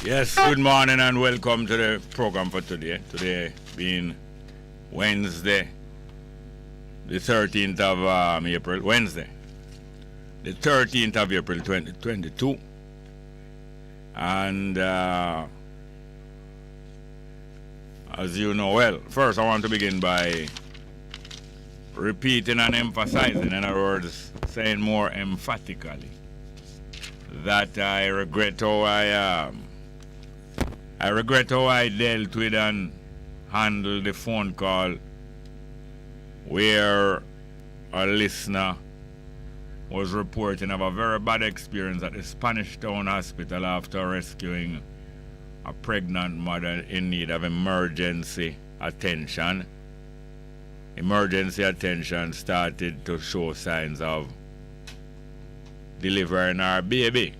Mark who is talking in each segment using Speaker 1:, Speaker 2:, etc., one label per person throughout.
Speaker 1: Yes, good morning and welcome to the program for today. Today being Wednesday, the 13th of April, Wednesday, the 13th of April 2022. And as you know well, first I want to begin by repeating and emphasizing, in other words, saying more emphatically, that I regret how I dealt with and handled the phone call where a listener was reporting of a very bad experience at the Spanish Town Hospital after rescuing a pregnant mother in need of emergency attention. Emergency attention started to show signs of delivering our baby.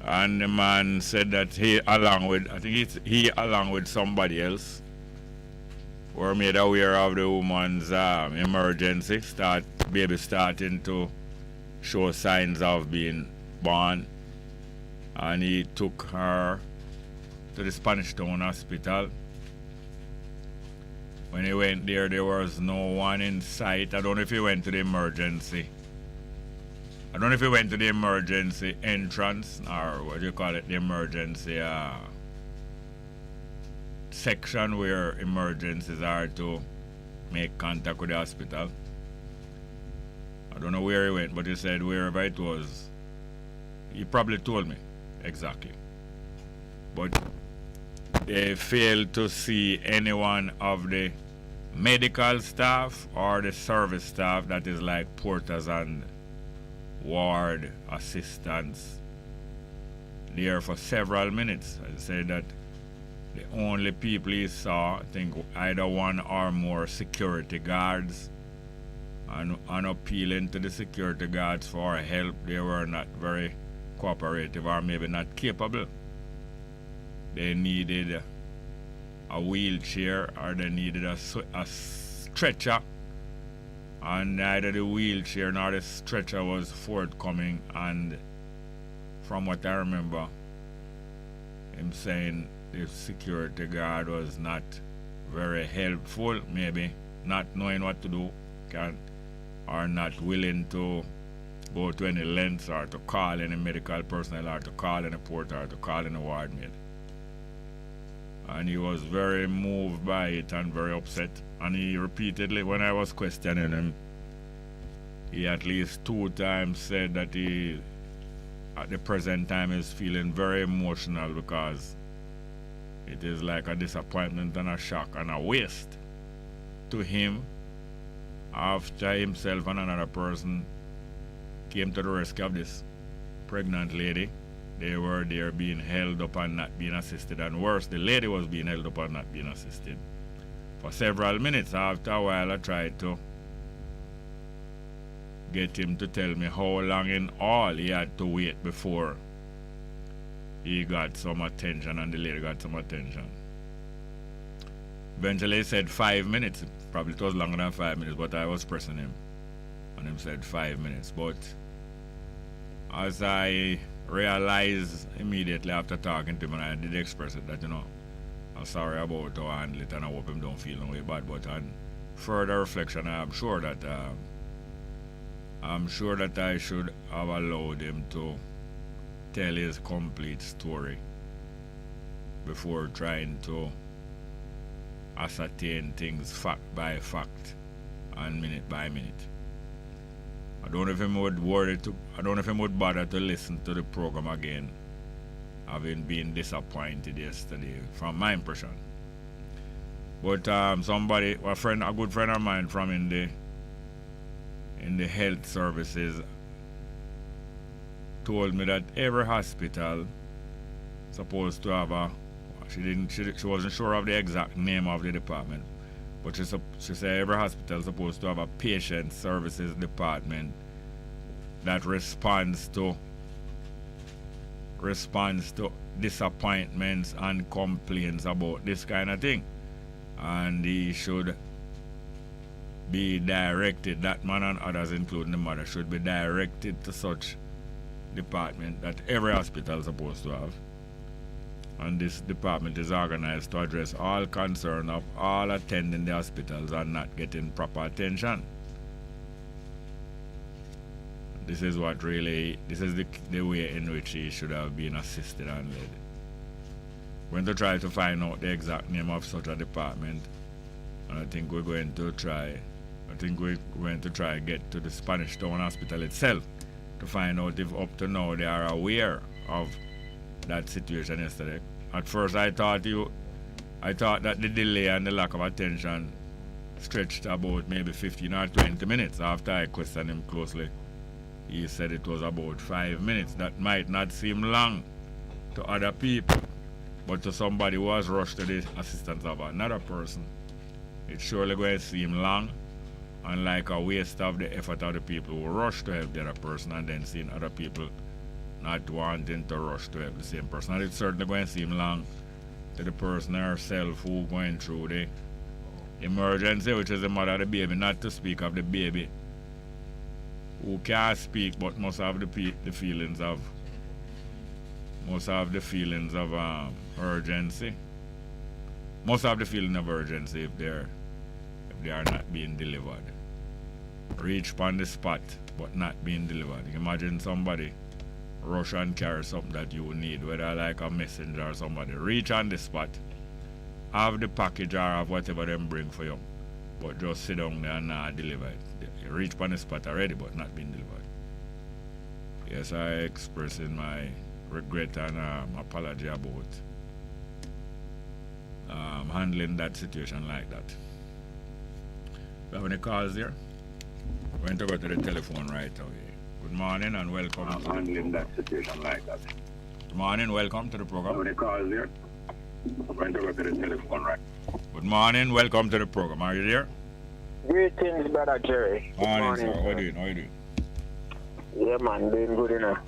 Speaker 1: And the man said that he along with somebody else were made aware of the woman's emergency. Baby starting to show signs of being born. And he took her to the Spanish Town Hospital. When he went there was no one in sight. I don't know if he went to the emergency entrance, or what do you call it, the emergency section where emergencies are to make contact with the hospital. I don't know where he went, but he said wherever it was, he probably told me exactly. But they failed to see anyone of the medical staff or the service staff, that is like porters and ward assistants, there for several minutes. I said that the only people he saw, I think either one or more security guards, and appealing to the security guards for help, they were not very cooperative or maybe not capable. They needed a wheelchair or they needed a stretcher, and neither the wheelchair nor the stretcher was forthcoming. And from what I remember him saying, the security guard was not very helpful, maybe not knowing what to do, or not willing to go to any lengths or to call any medical personnel or to call any porter or to call any ward mate. And he was very moved by it and very upset. And he repeatedly, when I was questioning him, he at least 2 times said that he, at the present time, is feeling very emotional because it is like a disappointment and a shock and a waste to him after himself and another person came to the rescue of this pregnant lady. They were there being held up and not being assisted, and worse, the lady was being held up and not being assisted for several minutes. After a while, I tried to get him to tell me how long in all he had to wait before he got some attention and the lady got some attention. Eventually he said 5 minutes. Probably it was longer than 5 minutes, but I was pressing him and him said 5 minutes. But as I realized immediately after talking to him, and I did express it, that I'm sorry about how I handle it and I hope him don't feel no way bad. But on further reflection, I'm sure that I should have allowed him to tell his complete story before trying to ascertain things fact by fact and minute by minute. I don't know if him would bother to listen to the program again, having been disappointed yesterday, from my impression. But a good friend of mine from in the health services told me that every hospital supposed to have she wasn't sure of the exact name of the department, but she said every hospital is supposed to have a patient services department that responds to disappointments and complaints about this kind of thing. And he should be directed, that man and others, including the mother, should be directed to such department that every hospital is supposed to have. And this department is organized to address all concern of all attending the hospitals and not getting proper attention. This is what really, this is the way in which he should have been assisted and led. When to try to find out the exact name of such a department, and I think we're going to try get to the Spanish Town Hospital itself to find out if up to now they are aware of that situation yesterday. At first I thought that the delay and the lack of attention stretched about maybe 15 or 20 minutes. After I questioned him closely, he said it was about 5 minutes. That might not seem long to other people, but to somebody who has rushed to the assistance of another person, it's surely going to seem long and like a waste of the effort of the people who rush to help the other person and then seeing other people not wanting to rush to help the same person. And it's certainly going to seem long to the person herself who going through the emergency, which is the mother of the baby, not to speak of the baby who can't speak but must have the feelings of urgency. Must have the feeling of urgency if they are not being delivered. Reach upon the spot but not being delivered. You can imagine somebody rush and carry something that you need, whether like a messenger or somebody. Reach on the spot, have the package or have whatever them bring for you, but just sit down there and not deliver it. You reach upon the spot already but not being delivered. Yes, I expressing my regret and apology about handling that situation like that. Do you have any calls there? We're going to go to the telephone right away. Good morning and welcome.
Speaker 2: Handling that situation like that.
Speaker 1: Good morning, welcome to the program.
Speaker 2: How many calls there? I'm going to go to the telephone right.
Speaker 1: Good morning, welcome to the program. Are you there?
Speaker 3: Greetings, brother Jerry.
Speaker 1: Morning, sir. How you doing?
Speaker 3: Yeah, man, doing good enough.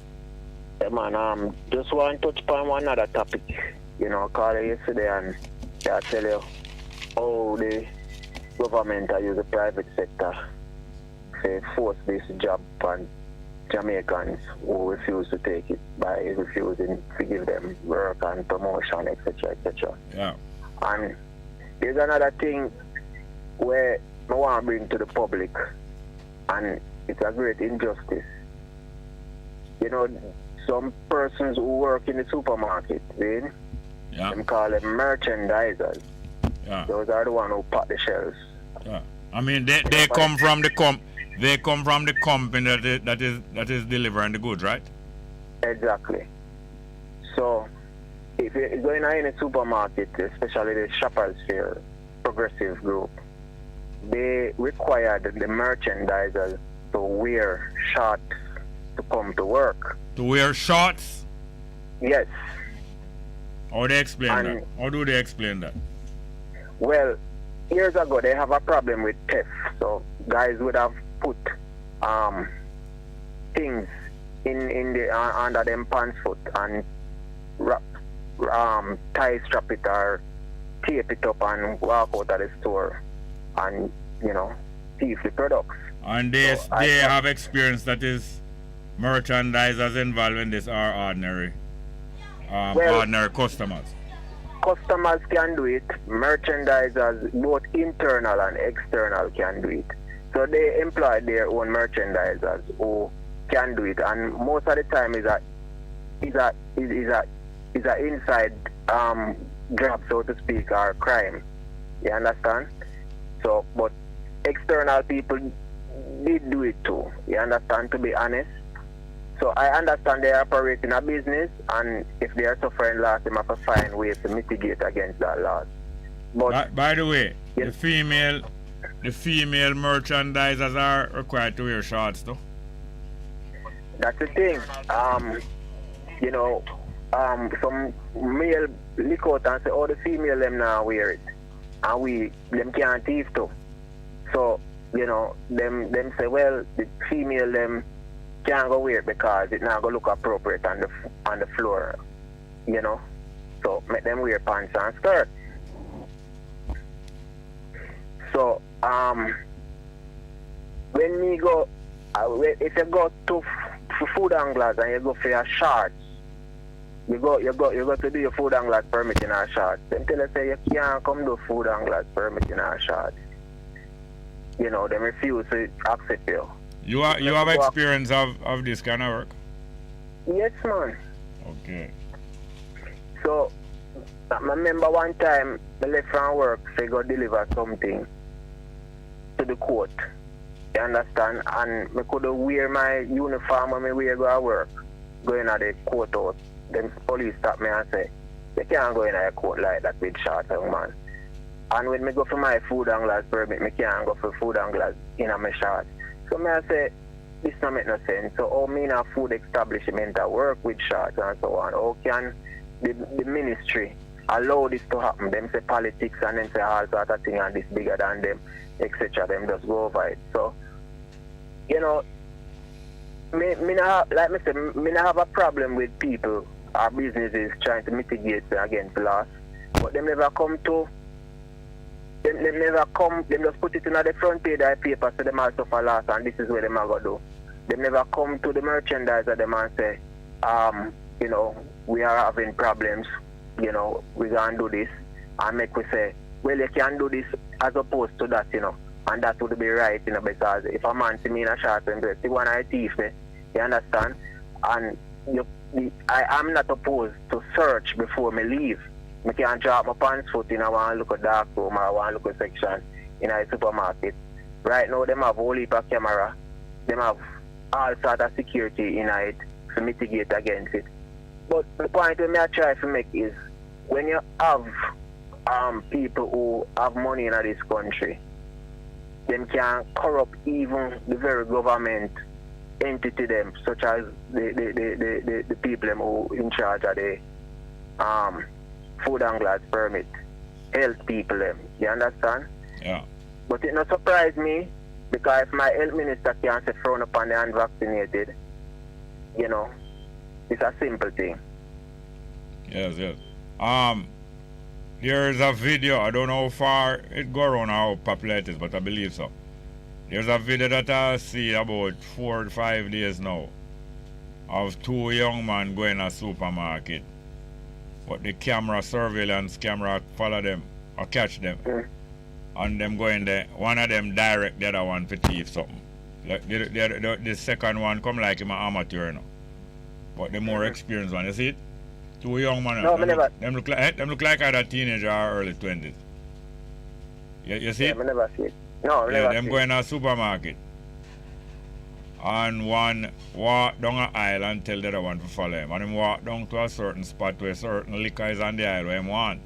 Speaker 3: Yeah, man, just want to touch upon one other topic. You know, I called you yesterday and I tell you how the government use the private sector to force this job on Jamaicans who refuse to take it by refusing to give them work and promotion, etc., etc.
Speaker 1: Yeah.
Speaker 3: And there's another thing where I want to bring to the public, and it's a great injustice. You know, some persons who work in the supermarket, them call them merchandisers.
Speaker 1: Yeah.
Speaker 3: Those are the ones who pack the shelves.
Speaker 1: Yeah. I mean, they come from the company that is delivering the goods, right?
Speaker 3: Exactly. So, if you're going in a supermarket, especially the Shoppers Fair progressive group, they required the merchandisers to wear shorts to come to work.
Speaker 1: To wear shorts?
Speaker 3: Yes.
Speaker 1: How do they explain that? How do they explain that?
Speaker 3: Well, years ago they have a problem with theft. So guys would have put things in the under them pants foot and tie strap it or tape it up and walk out of the store and, you know, thief the products.
Speaker 1: And they have experience that is merchandisers involved in this are ordinary ordinary customers.
Speaker 3: Customers can do it. Merchandisers, both internal and external, can do it. So they employ their own merchandisers who can do it, and most of the time is a inside job, so to speak, or crime. You understand? So, but external people did do it too. You understand? To be honest. So I understand they operate in a business, and if they are suffering loss, they must find ways to mitigate against that loss. But
Speaker 1: by the way,
Speaker 3: yes.
Speaker 1: the female merchandisers are required to wear shorts though.
Speaker 3: That's the thing. You know, some male lick out and say, oh, the female them now wear it, and them can't thief too. So, you know, them say, well, the female them can't go wear it because it not go look appropriate on the floor, you know. So make them wear pants and skirt. So when me go, if you go to for food anglers and you go for your shorts, you go to do your food anglers permit in our shorts. Them tell us say you can't come do food anglers permit in our shorts. You know, they refuse to accept you.
Speaker 1: You have experience of this kind of work?
Speaker 3: Yes, man.
Speaker 1: Okay.
Speaker 3: So, I remember one time I left from work to go deliver something to the court. You understand? And I could wear my uniform when I wear go to work, going at the courthouse. Then police stop me and say, you can't go in a court like that with shorts, young man. And when I go for my food anglers permit, I can't go for food anglers in my shorts. So I say, this don't make no sense. So how me in a food establishment that work with shorts and so on, how can the ministry allow this to happen? Them say politics and then say all sort of thing and this bigger than them, etc. Them just go over it. So, you know, me not have a problem with people or businesses trying to mitigate against loss, but them never come to. Them just put it in the front page of the paper so them also for loss and this is what them are going to do. They never come to the merchandiser them and say, you know, we are having problems, you know, we can do this. And make we say, well, you can do this as opposed to that, you know. And that would be right, you know, because if a man see me in a short and dress, he want to thief me, you understand? And I'm not opposed to search before me leave. I can't drop my pants foot in I want to look at dark room or I want to look at section in a supermarket. Right now, them have a whole heap of camera. Them have all sort of security in it to mitigate against it. But the point that I try to make is when you have people who have money in this country, them can corrupt even the very government entity them, such as the people them who in charge of the food anglers permit, health people them. You understand?
Speaker 1: Yeah.
Speaker 3: But it not surprise me because if my health minister can't say frown upon the unvaccinated, you know, it's a simple thing.
Speaker 1: Yes. There's a video, I don't know how far it go around how popular it is, but I believe so. There's a video that I see about 4 or 5 days now of 2 young men going to a supermarket. But the surveillance camera follow them or catch them. And them going there, one of them direct the other one for thief something. Like the second one come like him an amateur, you know. But the more experienced one, you see it? 2 young men.
Speaker 3: No,
Speaker 1: them look like either teenager or early 20s. You see it?
Speaker 3: I never see it. No, I
Speaker 1: yeah,
Speaker 3: never
Speaker 1: them
Speaker 3: see
Speaker 1: going to a supermarket. And one walk down an aisle and tell the other one to follow him. And him walk down to a certain spot where certain liquor is on the aisle where him want.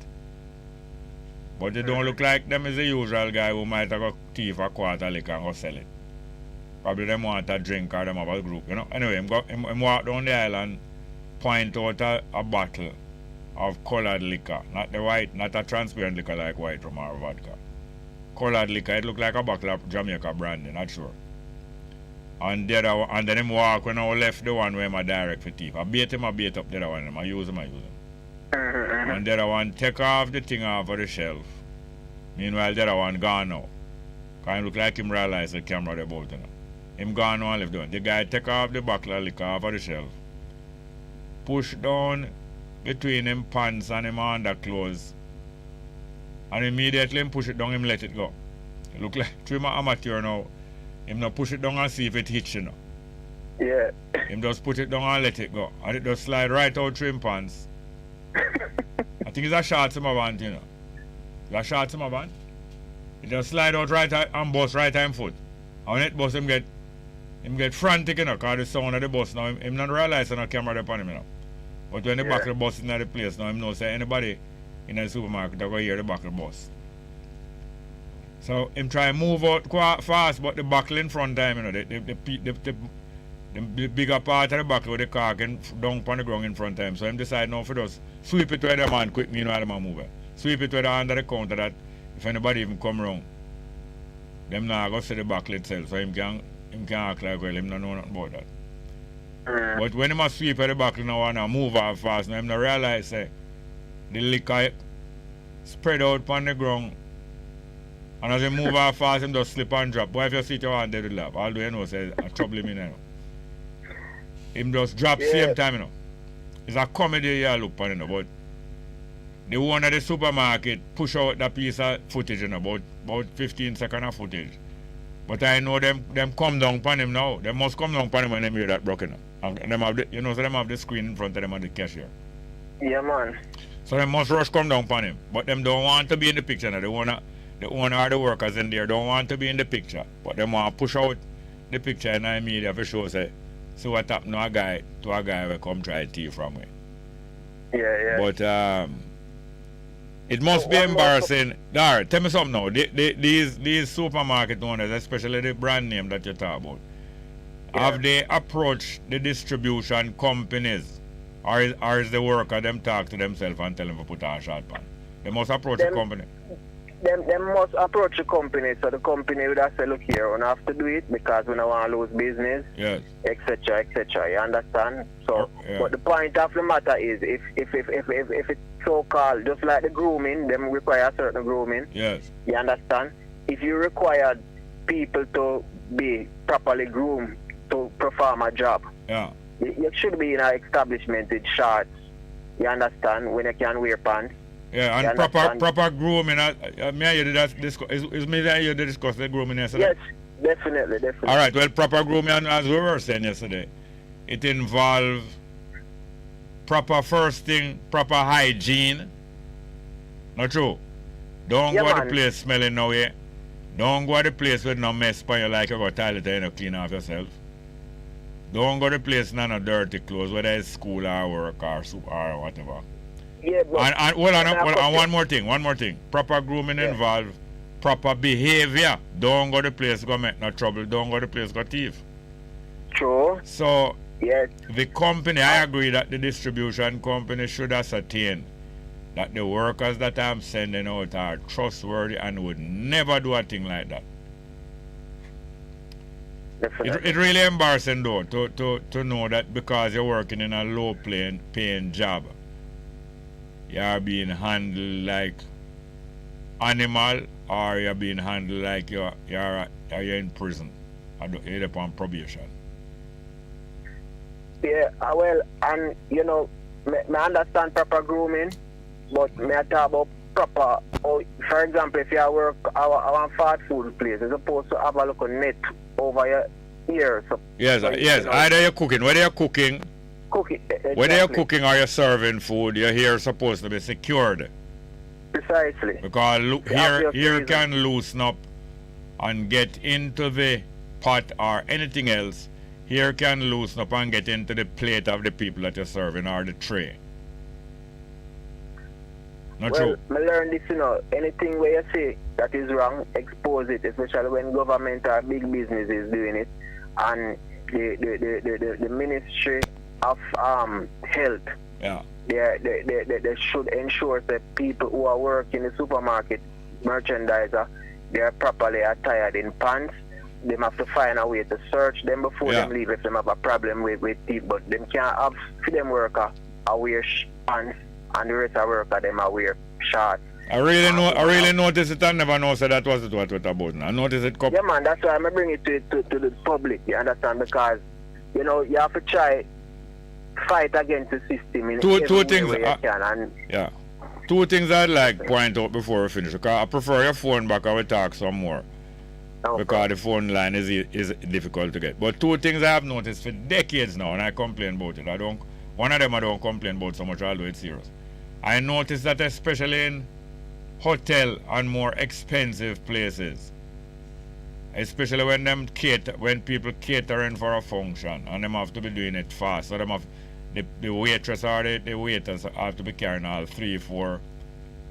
Speaker 1: But they don't look like them is the usual guy who might have got thief a quarter liquor and go sell it. Probably them want a drink or them have a group, you know. Anyway, him walk down the aisle and point out a bottle of colored liquor. Not the white, not a transparent liquor like white rum or vodka. Colored liquor, it look like a bottle of Jamaica brandy, not sure. And then him walk when I left the one where I'm direct for thief. I bait up the other one, I use him. And the other one take off the thing off of the shelf. Meanwhile, the other one gone now. Because it look like him realize the camera they both, you know. Him gone now and left down. The guy take off the bottle of liquor off of the shelf. Push down between him pants and him underclothes. And immediately him push it down, him let it go. It look like trim amateur now. Him not push it down and see if it hits, you know.
Speaker 3: Yeah.
Speaker 1: Him just put it down and let it go. And it just slide right out trim pants. I think it's a short in my band, you know. It's a short in my band. It just slide out right and bust right time foot. And when it bust, him get frantic, you know, because the sound of the bus now, him not realize no camera upon him, you know. But when the buckle bus in the place now, him know say anybody in the supermarket that go hear the buckle bus. So him try to move out quite fast, but the buckle in front of him, you know, the bigger part of the buckle with the car can down on the ground in front of him. So him decide now for just sweep it where the man quick meanwhile the man move it. Sweep it where the under the counter that if anybody even come around, them now go see the buckle itself. So him can act like well, him don't know nothing about that. But when he must sweep at the buckle now and move off fast, now him not realize the liquor spread out on the ground. And as he move off fast, him just slip and drop. But if you see it, you want dead to laugh. Although you know, say, trouble him in there. him just drop same time, you know. It's a comedy you look on, you know, but the one of the supermarket push out that piece of footage, you know, about 15 seconds of footage. But I know them come down upon him now. They must come down upon him when they hear that broken. And them have the, you know, so them have the screen in front of them on the cashier.
Speaker 3: Yeah, man.
Speaker 1: So they must rush come down upon him. But them don't want to be in the picture now. The owner or the workers in there don't want to be in the picture. But they want to push out the picture in the media for sure say, see what happened to a guy will come try to thief from me.
Speaker 3: Yeah.
Speaker 1: But it must be embarrassing. Dar, tell me something now. These supermarket owners, especially the brand name that you talk about, have they approached the distribution companies? Or is the worker them talk to themselves and tell them to put on a short pan? They must approach the company.
Speaker 3: Them must approach the company, so the company would have to say, look here, we don't have to do it because we don't want to lose business,
Speaker 1: yes,
Speaker 3: etc. You understand? So, but the point of the matter is, if it's so-called, just like the grooming, them require certain grooming.
Speaker 1: Yes.
Speaker 3: You understand? If you require people to be properly groomed to perform a job,
Speaker 1: yeah,
Speaker 3: you should be in an establishment with shorts. You understand? When you can wear pants.
Speaker 1: Yeah, and proper grooming. May you discuss? Is me that you discuss the grooming yesterday?
Speaker 3: Yes, definitely.
Speaker 1: All right. Well, proper grooming, as we were saying yesterday, it involves proper first thing, proper hygiene. Not true. Don't go to the place smelling no way. Don't go to the place with no mess by you like you go to the toilet and you clean off yourself. Don't go to the place with no dirty clothes, whether it's school or work or whatever.
Speaker 3: Yeah,
Speaker 1: and one more thing. Proper grooming involves proper behavior. Don't go to the place go make no trouble. Don't go to the place go thief.
Speaker 3: True.
Speaker 1: So
Speaker 3: yes,
Speaker 1: the company, I agree that the distribution company should ascertain that the workers that I'm sending out are trustworthy and would never do a thing like that. It's really embarrassing though to know that because you're working in a low paying job, you're being handled like animal, or you're being handled like you're in prison, you're upon probation.
Speaker 3: Yeah, well, and you know, I understand proper grooming, but me I talk about proper. For example, if you work our fast food place, you're supposed to have a little net over your ears. So,
Speaker 1: yes.
Speaker 3: You know,
Speaker 1: either you're cooking, whether you're cooking.
Speaker 3: Exactly.
Speaker 1: Whether you're cooking or you're serving food, your hair is supposed to be secured.
Speaker 3: Precisely.
Speaker 1: Because hair can loosen up and get into the pot or anything else. Hair can loosen up and get into the plate of the people that you're serving or the tray. Not true.
Speaker 3: I learned this, you know, anything where you say that is wrong, expose it, especially when government or big business is doing it. And the ministry of health,
Speaker 1: yeah,
Speaker 3: they should ensure that people who are working in the supermarket, merchandiser, they are properly attired in pants. They have to find a way to search them before them leave if they have a problem with people. But them can't have for them worker wear pants and the rest of worker them wear shorts. I
Speaker 1: really noticed it and never know so that was what it about. I noticed it.
Speaker 3: Yeah, man, that's why I'm bringing it to the public. You understand? Because you know you have to try fight against the system in
Speaker 1: two things.
Speaker 3: Way you can. And
Speaker 1: yeah, two things I'd like point out before we finish. Because I prefer your phone back and we talk some more. Okay. Because the phone line is difficult to get. But two things I have noticed for decades now, and I complain about it. One of them I don't complain about so much, although it's serious. I noticed that especially in hotel and more expensive places, especially when people catering for a function and them have to be doing it fast, so them have the waitress or the waiters have to be carrying all 3-4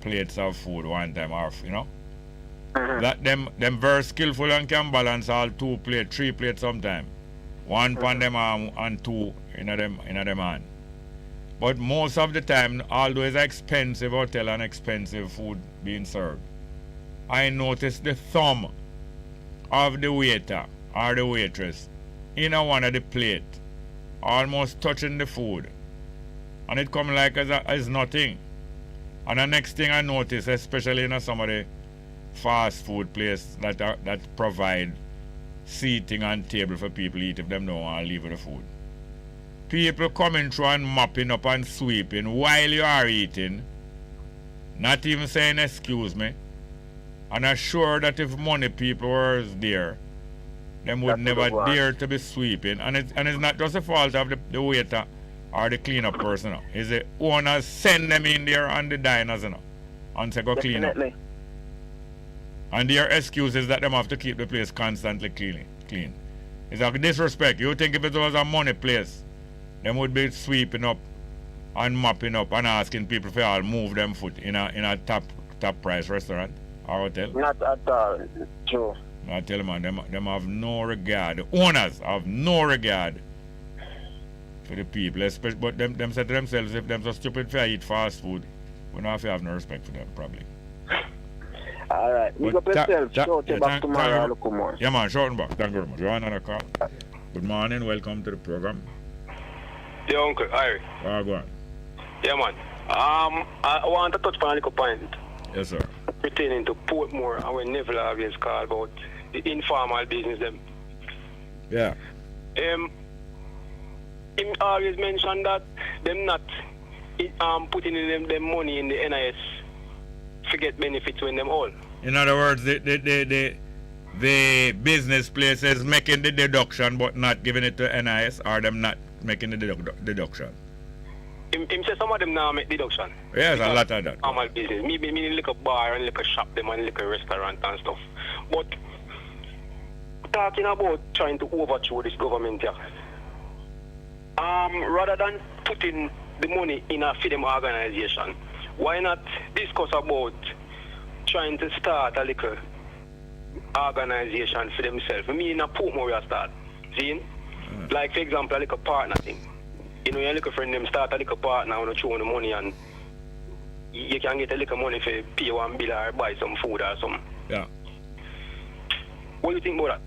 Speaker 1: plates of food one time off, you know. That them very skillful and can balance all 2 plates, 3 plates sometime. One pan them arm and 2 in them hand. But most of the time, although it's expensive hotel and expensive food being served, I noticed the thumb of the waiter or the waitress in one of the plate, almost touching the food. And it come like as nothing. And the next thing I noticed, especially in some of the fast food place that provide seating and table for people eat if them don't want to leave with the food. people coming through and mopping up and sweeping while you are eating, not even saying excuse me, and assure that if money people were there, them would never dare to be sweeping. And it's not just the fault of the waiter or the cleanup person. It's the owners send them in there and the diners, and say go clean up. And their excuse is that them have to keep the place constantly clean. It's a disrespect. You think if it was a money place, them would be sweeping up and mopping up and asking people to all move them foot in a top price restaurant or hotel?
Speaker 3: Not at all. True.
Speaker 1: I tell you, man, them have no regard. The owners have no regard for the people. Especially, but them say to themselves, if them so stupid for eat fast food, we don't have no respect for them, probably.
Speaker 3: All right. Big up yourself. Shout you back tomorrow. Look more.
Speaker 1: Yeah, man. Shout back. Thank you very much. You want another call? Good morning. Welcome to the program.
Speaker 4: Yeah, Uncle. Hi.
Speaker 1: Go on.
Speaker 4: Yeah, man. I want to touch upon a little point.
Speaker 1: Yes, sir.
Speaker 4: Pertaining to Portmore, and when Neville always call about the informal business them.
Speaker 1: Yeah.
Speaker 4: Him always mention that them not putting in them money in the NIS to get benefits when them all.
Speaker 1: In other words, the business places making the deduction but not giving it to NIS, or them not making the deduction?
Speaker 4: Him say some of them now make deduction.
Speaker 1: Yes, a lot of that.
Speaker 4: Normal business. Me like a bar and like a shop them and like a restaurant and stuff. But talking about trying to overthrow this government here. Rather than putting the money in a freedom organization, why not discuss about trying to start a little organization for themselves? Me in a Portmore we start. See? Like for example, a little partner thing. You know, your little friend them start a little partner and throw the money and you can get a little money for pay one bill or buy some food or something.
Speaker 1: Yeah.
Speaker 4: What do you think about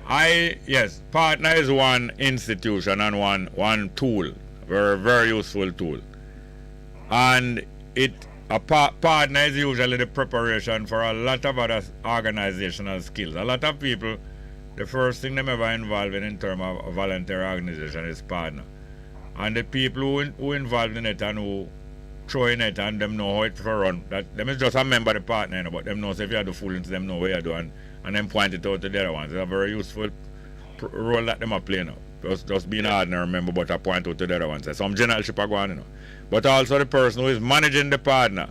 Speaker 4: that?
Speaker 1: Yes, partner is one institution and one tool, very, very useful tool. And a partner is usually the preparation for a lot of other organizational skills. A lot of people, the first thing they ever involved in terms of a voluntary organization is partner. And the people who involved in it and who throw in it and them know how it for run, that them is just a member of the partner, but them knows if you have the fools, them know what you do and them point it out to the other ones. It's a very useful role that them are playing now. Just being an ordinary member, but I point out to the other ones. So some generalship are going, But also the person who is managing the partner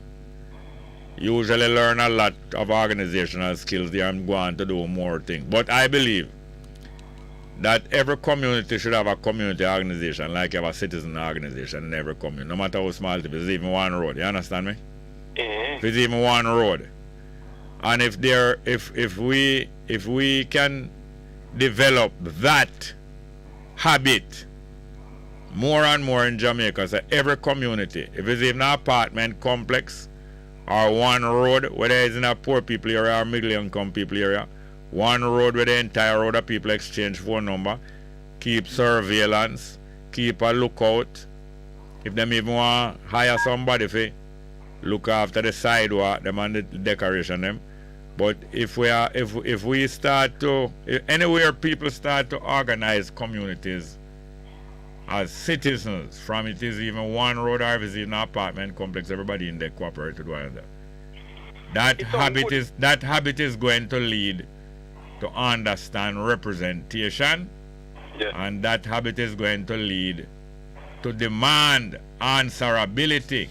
Speaker 1: usually learn a lot of organizational skills there and go on to do more things. But I believe that every community should have a community organization, like you have a citizen organization in every community, no matter how small it is. It's even one road. You understand me? If it's even one road, and if we can develop that habit more and more in Jamaica, so every community, if it's even an apartment complex or one road, whether it's in a poor people area or middle income people area, one road where the entire road of people exchange phone number, keep surveillance, keep a lookout. If them even want to hire somebody for look after the sidewalk, them and the decoration them. But if we start to, anywhere people start to organize communities as citizens, from it is even one road or if it's even an apartment complex, everybody in there cooperate with one another. That habit is going to lead to understand representation, and that habit is going to lead to demand answerability.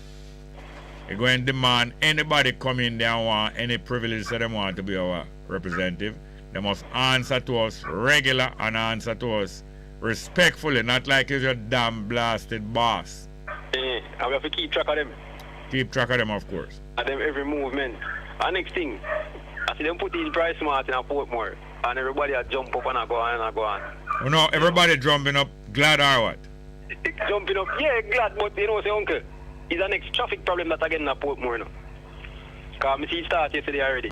Speaker 1: You're going to demand anybody come in there and want any privilege that they want to be our representative. They must answer to us regular and answer to us respectfully, not like it's your damn blasted boss.
Speaker 4: And we have to keep track of them.
Speaker 1: Keep track of them, of course.
Speaker 4: At them every movement. And next thing, I see them put in price smart in a Portmore, and everybody a jump up and a go on and a go on.
Speaker 1: Oh no, everybody jumping up, glad or what?
Speaker 4: Jumping up, yeah, glad, but you know, say uncle, it's the next traffic problem that I get in a Portmore now. Because I see it start yesterday already.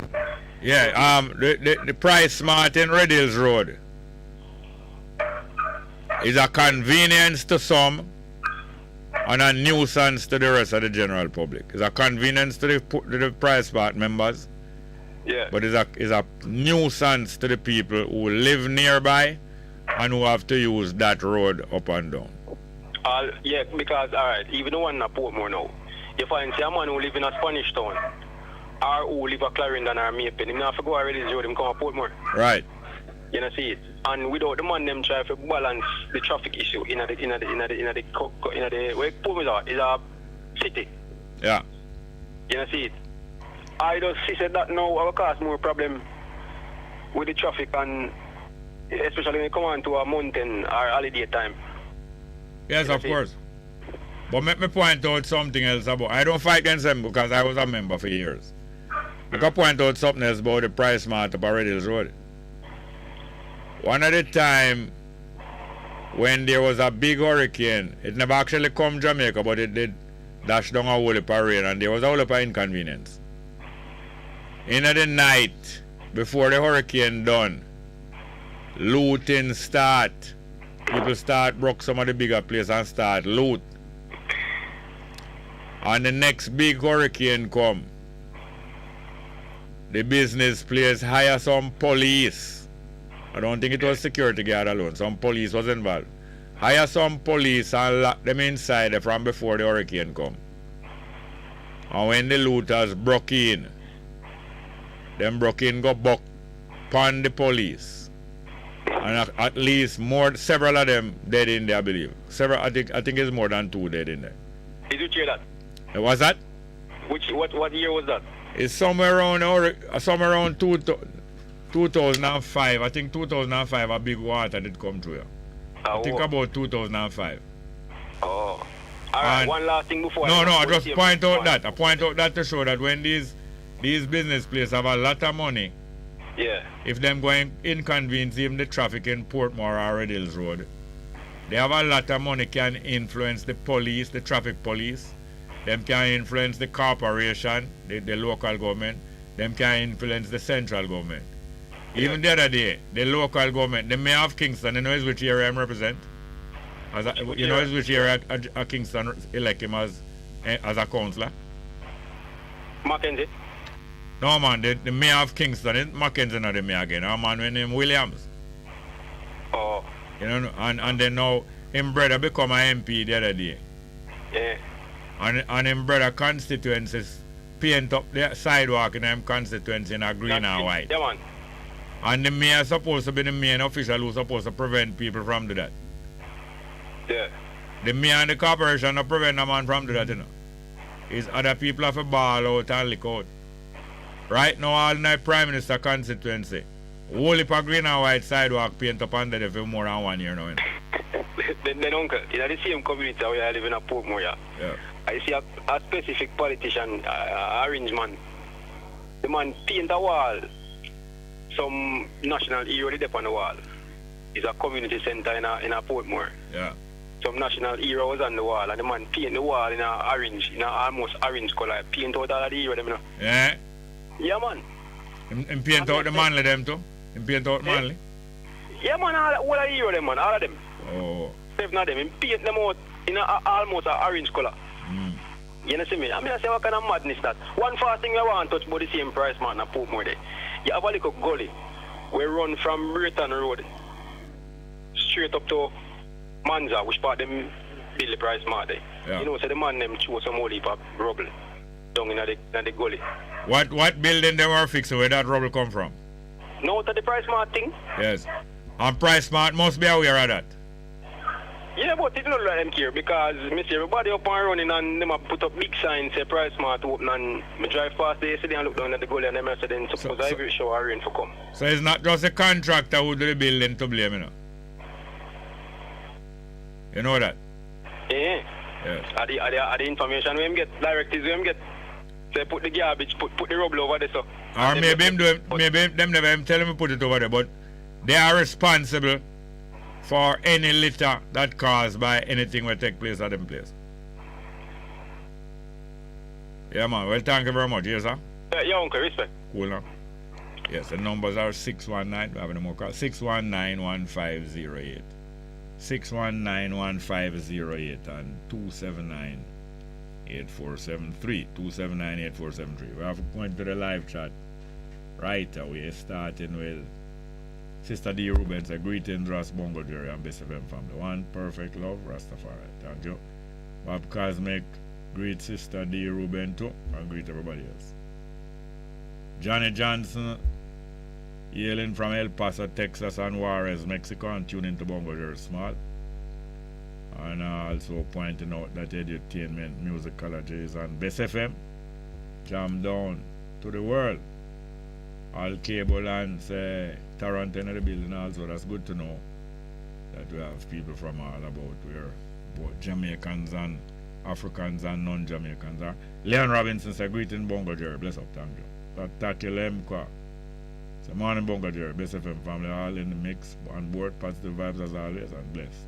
Speaker 1: Yeah, the price smart in Red Hills Road is a convenience to some and a nuisance to the rest of the general public. It's a convenience to the price smart members.
Speaker 4: Yeah.
Speaker 1: But it's a nuisance to the people who live nearby and who have to use that road up and down.
Speaker 4: Yeah, because, alright, even the one in Portmore now, you find say a man who live in a Spanish town, or who live at Clarendon or Maple, him not have to go already road, him come to Portmore.
Speaker 1: Right.
Speaker 4: You know, see it. And without the man, them try to balance the traffic issue in the where Portmore is a city.
Speaker 1: Yeah.
Speaker 4: You know, see it. I just see that now will cause more problem with the traffic, and especially when you come on to a mountain or holiday time.
Speaker 1: Yes, of course. But let me point out something else about. I don't fight against them because I was a member for years. I can point out something else about the price mart up Red Hills Road. One of the time when there was a big hurricane, it never actually come Jamaica, but it did dash down a whole heap of rain, and there was a whole heap of inconvenience. In the night, before the hurricane done, looting start. People start broke some of the bigger places and start loot. And the next big hurricane come. The business place hire some police. I don't think it was security guard alone. Some police was involved. Hire some police and lock them inside from before the hurricane come. And when the looters broke in, them broke in go buck upon the police. And at least several of them dead in there, I believe. I think it's more than 2 dead in there.
Speaker 4: Did you hear that?
Speaker 1: What's that?
Speaker 4: What year was that?
Speaker 1: It's somewhere around 2005. I think 2005 a big water did come through here. I think about 2005.
Speaker 4: Oh. Alright, one last thing before
Speaker 1: I just point out that. I point out that to show that when these business places have a lot of money,
Speaker 4: yeah.
Speaker 1: If them going inconvenience even the traffic in Portmore or Red Hills Road, they have a lot of money can influence the police, the traffic police. Them can influence the corporation, the local government. Them can influence the central government. Even the other day, the local government, the mayor of Kingston, you know which area I represent? You know which area Kingston elect him as a councillor?
Speaker 4: Mackenzie.
Speaker 1: No man, the mayor of Kingston, it's Mackenzie not the mayor again. A man named Williams.
Speaker 4: Oh.
Speaker 1: You know, and then now him brother become an MP the other day.
Speaker 4: Yeah.
Speaker 1: And him brother constituencies paint up the sidewalk in them constituency in a green and white.
Speaker 4: Yeah, man.
Speaker 1: And the mayor is supposed to be the main official who's supposed to prevent people from doing that.
Speaker 4: Yeah.
Speaker 1: The mayor and the corporation don't prevent a man from doing that, you know. It's other people have to ball out and lick out. Right now, all night Prime Minister constituency, whole heap of green and white sidewalk paint up under there for more than 1 year now. You know?
Speaker 4: Then uncle, in the same community where I live in Portmore, yeah. I see a specific politician, orange man. The man paint a wall, some national hero up on the wall. It's a community center in a Portmore.
Speaker 1: Yeah.
Speaker 4: Some national hero was on the wall, and the man paint the wall in a orange, in a almost orange color. Paint out all of the hero them, you know.
Speaker 1: Yeah.
Speaker 4: Yeah, man.
Speaker 1: And paint out the manly them too? And paint out manly?
Speaker 4: Yeah, man, all of the hero them, man, all of them.
Speaker 1: Oh.
Speaker 4: 7 of them, and paint them out in almost an orange color. You know see me? I mean, I say, what kind of madness that? One fast thing I want to touch about the same price, man, and put more there. You have a little gully where run from Britain Road straight up to Manza, which part them build the price mart there.
Speaker 1: Yeah.
Speaker 4: You know, so the man them chose some whole heap of rubble down in the gully.
Speaker 1: What building they were fixing where that rubble come from?
Speaker 4: No, to the price mart thing?
Speaker 1: Yes. And price mart must be aware of that.
Speaker 4: Yeah, but it's not like them care because me see everybody up and running and them have put up big signs say price mart open and me drive past there yesterday and look down at the gully and them say then suppose I will show a rain for come.
Speaker 1: So it's not just a contractor who do the building to blame, you know? You know that?
Speaker 4: Yeah.
Speaker 1: Yes.
Speaker 4: Are the information we get, directives we get. Say put the garbage, put the rubble over there so.
Speaker 1: Or maybe them never tell me put it over there, but they are responsible for any litter that caused by anything that take place at them place. Yeah, man. Well, thank you very much. Yes, sir?
Speaker 4: Yeah, uncle. Respect.
Speaker 1: Cool now. Yes, the numbers are 619. We have any more calls? 619-1508. 619-1508 and 279-8473. 279-8473. We have going to the live chat right away, starting with Sister D. Ruben said, greetings, Ras Bongo Jerry and Bess FM family. One perfect love, Rastafari. Thank you. Bob Cosmic, greet Sister D. Ruben too, and greet everybody else. Johnny Johnson, hailing from El Paso, Texas and Juarez, Mexico, and tuning to Bongo Jerry Small. And also pointing out that edutainment musicology is on Bess FM. Jam down to the world. All cable and say Toronto in the building also. That's good to know that we have people from all about where both Jamaicans and Africans and non-Jamaicans are. Leon Robinson said, greeting Bongo Jerry, bless up, thank you. Takilemkwa. So morning Bongo Jerry, Bess FM family, all in the mix, on board, positive vibes as always, and bless.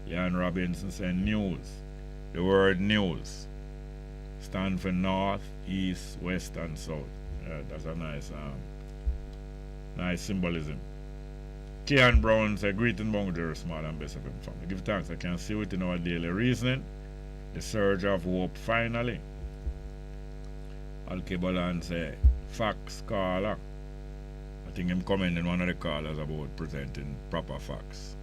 Speaker 1: Leon Robinson said, news. The word news stand for north, east, west, and south. That's a nice symbolism. Kian Brown said, greeting Bongo Jerry Small and Bess FM family. Give thanks, I can see it in our daily reasoning. The surge of hope finally. Al Kebalan said, facts caller. I think I'm commenting one of the callers about presenting proper facts.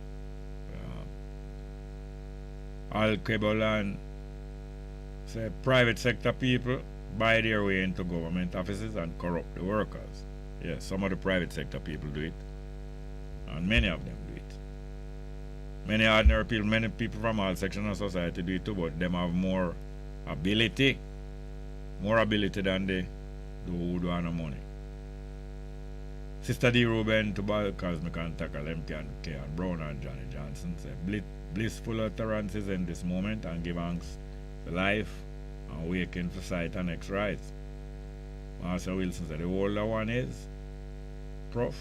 Speaker 1: Al Kebalan said, private sector people buy their way into government offices and corrupt the workers. Yes, some of the private sector people do it, and many of them do it. Many ordinary people, many people from all sections of society do it too, but them have more ability than they do who do have no money. Sister D. Ruben to Ball Cosmic and Tackle MK and K and Brown and Johnny Johnson said, blissful utterances in this moment and give thanks to life and waking for sight and next rise. Master Wilson said the older one is prof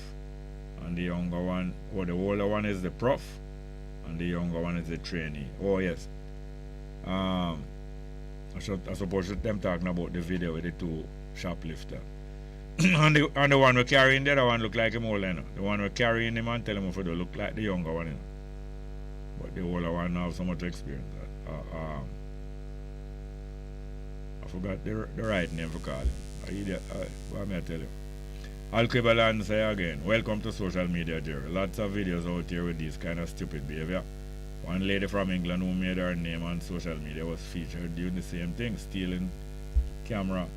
Speaker 1: and the younger one, or the older one is the prof and the younger one is the trainee. Oh yes. I suppose them talking about the video with the two shoplifter. and the one we're carrying the other one look like him older, you know. The one we're carrying him and tell him if it look like the younger one, you know. But the older one have so much experience. I forgot the right name for calling. What may I tell you? Al Kibalan say again, welcome to social media, Jerry. Lots of videos out here with this kind of stupid behavior. One lady from England who made her name on social media was featured doing the same thing, stealing camera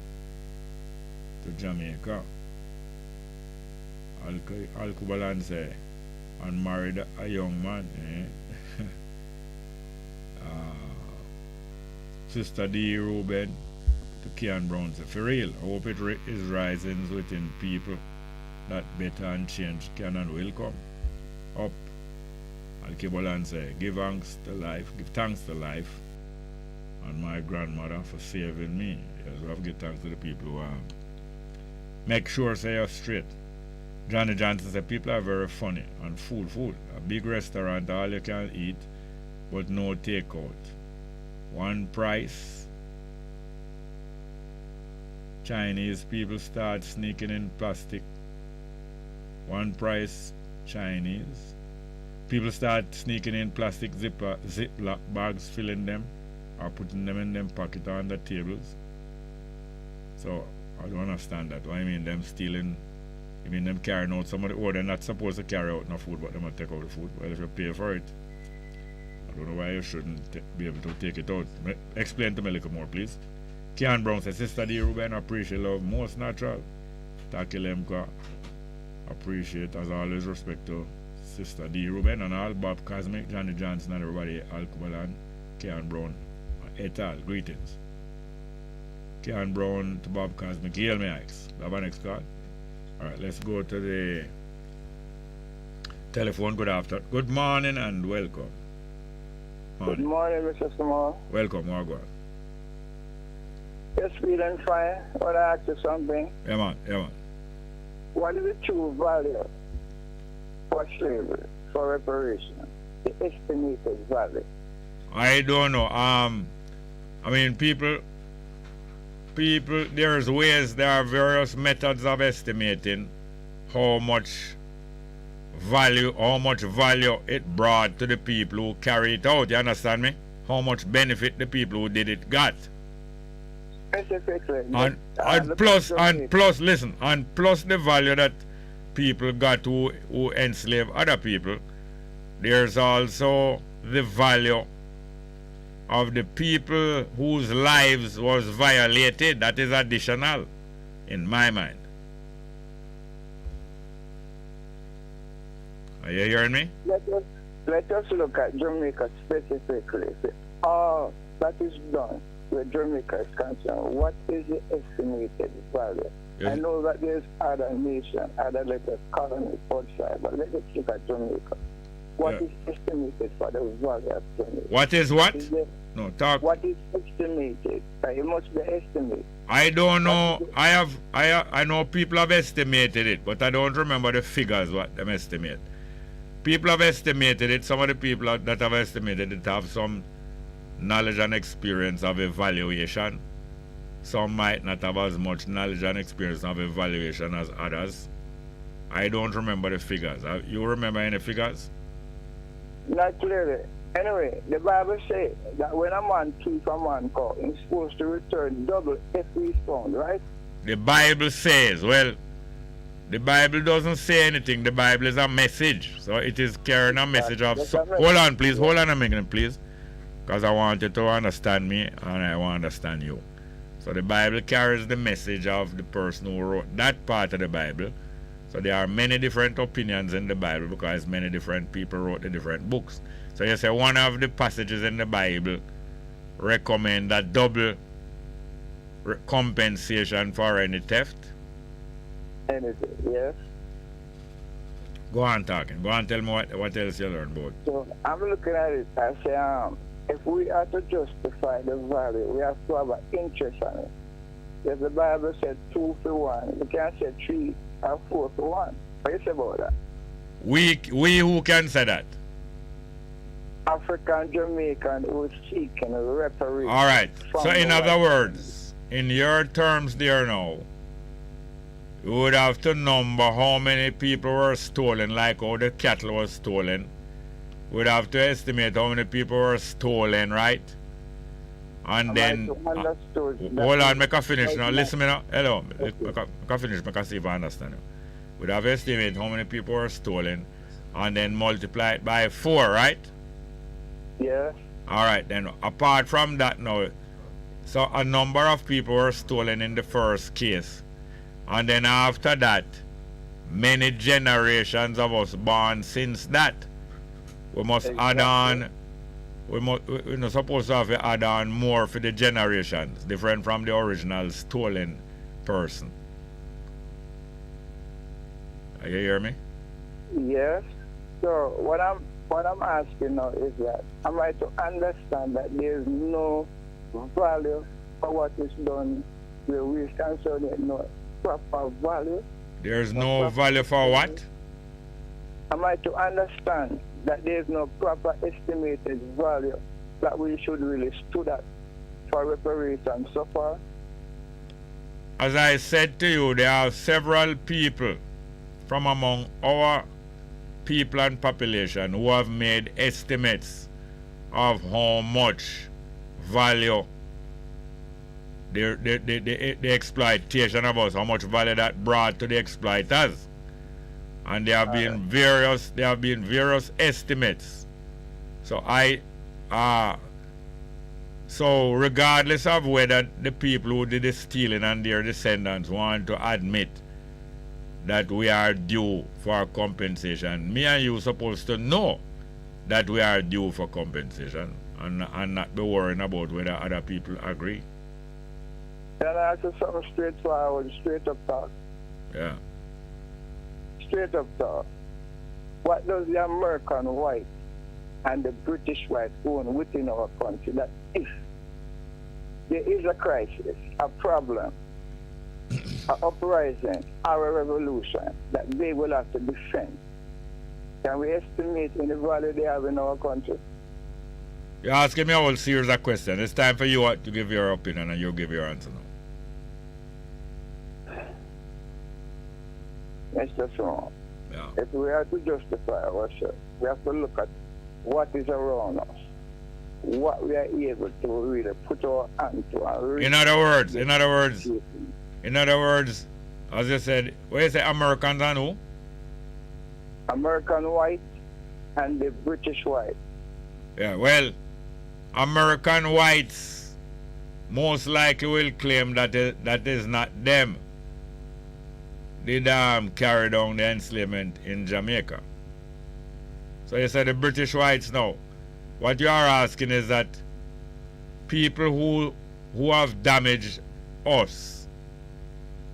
Speaker 1: to Jamaica. Al Kibalan say, and married a young man. Sister D. Ruben to Kian Brown say, for real, I hope it is rising within people that better and change can and will come. Up. Al Kibalan say, give thanks to life and my grandmother for saving me. Yes, we have to give thanks to the people who make sure say you're straight. Johnny Johnson said, people are very funny and food. A big restaurant, all you can eat, but no takeout. One price. Chinese people start sneaking in plastic. One price, Chinese. People start sneaking in plastic Ziploc bags, filling them, or putting them in them pocket on the tables. So, I don't understand that. What I mean, them stealing, you mean them carrying out some of the order, they're not supposed to carry out no food, but they might take out the food. Well, if you pay for it, I don't know why you shouldn't be able to take it out. Explain to me a little more, please. Kian Brown says, Sister D. Ruben, appreciate love most natural. Takilemka, appreciate as always respect to Sister D. Ruben and all Bob Cosmic, Johnny Johnson and everybody, Al Kubalan, Kian Brown, et al. Greetings. Kian Brown to Bob Cosmic, hail me Ike's. Have a next call. Alright, let's go to the telephone. Good afternoon. Good morning and welcome.
Speaker 5: Good morning, Mr. Small.
Speaker 1: Welcome, Margaret.
Speaker 5: Yes, feeling fine. I want to ask you something.
Speaker 1: Yeah, man.
Speaker 5: What is the true value for slavery, for reparation? The estimated value?
Speaker 1: I don't know. I mean, people, there are various methods of estimating how much value it brought to the people who carry it out. You understand me? How much benefit the people who did it got. And plus the value that people got who enslave other people, there's also the value of the people whose lives was violated. That is additional in my mind. Are you hearing me?
Speaker 5: Let us look at Jamaica specifically. All that is done where Jamaica is concerned, what is the estimated value?
Speaker 1: Yes.
Speaker 5: I know that there's other nations, other colonies outside, but let's look at Jamaica. What is estimated for the value of Jamaica?
Speaker 1: What is what? No, talk.
Speaker 5: What is estimated? It must be estimated.
Speaker 1: I don't know. I know people have estimated it, but I don't remember the figures what them estimate. People have estimated it. Some of the people that have estimated it have some knowledge and experience of evaluation. Some might not have as much knowledge and experience of evaluation as others. I don't remember the figures. You remember any figures?
Speaker 5: Not clearly. Anyway, the Bible says that when a man keeps a man caught, he's supposed to return double if he's found, right?
Speaker 1: The Bible says, well, the Bible doesn't say anything. The Bible is a message. So it is carrying a message of... hold on, please. Hold on a minute, please. Because I want you to understand me and I want to understand you. So the Bible carries the message of the person who wrote that part of the Bible. So there are many different opinions in the Bible because many different people wrote the different books. So you say one of the passages in the Bible recommend that double compensation for any theft.
Speaker 5: Anything, yes.
Speaker 1: Go on talking. Go on tell me what else you learned about.
Speaker 5: So I'm looking at it. I say, if we are to justify the value, we have to have an interest on it. If the Bible said 2 for 1, we can't say 3 or 4 for 1. What do you say about that?
Speaker 1: We who can say that?
Speaker 5: African Jamaican who is seeking a reparation.
Speaker 1: All right. So in other words, in your terms there now, you would have to number how many people were stolen, like how the cattle was stolen. We'd have to estimate how many people were stolen, right? And then hold on, make a finish now. Listen me now. Hello, make a finish, make a see if I understand you. We'd have to estimate how many people were stolen and then multiply it by 4, right?
Speaker 5: Yeah.
Speaker 1: Alright, then apart from that now, so a number of people were stolen in the first case. And then after that, many generations of us born since that. We must add on, we're not supposed to have to add on more for the generations, different from the original stolen person. Are you hear me?
Speaker 5: Yes. So what I'm asking now is that I'm right to understand that there's no value for what is done where we concerned with no proper value.
Speaker 1: There's no value for what?
Speaker 5: Am I to understand that there's no proper estimated value that we should really stood at for reparations so far?
Speaker 1: As I said to you, there are several people from among our people and population who have made estimates of how much value the exploitation of us, how much value that brought to the exploiters. And there have been various estimates. So so regardless of whether the people who did the stealing and their descendants want to admit that we are due for compensation, me and you supposed to know that we are due for compensation and not be worrying about whether other people agree.
Speaker 5: Can I ask you something straightforward, straight up talk?
Speaker 1: Yeah.
Speaker 5: Straight up talk. What does the American white and the British white own within our country that if there is a crisis, a problem, an uprising, or a revolution that they will have to defend, can we estimate any value they have in our country?
Speaker 1: You're asking me a whole series of questions. It's time for you to give your opinion and you give your answer now.
Speaker 5: That's just wrong.
Speaker 1: Yeah.
Speaker 5: If we are to justify ourselves, we have to look at what is around us, what we are able to really put our hand to. And
Speaker 1: in other words, as you said, what you say, Americans and who?
Speaker 5: American white and the British white.
Speaker 1: Yeah, well, American whites most likely will claim that that is not them. Did carry down the enslavement in Jamaica. So you said the British whites now. What you are asking is that people who have damaged us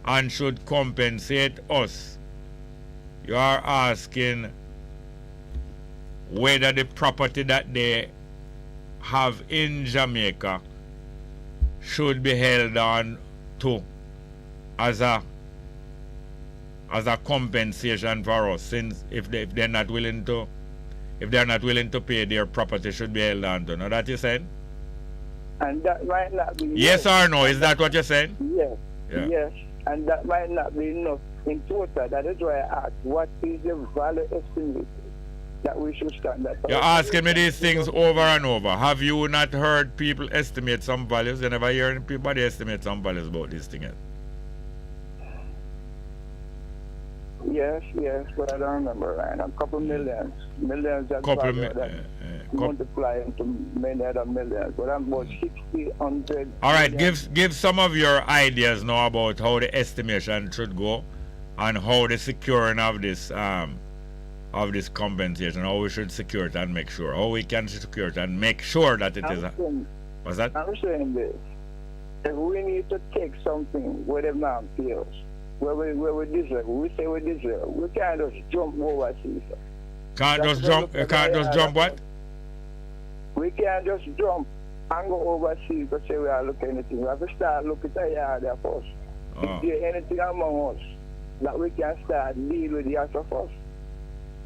Speaker 1: and should compensate us, you are asking whether the property that they have in Jamaica should be held on to as a compensation for us, since if they're not willing to pay, their property should be held on to. Now that you saying?
Speaker 5: And that might not be
Speaker 1: yes or no? Is that what you're saying?
Speaker 5: Yes.
Speaker 1: Yeah.
Speaker 5: Yes. And that might not be enough in total. That is why I asked, what is the value estimate that we should stand at?
Speaker 1: You're asking me these things over and over. Have you not heard people estimate some values? You never hear anybody estimate some values about this thing yet?
Speaker 5: Yes, but I don't remember, right? A couple millions that
Speaker 1: Couple
Speaker 5: multiply into many other millions. But I'm about 60, 100.
Speaker 1: All right, give some of your ideas now about how the estimation should go and how the securing of this compensation, how we should secure it and make sure, how we can secure it and make sure that it is. What's that?
Speaker 5: I'm saying this. If we need to take something where the man feels, where we deserve, we say we deserve. We can't just jump overseas.
Speaker 1: Can't just jump what?
Speaker 5: We can't just jump and go overseas to say we are looking at anything. We have to start looking at the yard first. Is there anything among us that we can start deal with the other first?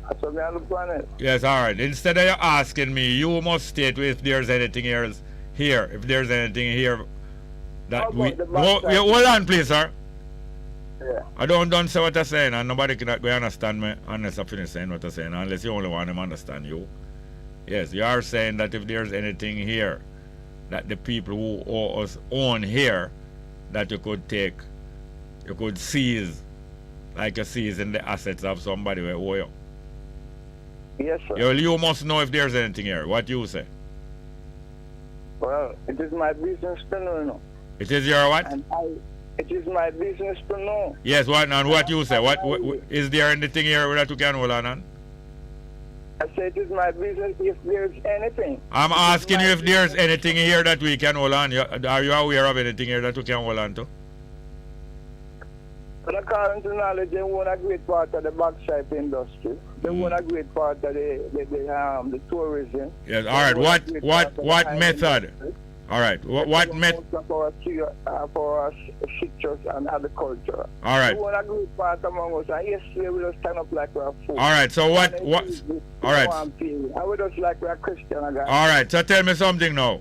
Speaker 5: That's what we are looking at.
Speaker 1: Yes, all right. Instead of you asking me, you must state if there's anything else here. If there's anything here that we... hold on, please, sir.
Speaker 5: Yeah.
Speaker 1: I don't say what I'm saying, and nobody can go understand me unless I finish saying what I'm saying, unless you only want them to understand you. Yes, you are saying that if there's anything here that the people who owe us own here that you could take, you could seize, like you seizing the assets of somebody who owe you.
Speaker 5: Yes, sir.
Speaker 1: You must know if there's anything here. What you say?
Speaker 5: Well, it is my business to know.
Speaker 1: It is your what?
Speaker 5: It is my business to know.
Speaker 1: Yes, what and what you say? What is there anything here that you can hold on?
Speaker 5: I say it is my business if there's anything.
Speaker 1: I'm asking you if there's anything here that we can hold on. Are you aware of anything here that we can hold on to?
Speaker 5: But according to knowledge, they own a great part of the backside industry. They own a great part of the tourism.
Speaker 1: Yes. All right. What method? All right. What method?
Speaker 5: For our citrus and agriculture.
Speaker 1: All right.
Speaker 5: We want a great part among us, and yesterday we just stand up like we're a fool.
Speaker 1: All right. So what? All right.
Speaker 5: I would just like we're a Christian again.
Speaker 1: All right. So tell me something now.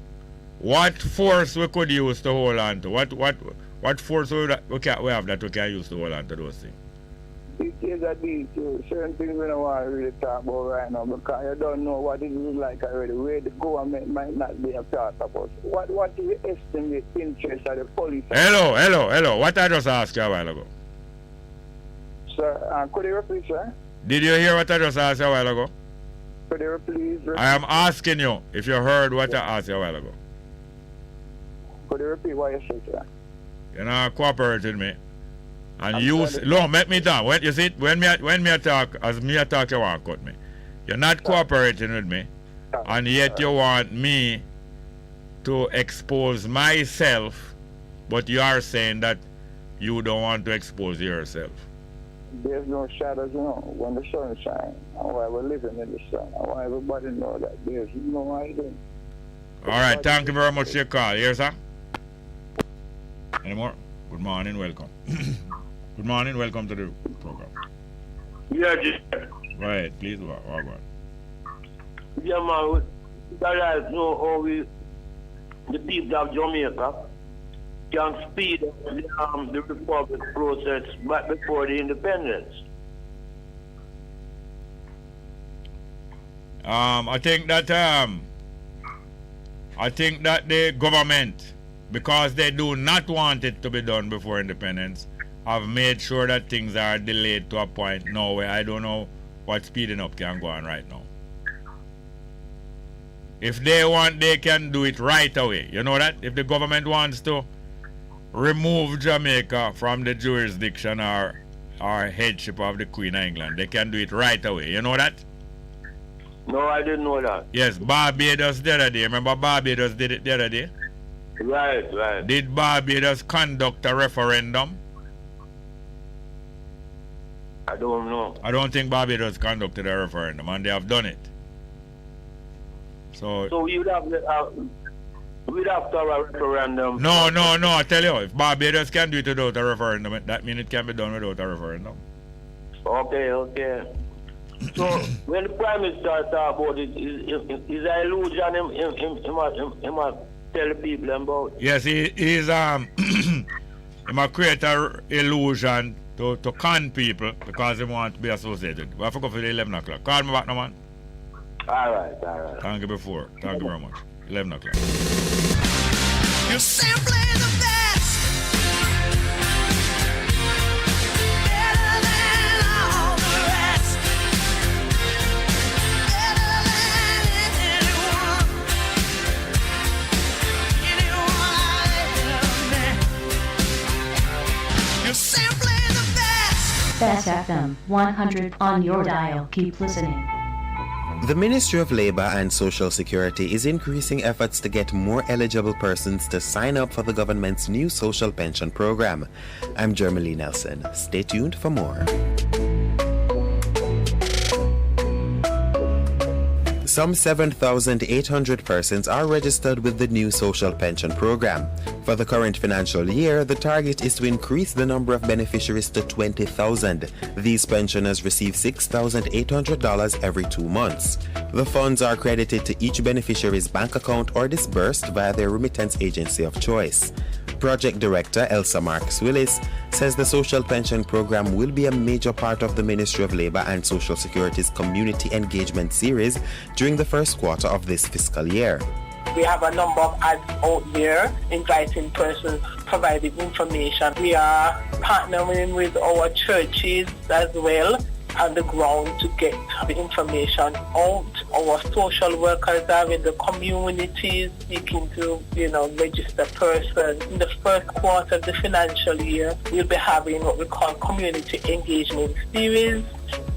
Speaker 1: What force we could use to hold on to? What force we have that we can use to hold on to those things?
Speaker 5: Details are details. Certain things we don't want to really talk about right now because you don't know what it is like already. Where the government might not be a part of us. What is the estimate interest of the police?
Speaker 1: Hello. What I just asked you a while ago?
Speaker 5: Sir, could you repeat, sir?
Speaker 1: Did you hear what I just asked you a while ago?
Speaker 5: Could you please repeat?
Speaker 1: I am asking you if you heard what I asked you a while ago.
Speaker 5: Could you repeat what you said, sir?
Speaker 1: You're not cooperating with me. And let me talk. When you see when me talk, as me talk, you want to cut me. You're not cooperating with me, and yet you want me to expose myself, but you are saying that you don't want to expose yourself.
Speaker 5: There's no shadows, when the sun shines, and while we're living in the sun. I want everybody to know that there's no idea.
Speaker 1: All right, thank you very much for your call. Here, sir. Any more? Good morning, welcome. Good morning, welcome to the program.
Speaker 6: Yeah, just
Speaker 1: right, please walk on.
Speaker 6: Yeah, man. That know how the people of Jamaica can speed up the republic process back before the independence.
Speaker 1: I think that the government, because they do not want it to be done before independence, have made sure that things are delayed to a point now where I don't know what speeding up can go on right now. If they want, they can do it right away. You know that? If the government wants to remove Jamaica from the jurisdiction or headship of the Queen of England, they can do it right away. You know that?
Speaker 6: No, I didn't know that.
Speaker 1: Yes, Barbados the other day. Remember Barbados did it the other day?
Speaker 6: Right.
Speaker 1: Did Barbados conduct a referendum?
Speaker 6: I don't know.
Speaker 1: I don't think Barbados conducted a referendum, and they have done it. So
Speaker 6: we'd have to have a referendum.
Speaker 1: No, I tell you, if Barbados can do it without a referendum, that means it can be done without a referendum.
Speaker 6: Okay. So when the Prime Minister talk about it, is an illusion him tell the people about?
Speaker 1: Yes, he's he might create an illusion to con people because he want to be associated. We have to go for the 11 o'clock. Call me back now, man.
Speaker 6: All right.
Speaker 1: Thank you before. Thank you very much. 11 o'clock.
Speaker 7: You're simply the best. Better than all the rest. Better than anyone. Anyone I ever met. You're simply the best.
Speaker 8: Bess FM 100 on your dial. Keep listening.
Speaker 9: The Ministry of Labour and Social Security is increasing efforts to get more eligible persons to sign up for the government's new social pension program. I'm Jermaine Nelson. Stay tuned for more. Some 7,800 persons are registered with the new social pension program. For the current financial year, the target is to increase the number of beneficiaries to 20,000. These pensioners receive $6,800 every 2 months. The funds are credited to each beneficiary's bank account or disbursed via their remittance agency of choice. Project Director Elsa Marks Willis says the social pension program will be a major part of the Ministry of Labour and Social Security's community engagement series during the first quarter of this fiscal year.
Speaker 10: We have a number of ads out there inviting persons, providing information. We are partnering with our churches as well on the ground to get the information out. Our social workers are in the communities seeking to, register persons. In the first quarter of the financial year, we'll be having what we call community engagement series,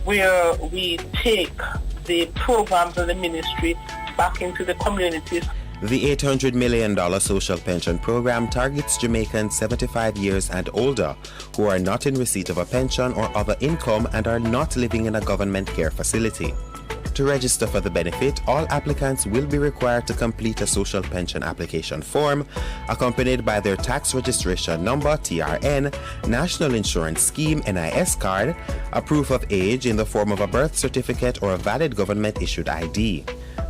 Speaker 10: where we take the programs of the ministry back into the communities.
Speaker 9: The $800 million social pension program targets Jamaicans 75 years and older who are not in receipt of a pension or other income and are not living in a government care facility. To register for the benefit, all applicants will be required to complete a social pension application form accompanied by their tax registration number (TRN), National Insurance Scheme (NIS) card, a proof of age in the form of a birth certificate or a valid government-issued ID.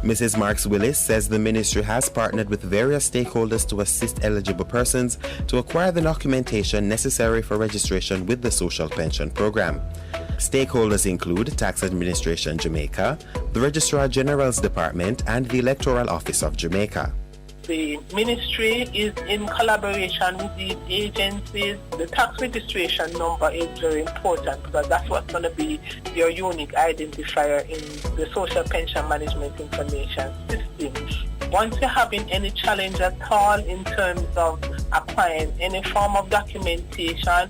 Speaker 9: Mrs. Marks Willis says the ministry has partnered with various stakeholders to assist eligible persons to acquire the documentation necessary for registration with the social pension program. Stakeholders include Tax Administration Jamaica, the Registrar General's Department, and the Electoral Office of Jamaica.
Speaker 10: The ministry is in collaboration with these agencies. The tax registration number is very important because that's what's going to be your unique identifier in the social pension management information system. Once you're having any challenge at all in terms of acquiring any form of documentation,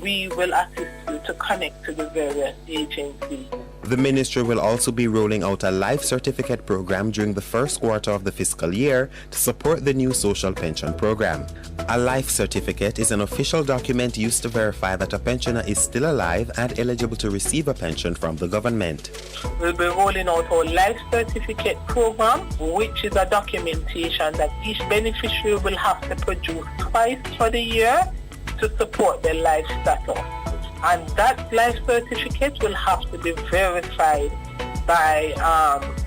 Speaker 10: we will assist you to connect to the various agencies.
Speaker 9: The ministry will also be rolling out a life certificate program during the first quarter of the fiscal year to support the new social pension program. A life certificate is an official document used to verify that a pensioner is still alive and eligible to receive a pension from the government.
Speaker 10: We'll be rolling out our life certificate program, which is a documentation that each beneficiary will have to produce twice for the year to support their life status. And that life certificate will have to be verified by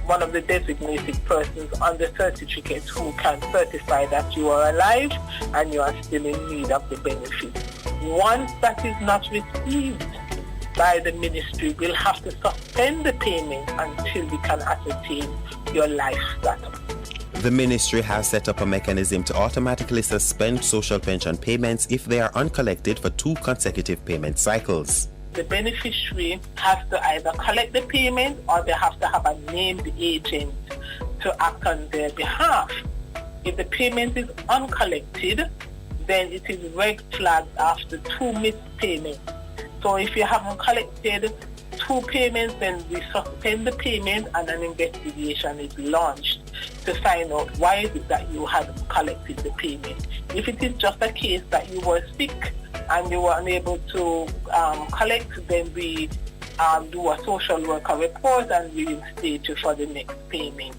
Speaker 10: one of the designated persons on the certificate who can certify that you are alive and you are still in need of the benefit. Once that is not received by the ministry, we'll have to suspend the payment until we can ascertain your life status.
Speaker 9: The ministry has set up a mechanism to automatically suspend social pension payments if they are uncollected for 2 consecutive payment cycles.
Speaker 10: the beneficiary has to either collect the payment or they have to have a named agent to act on their behalf. If the payment is uncollected, then it is red flagged after 2 missed payments. So if you haven't collected 2 payments, then we suspend the payment and an investigation is launched to find out why is it that you hadn't collected the payment. If it is just a case that you were sick and you were unable to collect, then we do a social worker report and reinstate you for the next payment.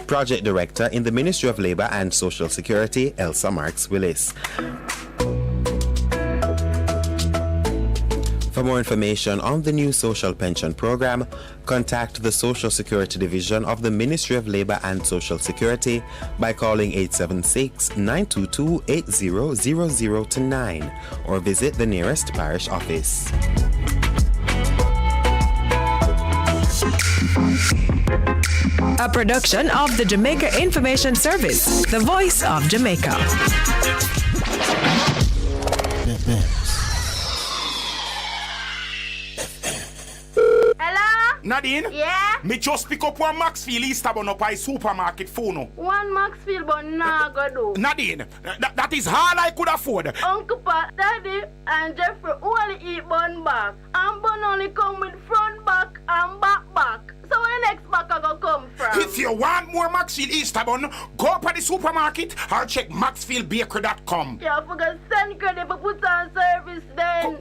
Speaker 9: Project Director in the Ministry of Labour and Social Security, Elsa Marks Willis. For more information on the new social pension program, contact the Social Security Division of the Ministry of Labour and Social Security by calling 876-922-8000-9 or visit the nearest parish office.
Speaker 11: A production of the Jamaica Information Service, the voice of Jamaica.
Speaker 12: Hello?
Speaker 13: Nadine?
Speaker 12: Yeah?
Speaker 13: Me just pick up one Maxfield Easterbun up by supermarket phone.
Speaker 12: One Maxfield but nah go do.
Speaker 13: Nadine, that is all I could afford.
Speaker 12: Uncle Pat, Daddy and Jeffrey only eat bun back. And bun only come with front back and back. So where next back I go come from?
Speaker 13: If you want more Maxfield Easterbun, go up at the supermarket or check maxfieldbakery.com.
Speaker 12: Yeah, I forgot send credit for put on service then.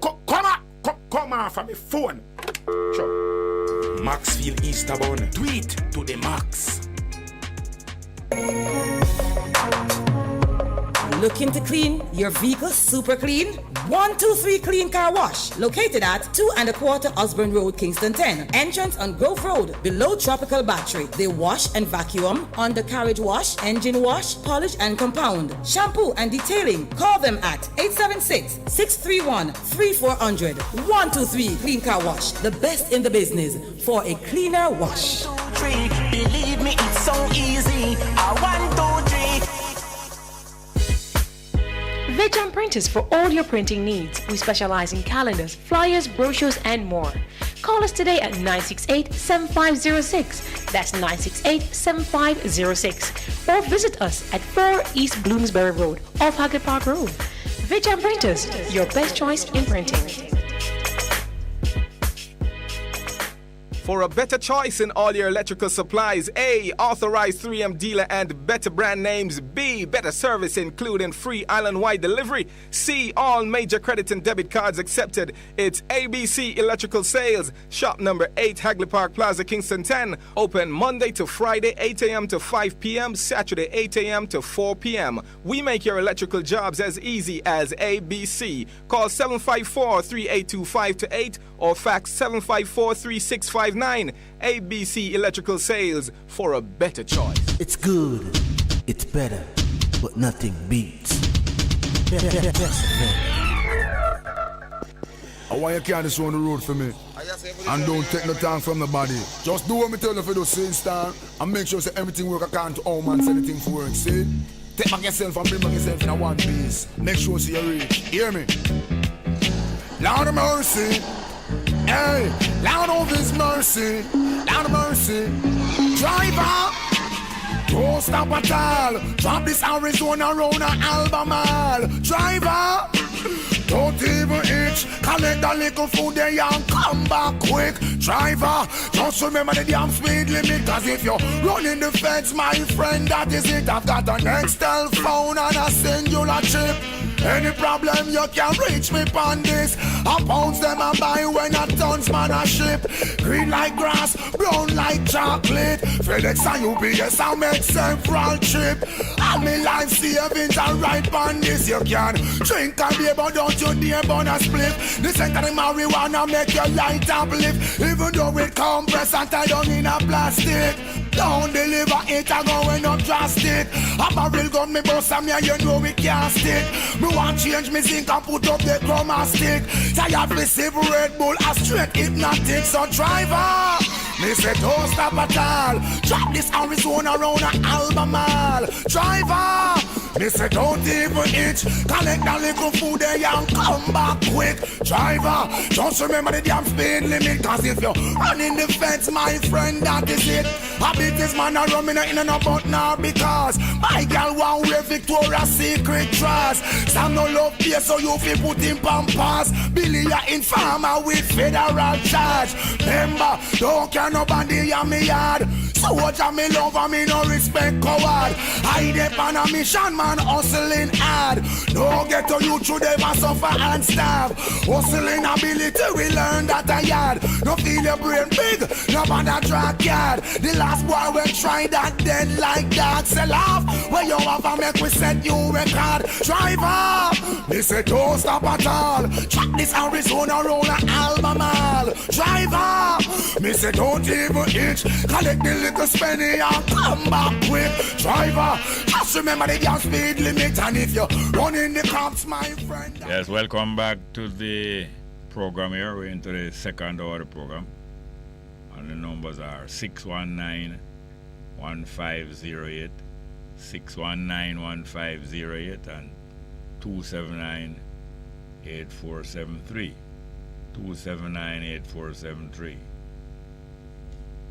Speaker 13: Come on from the phone. Sure. Maxfield Easterbun. Do it to the max.
Speaker 14: Looking to clean your vehicle super clean? 123 Clean Car Wash, located at 2 1/4 Osborne Road, Kingston 10. Entrance on Grove Road, below Tropical Battery. They wash and vacuum, undercarriage wash, engine wash, polish and compound, shampoo and detailing. Call them at 876-631-3400. 123 Clean Car Wash, the best in the business for a cleaner wash.
Speaker 7: 1, 2, 3, believe me, it's so easy. 1, 2, 3.
Speaker 15: Vaccination Printers for all your printing needs. We specialize in calendars, flyers, brochures, and more. Call us today at 968-7506. That's 968-7506. Or visit us at 4 East Bloomsbury Road, off Hagley Park Road. Vaccination Printers, your best choice in printing.
Speaker 16: For a better choice in all your electrical supplies, A, authorized 3M dealer and better brand names. B, better service including free island-wide delivery. C, all major credit and debit cards accepted. It's ABC Electrical Sales. Shop number 8, Hagley Park Plaza, Kingston 10. Open Monday to Friday, 8 a.m. to 5 p.m. Saturday, 8 a.m. to 4 p.m. We make your electrical jobs as easy as ABC. Call 754-3825-8 or fax 754-3659. ABC Electrical Sales, for a better choice.
Speaker 17: It's good, it's better, but nothing beats.
Speaker 18: I want you to carry this on the road for me. And don't take no time from nobody. Just do what me tell you for the same time and make sure that everything work according to how man say anything for work. See? Take back yourself and bring back yourself in a one piece. Make sure you reach. Hear me? Lord of mercy. Hey, Lord of His mercy, Lord of mercy. Driver, don't stop at all. Drop this Arizona round an Albemarle. Driver, don't even itch. Collect the little food there and come back quick. Driver, just remember the damn speed limit. Cause if you're running the fence, my friend, that is it. I've got an Nextel phone and a singular chip. Any problem you can reach me on this. I pounds them and buy when a tons man a ship. Green like grass, brown like chocolate. FedEx and UPS I make several trip. And me life savings are right on this. You can drink and beer but don't you dare burn a split. This ain't the marijuana make your light uplift. Even though it compressed and tied down in a plastic. Don't deliver it, I going up drastic. A barrel gun me bust and me and you know we can't stick. Me want change me zinc and put up the chroma stick. Tired me sip Red Bull, a straight hypnotic. So driver, Me say don't stop at all. Drop this Arizona around a Albemarle. Driver, me say don't even itch. Collect that little food there and come back quick. Driver, just remember the damn speed limit. Cause if you're running the fence, my friend, that is it. I beat this man a rum in and about now because my girl want wear Victoria's Secret dress. Sam no love here so you feel put in pampas. Billy a informer with federal charge. Remember, don't care nobody in me yard. So what me love and me no respect coward. I dep on a mission man hustling hard. Don't get to you through them and suffer and starve. Hustling ability we learn that a yard. No feel your brain big, no bother drag yard. The last boy will try that dead like that. Sell off where you have a make we set you record. Driver, me say don't stop at all. Track this Arizona roll a Albemarle. Driver, me say don't even itch. Collect the little spenny and come back quick. Driver, just remember the gas speed limit. And if you're running the cops, my friend.
Speaker 1: Yes, welcome back to the program here. We're into the second hour of the program. And the numbers are 619-1508, 619-1508, and 279-8473. 279-8473.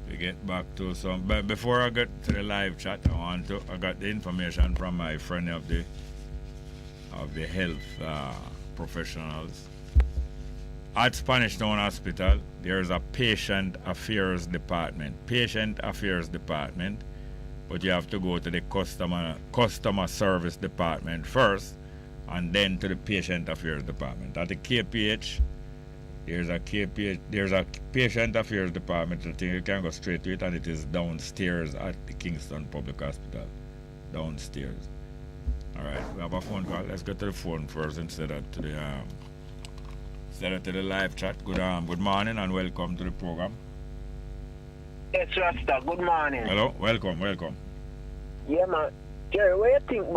Speaker 1: We get back to some, but before I get to the live chat, I got the information from my friend of the health professionals. At Spanish Town Hospital, there's a patient affairs department. But you have to go to the customer service department first, and then to the patient affairs department. At the KPH, there's a patient affairs department. I think you can go straight to it, and it is downstairs at the Kingston Public Hospital. Downstairs. All right, we have a phone call. Let's get to the phone first instead of to the live chat. Good morning and welcome to the program.
Speaker 3: Yes, Rasta. Good morning.
Speaker 1: Hello, welcome.
Speaker 3: Yeah, man. Jerry, what do you think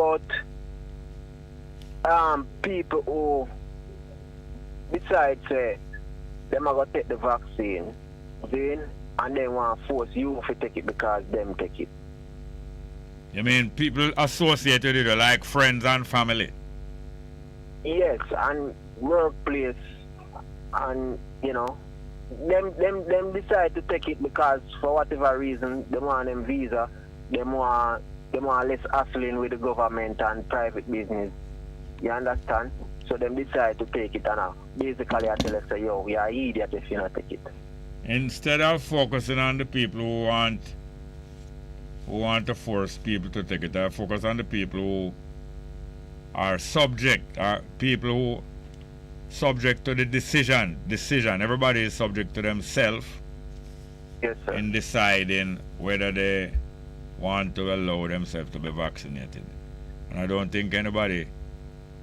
Speaker 3: about people who decide say them are gonna take the vaccine, then and they want to force you to take it because them take it?
Speaker 1: You mean people associated with it, like friends and family?
Speaker 3: Yes, and workplace, and you know, them decide to take it because for whatever reason they want them visa, they want less hassling with the government and private business. You understand? So them decide to take it, and basically I tell us, say, yo, we are idiot if you not take it.
Speaker 1: Instead of focusing on the people who want to force people to take it, I focus on the people who are subject, people who subject to the decision. Everybody is subject to themselves.
Speaker 3: Yes, sir.
Speaker 1: In deciding whether they want to allow themselves to be vaccinated. And I don't think anybody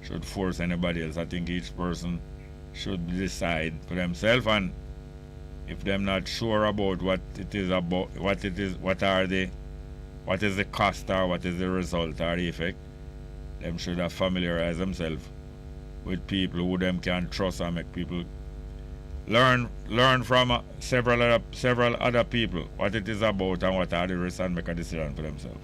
Speaker 1: should force anybody else. I think each person should decide for themselves, and if they're not sure about what it is about, what is the cost or what is the result or the effect, them should have familiarize themselves with people who them can trust and make people learn from several other people what it is about and what are the risks, and make a decision for themselves.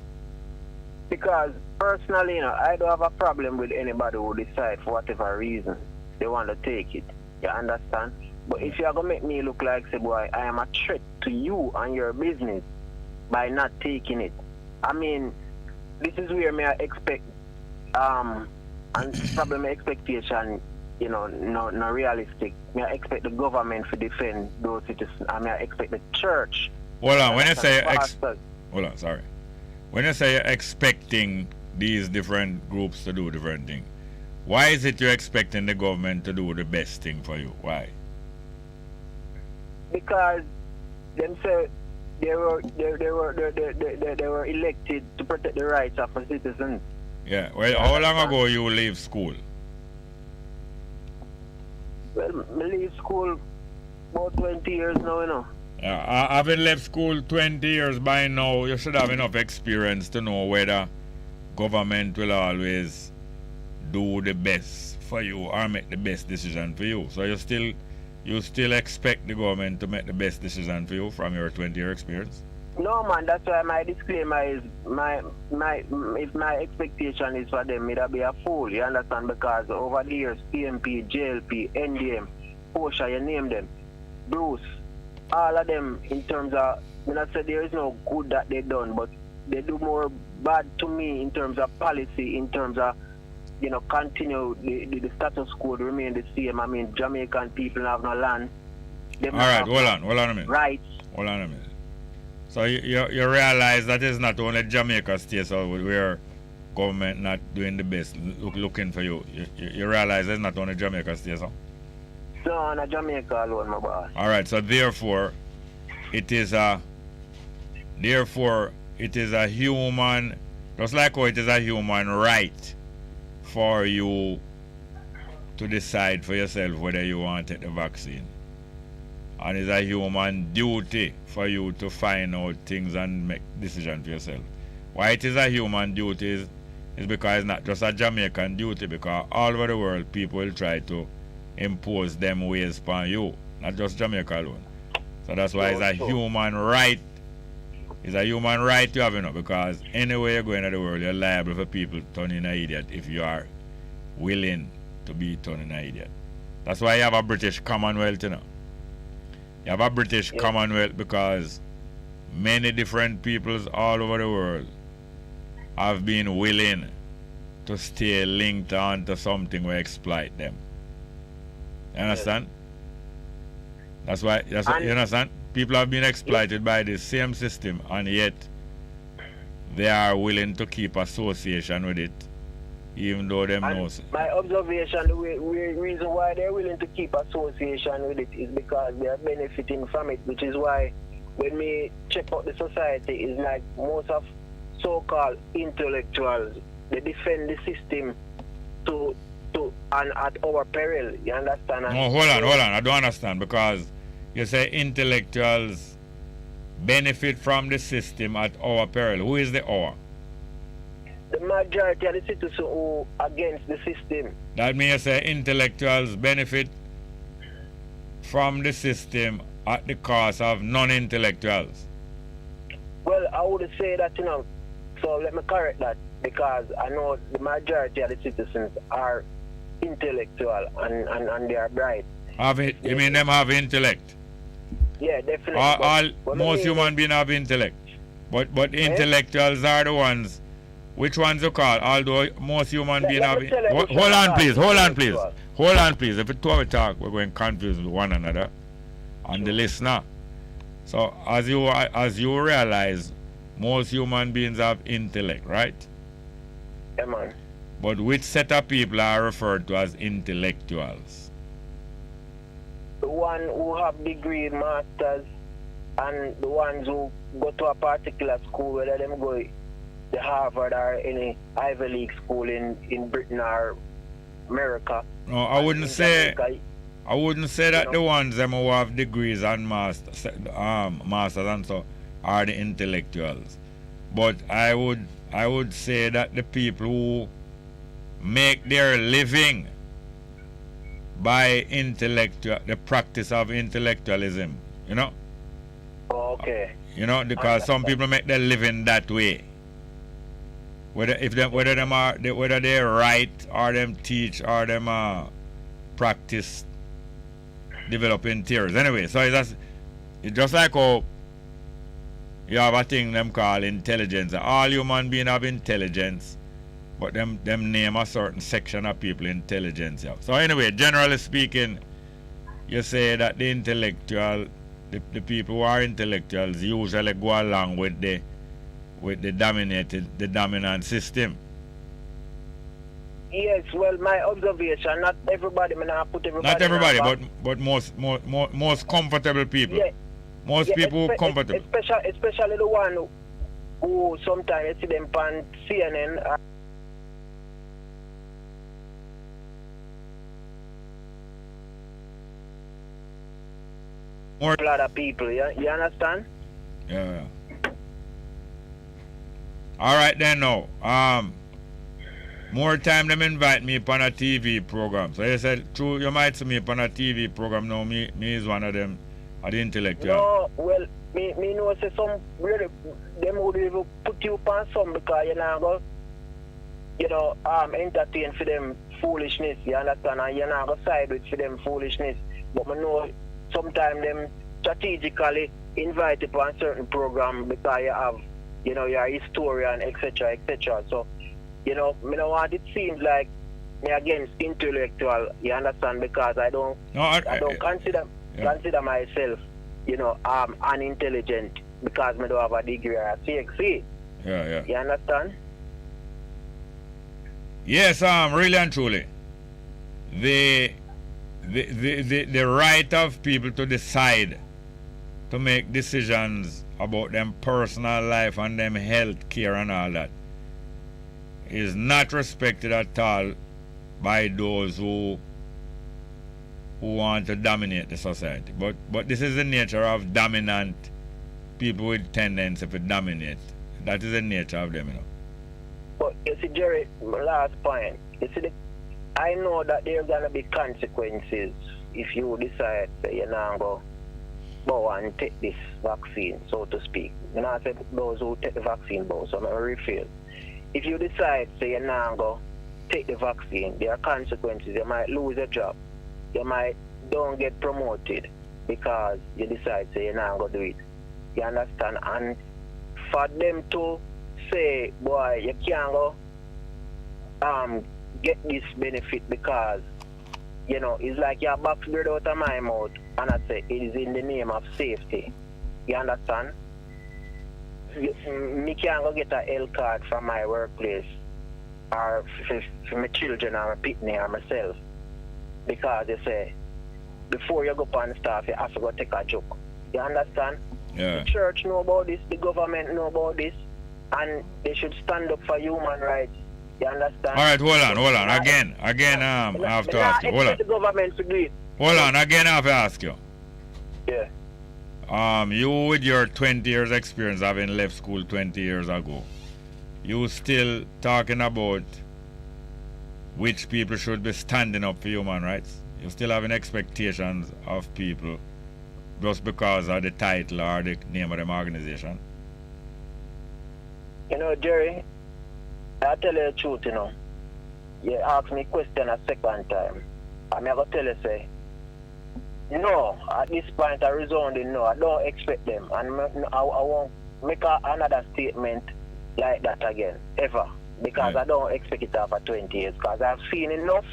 Speaker 3: Because personally, you know, I don't have a problem with anybody who decide for whatever reason they want to take it. You understand? But if you're going to make me look like, say, boy, I am a threat to you and your business by not taking it. I mean, this is where I expect, and probably my expectation, you know, not realistic. I expect the government to defend those citizens. I expect the church.
Speaker 1: Hold on, when you say, when you say you're expecting these different groups to do different things, why is it you're expecting the government to do the best thing for you? Why?
Speaker 3: Because them say they were elected to protect the rights of the citizens.
Speaker 1: Yeah. Well, how long ago you leave school?
Speaker 3: Well, I leave school about 20 years now, you know.
Speaker 1: Having left school 20 years by now, you should have enough experience to know whether government will always do the best for you or make the best decision for you. So you still you still expect the government to make the best decision for you from your 20-year experience?
Speaker 3: No, man, that's why my disclaimer is if my expectation is for them, it'll be a fool, you understand? Because over the years, PMP, JLP, NDM, Posha, you name them, Bruce, all of them in terms of, when I say there is no good that they done, but they do more bad to me in terms of policy, in terms of, you know, continue the status quo to remain the same. I mean, Jamaican people have no land.
Speaker 1: All right, hold on a minute.
Speaker 3: Rights.
Speaker 1: Hold on a minute. So you realize that it's not only Jamaica state so where government not doing the best, looking for you. You realize it's not only Jamaica state so?
Speaker 3: No, not Jamaica alone, my boy.
Speaker 1: All right, so therefore it is a human, just like how it is a human right for you to decide for yourself whether you want to take the vaccine. And it's a human duty for you to find out things and make decisions for yourself. Why it is a human duty is because it's not just a Jamaican duty, because all over the world people will try to impose them ways upon you, not just Jamaica alone. So that's why it's a human right. It's a human right you have, you know, because anywhere you go in the world, you're liable for people turning an idiot if you are willing to be turning an idiot. That's why you have a British Commonwealth, you know. You have a British Commonwealth because many different peoples all over the world have been willing to stay linked on to something where exploit them. You understand? That's why you understand? People have been exploited by the same system, and yet they are willing to keep association with it, even though them knows.
Speaker 3: My observation, the reason why they're willing to keep association with it is because they are benefiting from it, which is why when we check out the society, it's like most of so-called intellectuals, they defend the system and at our peril. You understand?
Speaker 1: No, hold on. I don't understand, because you say intellectuals benefit from the system at our peril. Who is the our?
Speaker 3: The majority of the citizens who against the system.
Speaker 1: That means you say intellectuals benefit from the system at the cost of non-intellectuals.
Speaker 3: Well, I would say that, you know, so let me correct that, because I know the majority of the citizens are intellectual and they are bright.
Speaker 1: You mean them have intellect?
Speaker 3: Yeah, definitely.
Speaker 1: Most human beings have intellect. But intellectuals are the ones. Which ones you call? Although most human beings have... Hold on, please. If it's 2 talk, we're going confused with one another and the listener. So as you realize, most human beings have intellect, right?
Speaker 3: Yeah, man.
Speaker 1: But which set of people are referred to as intellectuals?
Speaker 3: The one who have degree, masters, and the ones who go to a particular school, whether them go the Harvard or any Ivy League school in Britain or America.
Speaker 1: No, I wouldn't say that the ones them who have degrees and masters and so are the intellectuals. But I would say that the people who make their living by the practice of intellectualism, you know?
Speaker 3: Okay.
Speaker 1: You know, because some people make their living that way. Whether they write or them teach or them practice developing theories. Anyway, so it's just like how you have a thing them call intelligence. All human beings have intelligence, but them name a certain section of people intelligence. Yeah. So anyway, generally speaking, you say that the intellectual, the people who are intellectuals usually go along with the dominant system.
Speaker 3: Yes, well, my observation, not everybody, put everybody.
Speaker 1: Not everybody, but most comfortable people.
Speaker 3: Yeah.
Speaker 1: Most people who comfortable.
Speaker 3: Especially the one who sometimes you see them on CNN.
Speaker 1: More
Speaker 3: a lot of people, you understand?
Speaker 1: Yeah. All right then, now. More time them invite me upon a TV program. So they said, true, you might see me upon a TV program now. Me is one of them, the intellectual.
Speaker 3: No, well, me know say some really them would even put you upon some because you know go, entertain for them foolishness, you understand, and you're not go side with for them foolishness. But I know sometimes them strategically invite you on certain program because you have, you're a historian, etc., etc. So, me know what it seems like me against intellectual, you understand, because I don't consider myself, unintelligent because I don't have a degree or a CXC.
Speaker 1: Yeah.
Speaker 3: You understand?
Speaker 1: Yes, really and truly. The right of people to decide to make decisions about them personal life and them health care and all that is not respected at all by those who want to dominate the society. But this is the nature of dominant people with tendency to dominate. That is the nature of them,
Speaker 3: But you see, Jerry, my last point. You see, I know that there are going to be consequences if you decide that you're not going to go and take this vaccine, so to speak. And I said those who take the vaccine, so I'm going to refill. If you decide that you're not going to take the vaccine, there are consequences. You might lose a job. You might don't get promoted because you decide that you're not going to do it. You understand? And for them to say, boy, you can't go get this benefit because, it's like your box bread out of my mouth, and I say it is in the name of safety. You understand? Me can't go get a L card from my workplace or for my children or my pitney or myself because they say before you go upon staff you have to go take a joke. You understand?
Speaker 1: Yeah.
Speaker 3: The church know about this, the government know about this, and they should stand up for human rights. You understand?
Speaker 1: All right, hold on. Again, I have to ask you. Hold on.
Speaker 3: The government to do it.
Speaker 1: Hold on, again I have to ask you.
Speaker 3: Yeah.
Speaker 1: You with your 20 years experience having left school 20 years ago, you still talking about which people should be standing up for human rights? You still having expectations of people just because of the title or the name of them organization?
Speaker 3: Jerry, I tell you the truth, You ask me question a second time. I'm going to tell you, say, no, at this point I resounding no. I don't expect them. And I won't make another statement like that again, ever. Because I don't expect it after 20 years. Because I've seen enough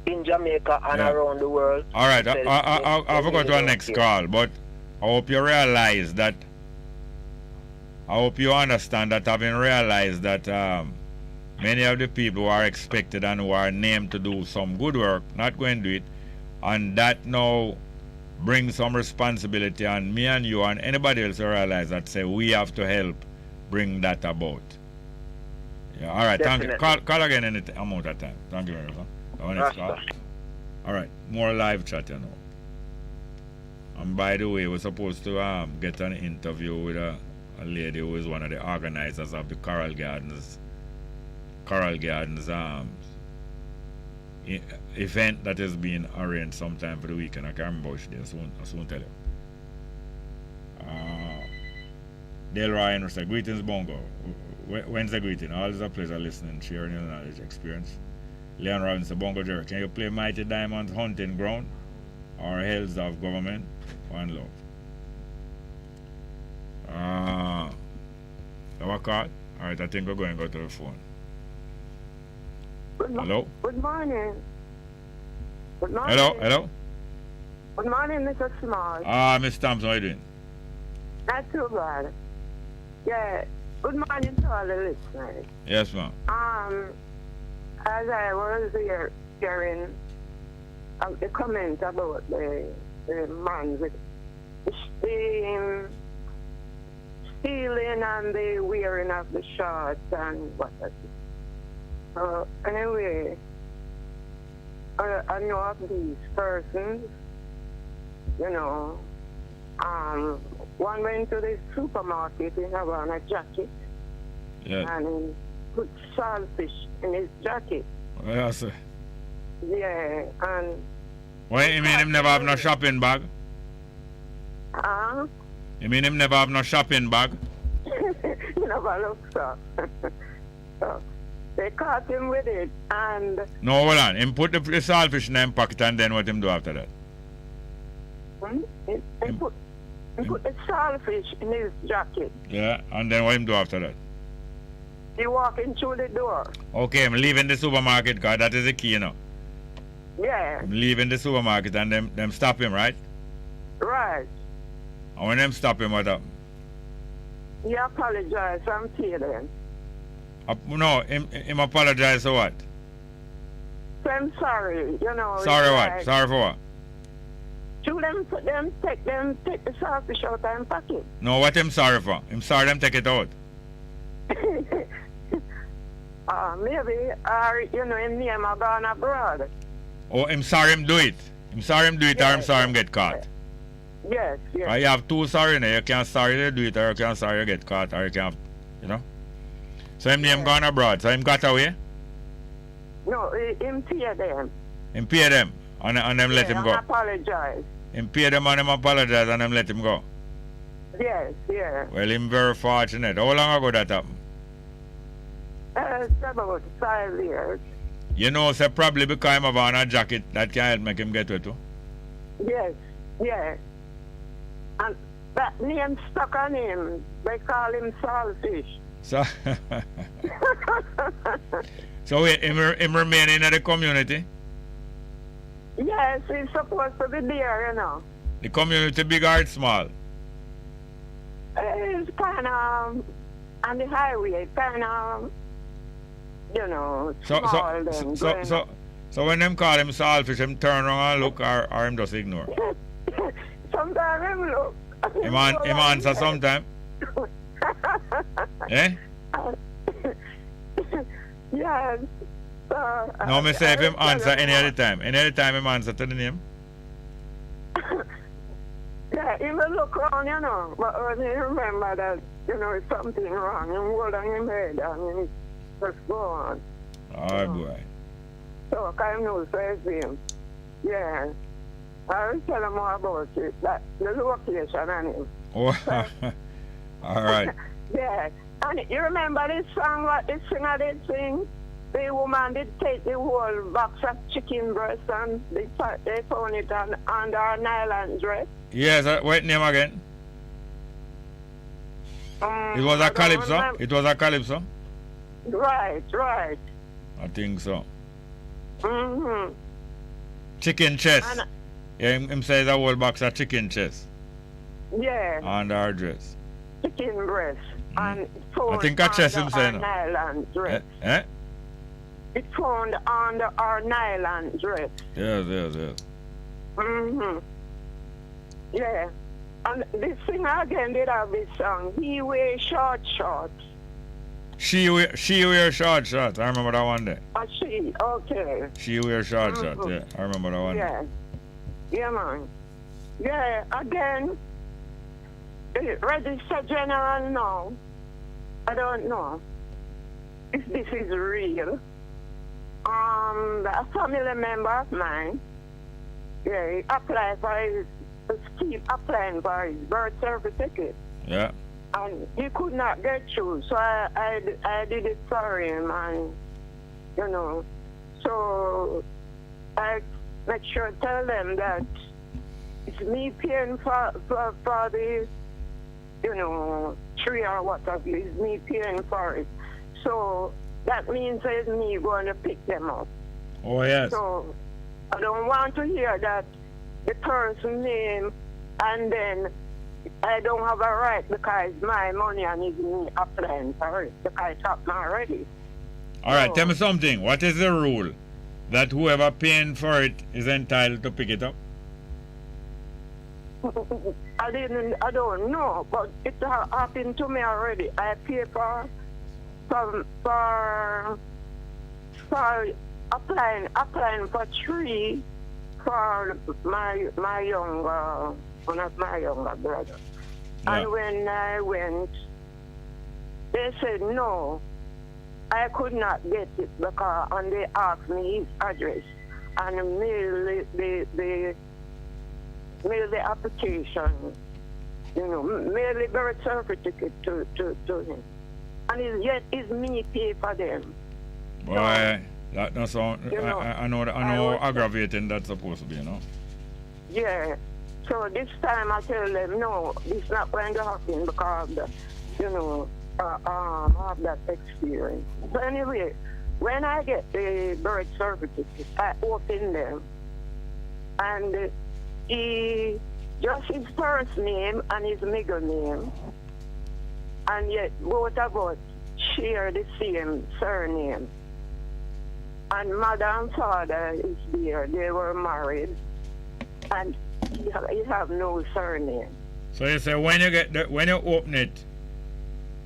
Speaker 3: in Jamaica and around the world.
Speaker 1: All right, I forgot to our next call, but I hope you realize that, I hope you understand that having realized that many of the people who are expected and who are named to do some good work, not going to do it, and that now brings some responsibility on me and you and anybody else who realize that, say, we have to help bring that about. Yeah, all right,
Speaker 3: Definitely.
Speaker 1: Thank you. Call again any amount of time. Thank you very much. Next call. All right, more live chat, And by the way, we're supposed to get an interview with a lady who is one of the organizers of the Coral Gardens event that is being arranged sometime for the weekend. I can't remember which day. I soon tell you. Delroy and said, greetings, Bongo. When's the greeting? Always a pleasure listening, sharing your knowledge, experience. Leon Robinson, Bongo Jerry, can you play Mighty Diamond's Hunting Ground or Hells of Government? One love. Our call? Alright, I think we're going to go to the phone. Hello?
Speaker 19: Good morning. Good morning.
Speaker 1: Hello?
Speaker 19: Good morning, Mr. Small.
Speaker 1: Miss Thompson, how are you doing?
Speaker 19: Not too bad. Yeah, good morning to all the listeners.
Speaker 1: Yes, ma'am.
Speaker 19: As I was hearing the comment about the man with the stealing and the wearing of the shorts and whatnot. Anyway, I know of these persons, one went to the supermarket in a jacket,
Speaker 1: yeah.
Speaker 19: And put saltfish in his jacket.
Speaker 1: What you say?
Speaker 19: Yeah, and...
Speaker 1: What you mean him never have no shopping bag?
Speaker 19: Huh?
Speaker 1: You mean him never have no shopping bag?
Speaker 19: You never look so. So they caught him with it and...
Speaker 1: No, hold on. Him put the saltfish in him pocket and then what him do after that?
Speaker 19: He put the saltfish in his jacket.
Speaker 1: Yeah, and then what him do after that?
Speaker 19: He walking through the door.
Speaker 1: Okay, I'm leaving the supermarket because that is the key, you know.
Speaker 19: Yeah.
Speaker 1: I'm leaving the supermarket and them stop him, right?
Speaker 19: Right.
Speaker 1: And when them stop him, what up?
Speaker 19: He apologized and paid him.
Speaker 1: No, him apologize for what?
Speaker 19: So I'm sorry, you know.
Speaker 1: Sorry what?
Speaker 19: Like,
Speaker 1: Sorry for what?
Speaker 19: to them take the saltfish out and pack it.
Speaker 1: No, what him sorry for? Him sorry them take it out.
Speaker 19: Maybe, or, you know, him name are gone abroad.
Speaker 1: Oh, him sorry him do it. Him sorry him do it, or him sorry him get caught.
Speaker 19: Yes, yes.
Speaker 1: You have two sorry now. You can't sorry they do it, or you can't sorry you get caught, or you can't, you know. So him name gone abroad. So him got away?
Speaker 19: No, him pay them.
Speaker 1: Him pay them, and them let him go.
Speaker 19: Apologize.
Speaker 1: Him pay them and him apologize, and them let him go.
Speaker 19: Yes, yeah.
Speaker 1: Well, him very fortunate. How long ago that happened?
Speaker 19: It's about 5 years.
Speaker 1: You know, so probably because him have on a jacket that can help make him get wet too.
Speaker 19: Yes, yeah. And that name stuck on him. They call him Saltfish.
Speaker 1: So, so wait, him remain in the community?
Speaker 19: Yes, he's supposed to be there, you know.
Speaker 1: The community big or small?
Speaker 19: It's kind of on the highway, kind of, you know, small.
Speaker 1: So when them call him saltfish, him turn around and look, or him just ignore?
Speaker 19: Sometimes him look.
Speaker 1: Him answer sometime? Eh?
Speaker 19: Yes.
Speaker 1: No, me say if him answer any other time. Any other time him answer to the name?
Speaker 19: Yeah, he will look around, you know, but when he remember that, you know, it's something wrong, he hold on his head and he just go on.
Speaker 1: Oh, boy.
Speaker 19: So I know, so it's him. Yeah. I will tell him more about it, that the location and him.
Speaker 1: Oh, all right.
Speaker 19: Yeah. And you remember this song, what this singer did sing? The woman did take the whole box of chicken breast and they found it under her nylon dress.
Speaker 1: Yes, what name again? It was a calypso? It was a calypso?
Speaker 19: Right, right.
Speaker 1: I think so.
Speaker 19: Mm-hmm.
Speaker 1: Chicken chest. Yeah, him says a whole box of chicken chest.
Speaker 19: Yeah.
Speaker 1: Under our dress.
Speaker 19: Chicken breast. And
Speaker 1: I think a chest him saying.
Speaker 19: Nylon dress.
Speaker 1: Eh?
Speaker 19: It found under our nylon dress.
Speaker 1: Yes.
Speaker 19: Mm-hmm. Yeah. And this singer again did have this song. He wear short shorts.
Speaker 1: She wear short shorts. I remember that one day.
Speaker 19: She, okay.
Speaker 1: She wear short shorts, yeah. I remember that one
Speaker 19: day. Yeah, man. Yeah, again, Register General now. I don't know if this is real. A family member of mine, yeah, he applied for keep applying for his birth certificate.
Speaker 1: Yeah.
Speaker 19: And he could not get through, so I did it for him, and, you know, so I make sure to tell them that it's me paying for the, you know, tree or whatever, it's me paying for it. So that means it's me going to pick them up.
Speaker 1: Oh, yes.
Speaker 19: So I don't want to hear that the person's name and then I don't have a right because my money and it's me applying for it because it's happened already.
Speaker 1: All right, tell me something. What is the rule that whoever paying for it is entitled to pick it up?
Speaker 19: I don't know, but it happened to me already. I pay for applying for tree for my younger, one of my younger brothers. Yeah. And when I went, they said no. I could not get it because and they asked me his address and mail the application, mail the birth certificate to him. And it's me pay for them.
Speaker 1: Boy, that does sound, I know how aggravating that's supposed to be,
Speaker 19: Yeah. So this time I tell them, no, it's not going to happen because, I have that experience. So anyway, when I get the birth certificate, I open them, and he just his first name and his middle name, and yet both of us share the same surname. And mother and father is there. They were married, and he have no surname.
Speaker 1: So you say when you open it,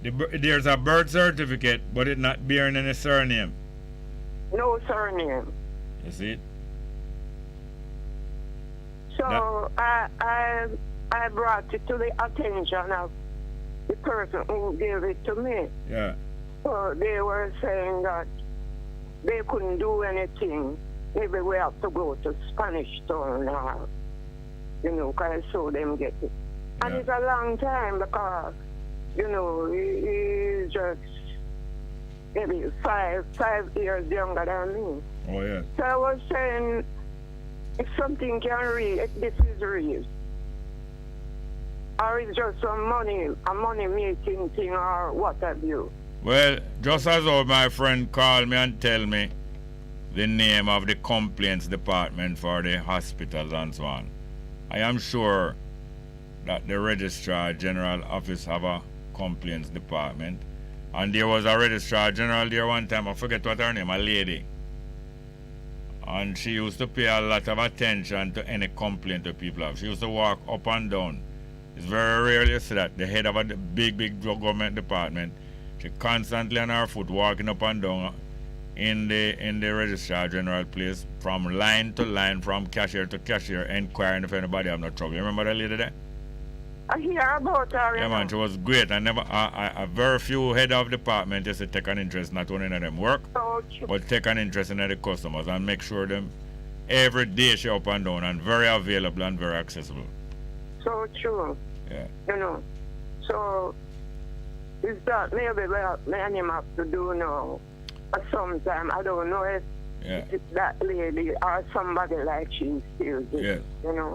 Speaker 1: there's a birth certificate, but it's not bearing any surname.
Speaker 19: No surname.
Speaker 1: You see it?
Speaker 19: So I brought it to the attention of the person who gave it to me.
Speaker 1: Yeah.
Speaker 19: So they were saying that they couldn't do anything. Maybe we have to go to Spanish Town or, because I saw them get it. And it's a long time because, he's just maybe five years younger than me.
Speaker 1: Oh, yeah.
Speaker 19: So I was saying, if something can read, if this is real, or it's just a money-making thing, or what have you.
Speaker 1: Well, just as how my friend called me and tell me the name of the complaints department for the hospitals and so on, I am sure that the Registrar General Office have a complaints department. And there was a Registrar General there one time, I forget what her name, a lady. And she used to pay a lot of attention to any complaint that people have. She used to walk up and down. It's very rare you see that. The head of a big government department, she constantly on her foot walking up and down in the Registrar General place, from line to line, from cashier to cashier, inquiring if anybody have no trouble. You remember that lady there?
Speaker 19: I hear about her.
Speaker 1: Yeah, man, she was great. I never, a very few head of department just to take an interest not only in them work, but take an interest in the customers and make sure them every day she up and down and very available and very accessible.
Speaker 19: So true.
Speaker 1: Yeah.
Speaker 19: So is that maybe what me and him have to do now? But sometime I don't know if it's that lady or somebody like she still did, Yeah.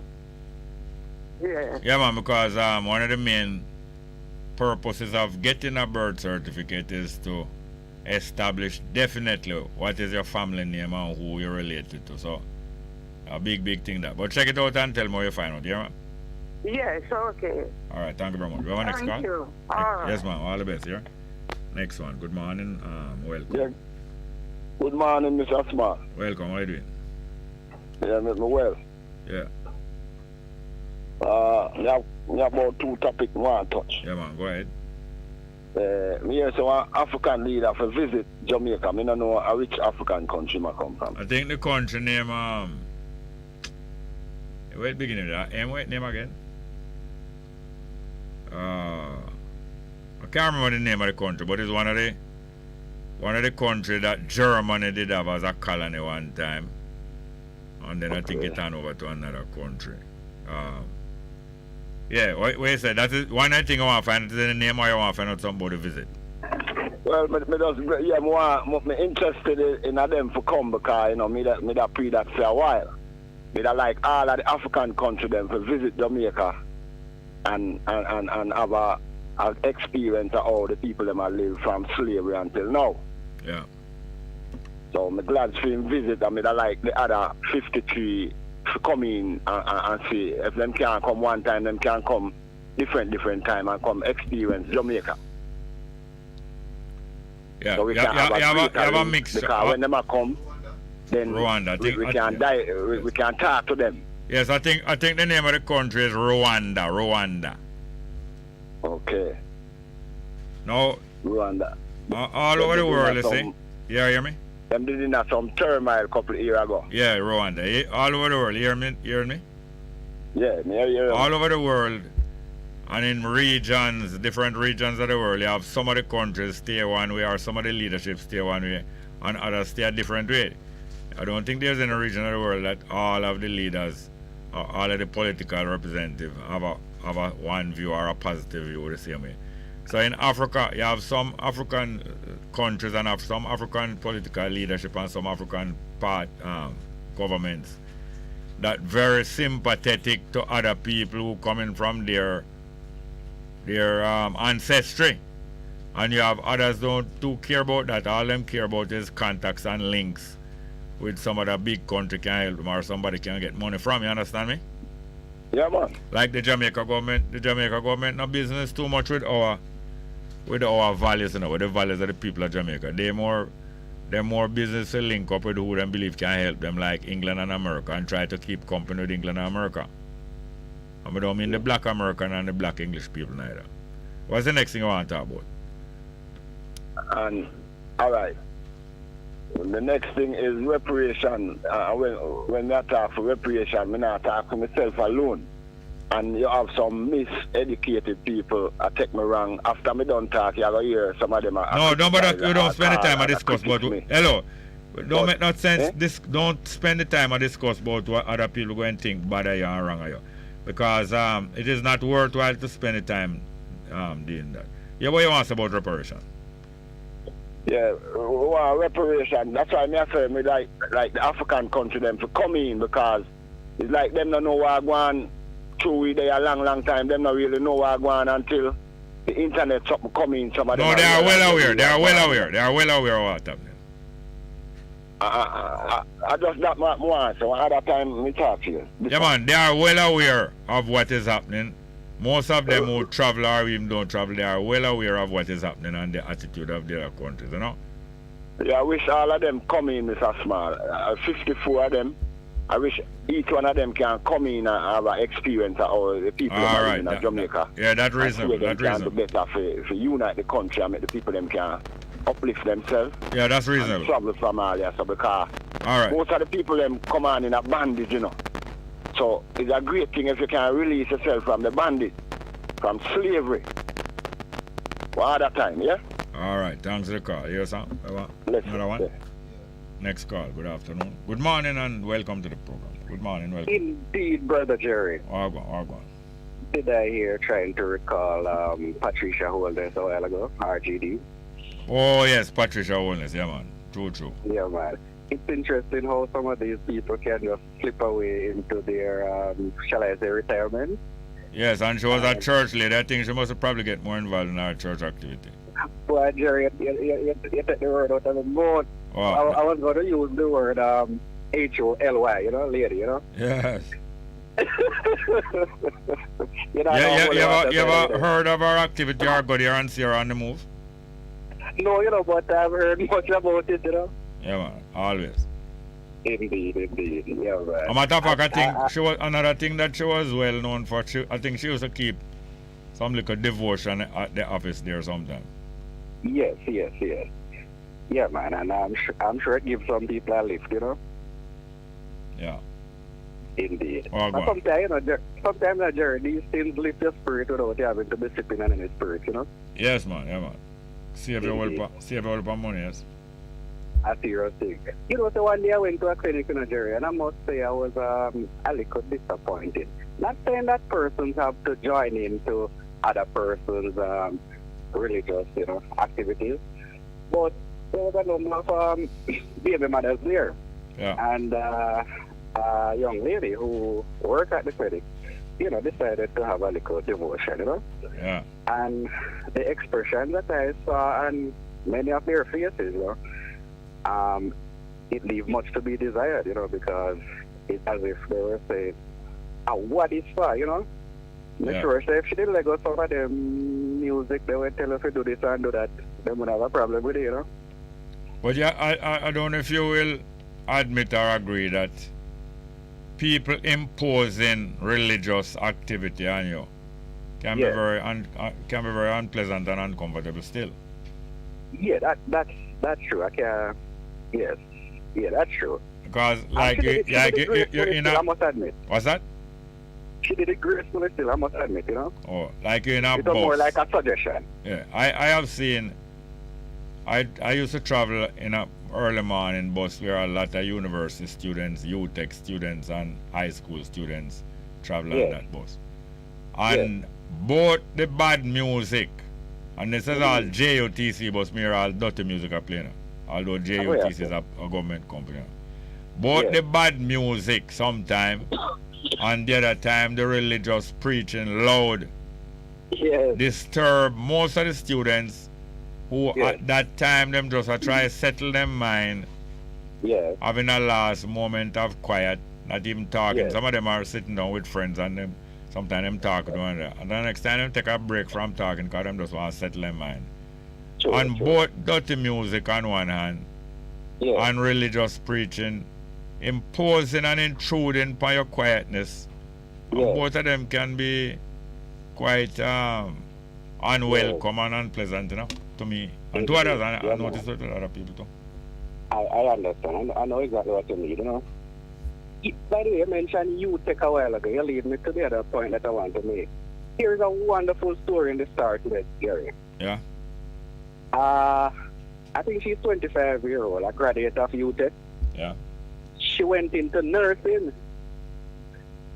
Speaker 1: Yeah, man, because one of the main purposes of getting a birth certificate is to establish definitely what is your family name and who you're related to. So, a big thing that. But check it out and tell me what you find out, yeah, man?
Speaker 19: Yes, okay.
Speaker 1: All right, thank you very much. We have a next call?
Speaker 19: Thank you. All right.
Speaker 1: Yes, ma'am, all the best, yeah? Next one. Good morning. Welcome.
Speaker 20: Yeah. Good morning, Mr. Smart.
Speaker 1: Welcome. How are you doing?
Speaker 20: Yeah, me well.
Speaker 1: Yeah.
Speaker 20: We have about two topics we want to touch.
Speaker 1: Yeah, man, go ahead.
Speaker 20: Me hear one African leader for visit Jamaica. I don't know which African country I come from.
Speaker 1: I think the country name, wait, beginning of that. Wait, name again? I can't remember the name of the country, but it's one of the countries that Germany did have as a colony one time. And then I think it turned over to another country. Yeah, what you said, that is one thing I want to find out is the name, or you want to find out somebody visit?
Speaker 20: Well, I'm interested in them for come because, me that pre that for a while. Me that like all of the African countries them for visit Jamaica and have a experience of all the people them have lived from slavery until now.
Speaker 1: Yeah.
Speaker 20: So I'm glad to visit and me that like the other 53 to come in and see if them can come one time, them can come different time and come experience Jamaica.
Speaker 1: Yeah,
Speaker 20: so we
Speaker 1: you have a mix.
Speaker 20: Because when them come, then
Speaker 1: Rwanda.
Speaker 20: we can talk to them.
Speaker 1: Yes, I think the name of the country is Rwanda.
Speaker 20: Okay.
Speaker 1: No.
Speaker 20: Rwanda.
Speaker 1: All over the world, you see. You hear me?
Speaker 20: Them did in some turmoil a couple of years ago.
Speaker 1: Yeah, Rwanda. All over the world. You hear me?
Speaker 20: Yeah, me hear you.
Speaker 1: All over the world, And in regions, different regions of the world, you have some of the countries stay one way or some of the leadership stay one way and others stay a different way. I don't think there's any region of the world that all of the leaders or all of the political representatives have a one view or a positive view the same way. So in Africa, you have some African countries and have some African political leadership and some African governments that very sympathetic to other people who coming from their ancestry. And you have others don't too care about that. All them care about is contacts and links with some other big country can help them or somebody can get money from. You understand me?
Speaker 20: Yeah, man.
Speaker 1: Like the Jamaica government no business too much with our values, you know, with the values of the people of Jamaica. They're more business to link up with who them believe can help them, like England and America, and try to keep company with England and America. And I don't mean the black American and the black English people neither. What's the next thing you want to talk about?
Speaker 20: And all right. The next thing is reparation. When I talk for reparation, I not talk for myself alone. And you have some miseducated people take me wrong. After me don't talk, you have to hear some of them.
Speaker 1: No, you don't spend the time to discuss about hello. Don't make no sense. Don't spend the time to discuss about what other people go and think bad you and wrong you. Because it is not worthwhile to spend the time doing that. Yeah, what you want to say about reparation?
Speaker 20: Yeah, reparation. That's why I say me like the African country them to come in, because it's like them don't know what going through there a long time. Them don't really know what going until the internet something come in. Some of them.
Speaker 1: No, they are well aware. They are well aware. They are well aware of what's happening.
Speaker 20: I just that more. So other time we talk to you.
Speaker 1: Yeah, man, they are well aware of what is happening. Most of them who travel or even don't travel, they are well aware of what is happening and the attitude of their countries, you know?
Speaker 20: Yeah, I wish all of them come in, Mr. Small. 54 of them. I wish each one of them can come in and have an experience of the people in Jamaica.
Speaker 1: Yeah, that's reasonable. That's reasonable.
Speaker 20: Can do better for unite the country and make the people them can uplift themselves.
Speaker 1: Yeah, that's reasonable.
Speaker 20: And travel from all there, so because most of the people them come on in a bandage, you know. So it's a great thing if you can release yourself from the bandit, from slavery. For all that time, yeah?
Speaker 1: All right, thanks for the call. Here's another one.
Speaker 20: Yeah.
Speaker 1: Next call. Good afternoon. Good morning and welcome to the program. Good morning, welcome.
Speaker 21: Indeed, Brother Jerry.
Speaker 1: All gone.
Speaker 21: Did I hear trying to recall Patricia Holders a while ago, RGD?
Speaker 1: Oh, yes, Patricia Holders. Yeah, man. True.
Speaker 21: Yeah, man. It's interesting how some of these people can just slip away into their, shall I say, retirement.
Speaker 1: Yes, and she was a church lady. I think she must probably get more involved in our church activity.
Speaker 21: Boy, Jerry, you take the word out of the mouth.
Speaker 1: Wow.
Speaker 21: I was going to use the word H-O-L-Y, you know, lady, you know?
Speaker 1: Yes.
Speaker 21: You
Speaker 1: ever heard of our activity or go there and see her on the move?
Speaker 21: No, you know, but I've heard much about it, you know?
Speaker 1: Yeah, man, always.
Speaker 21: Indeed. Yeah, right.
Speaker 1: A matter of fact, I think she was another thing that she was well known for. I think she used to keep some little devotion at the office there sometime.
Speaker 21: Yes. Yeah, man, and I'm sure it gives some people a lift, you know?
Speaker 1: Yeah.
Speaker 21: Indeed.
Speaker 1: Oh,
Speaker 21: but sometimes, Jerry, these things lift your spirit without you having to be sipping on any spirit, you know?
Speaker 1: Yes, man, yeah, man. Save your whole money, yes.
Speaker 21: A serious thing. You know, so one day I went to a clinic in Nigeria, and I must say I was a little disappointed. Not saying that persons have to join into other persons' religious, you know, activities, but there was a number of baby mothers there.
Speaker 1: Yeah.
Speaker 21: And a young lady who worked at the clinic, you know, decided to have a little devotion, you know?
Speaker 1: Yeah.
Speaker 21: And the expression that I saw on many of their faces, you know, it leaves much to be desired, you know, because it's as if they were saying, what is for, you know? Make sure if she didn't let go some of them music, they would tell her to do this and do that. They would have a problem with it, you know?
Speaker 1: But yeah, I don't know if you will admit or agree that people imposing religious activity on you can be very unpleasant and uncomfortable still.
Speaker 21: Yeah, that's true. Yes, that's true.
Speaker 1: Because like
Speaker 21: you I must admit.
Speaker 1: What's that?
Speaker 21: she did it gracefully still, I must admit, you know.
Speaker 1: Oh, like in a
Speaker 21: It
Speaker 1: bus.
Speaker 21: was more like a suggestion.
Speaker 1: Yeah, I have seen. I used to travel in a early morning bus where a lot of university students, UTech students, and high school students travel on that bus. And both the bad music, and this is all JUTC bus, me all dirty music are playing. Although JUTC is a government company. Both the bad music sometime, and the other time the religious preaching loud disturb most of the students who at that time them just try to settle them mind, having a last moment of quiet, not even talking. Some of them are sitting down with friends and them sometimes them talking to one another. And the next time them take a break from talking because them just want to settle them mind. And both dirty music on one hand and religious preaching imposing and intruding upon your quietness. And both of them can be quite unwelcome and unpleasant, you know, to me. And to others, I notice it to other people too.
Speaker 21: I understand. I know exactly what you mean, you know. By the way, you mentioned you take a while ago. You lead me to the other point that I want to make. Here's a wonderful story in the start with Gary.
Speaker 1: Yeah.
Speaker 21: I think she's 25 years old, a graduate of UTech.
Speaker 1: Yeah.
Speaker 21: She went into nursing.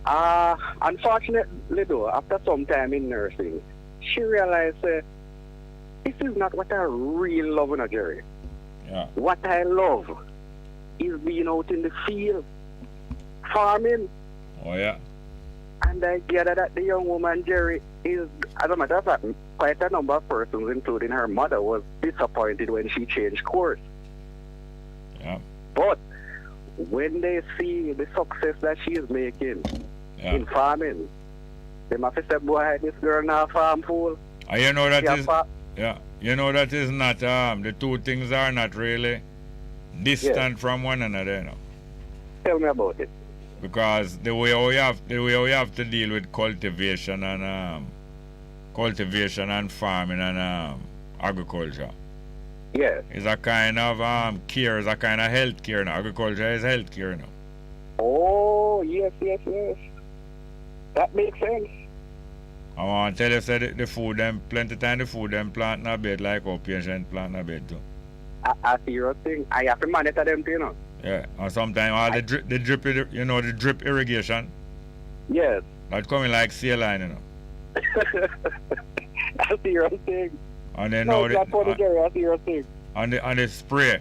Speaker 21: Unfortunately though, after some time in nursing, she realized this is not what I really love in Nigeria.
Speaker 1: Yeah.
Speaker 21: What I love is being out in the field, farming.
Speaker 1: Oh yeah.
Speaker 21: And I gather that the young woman, Jerry, is, as a matter of fact, quite a number of persons, including her mother, was disappointed when she changed course.
Speaker 1: Yeah.
Speaker 21: But when they see the success that she is making in farming, they must say, boy, this girl now farm fool.
Speaker 1: You know that is, you know that is not, the two things are not really distant from one another, you know.
Speaker 21: Tell me about it.
Speaker 1: Because the way we have to deal with cultivation and farming and agriculture.
Speaker 21: Yes.
Speaker 1: It's a kind of care, it's a kind of health care now. Agriculture is health care now.
Speaker 21: Oh, yes. That makes sense.
Speaker 1: I want to tell you, say the food them, plenty time the food them plant in a bed like our patient plant in a bed too.
Speaker 21: I see your thing. I have to monitor them too, you know.
Speaker 1: Yeah, and sometimes all the drip irrigation.
Speaker 21: Yes.
Speaker 1: That coming like saline, you know.
Speaker 21: I see your thing.
Speaker 1: And then
Speaker 21: no,
Speaker 1: now
Speaker 21: I see your thing.
Speaker 1: And the spray.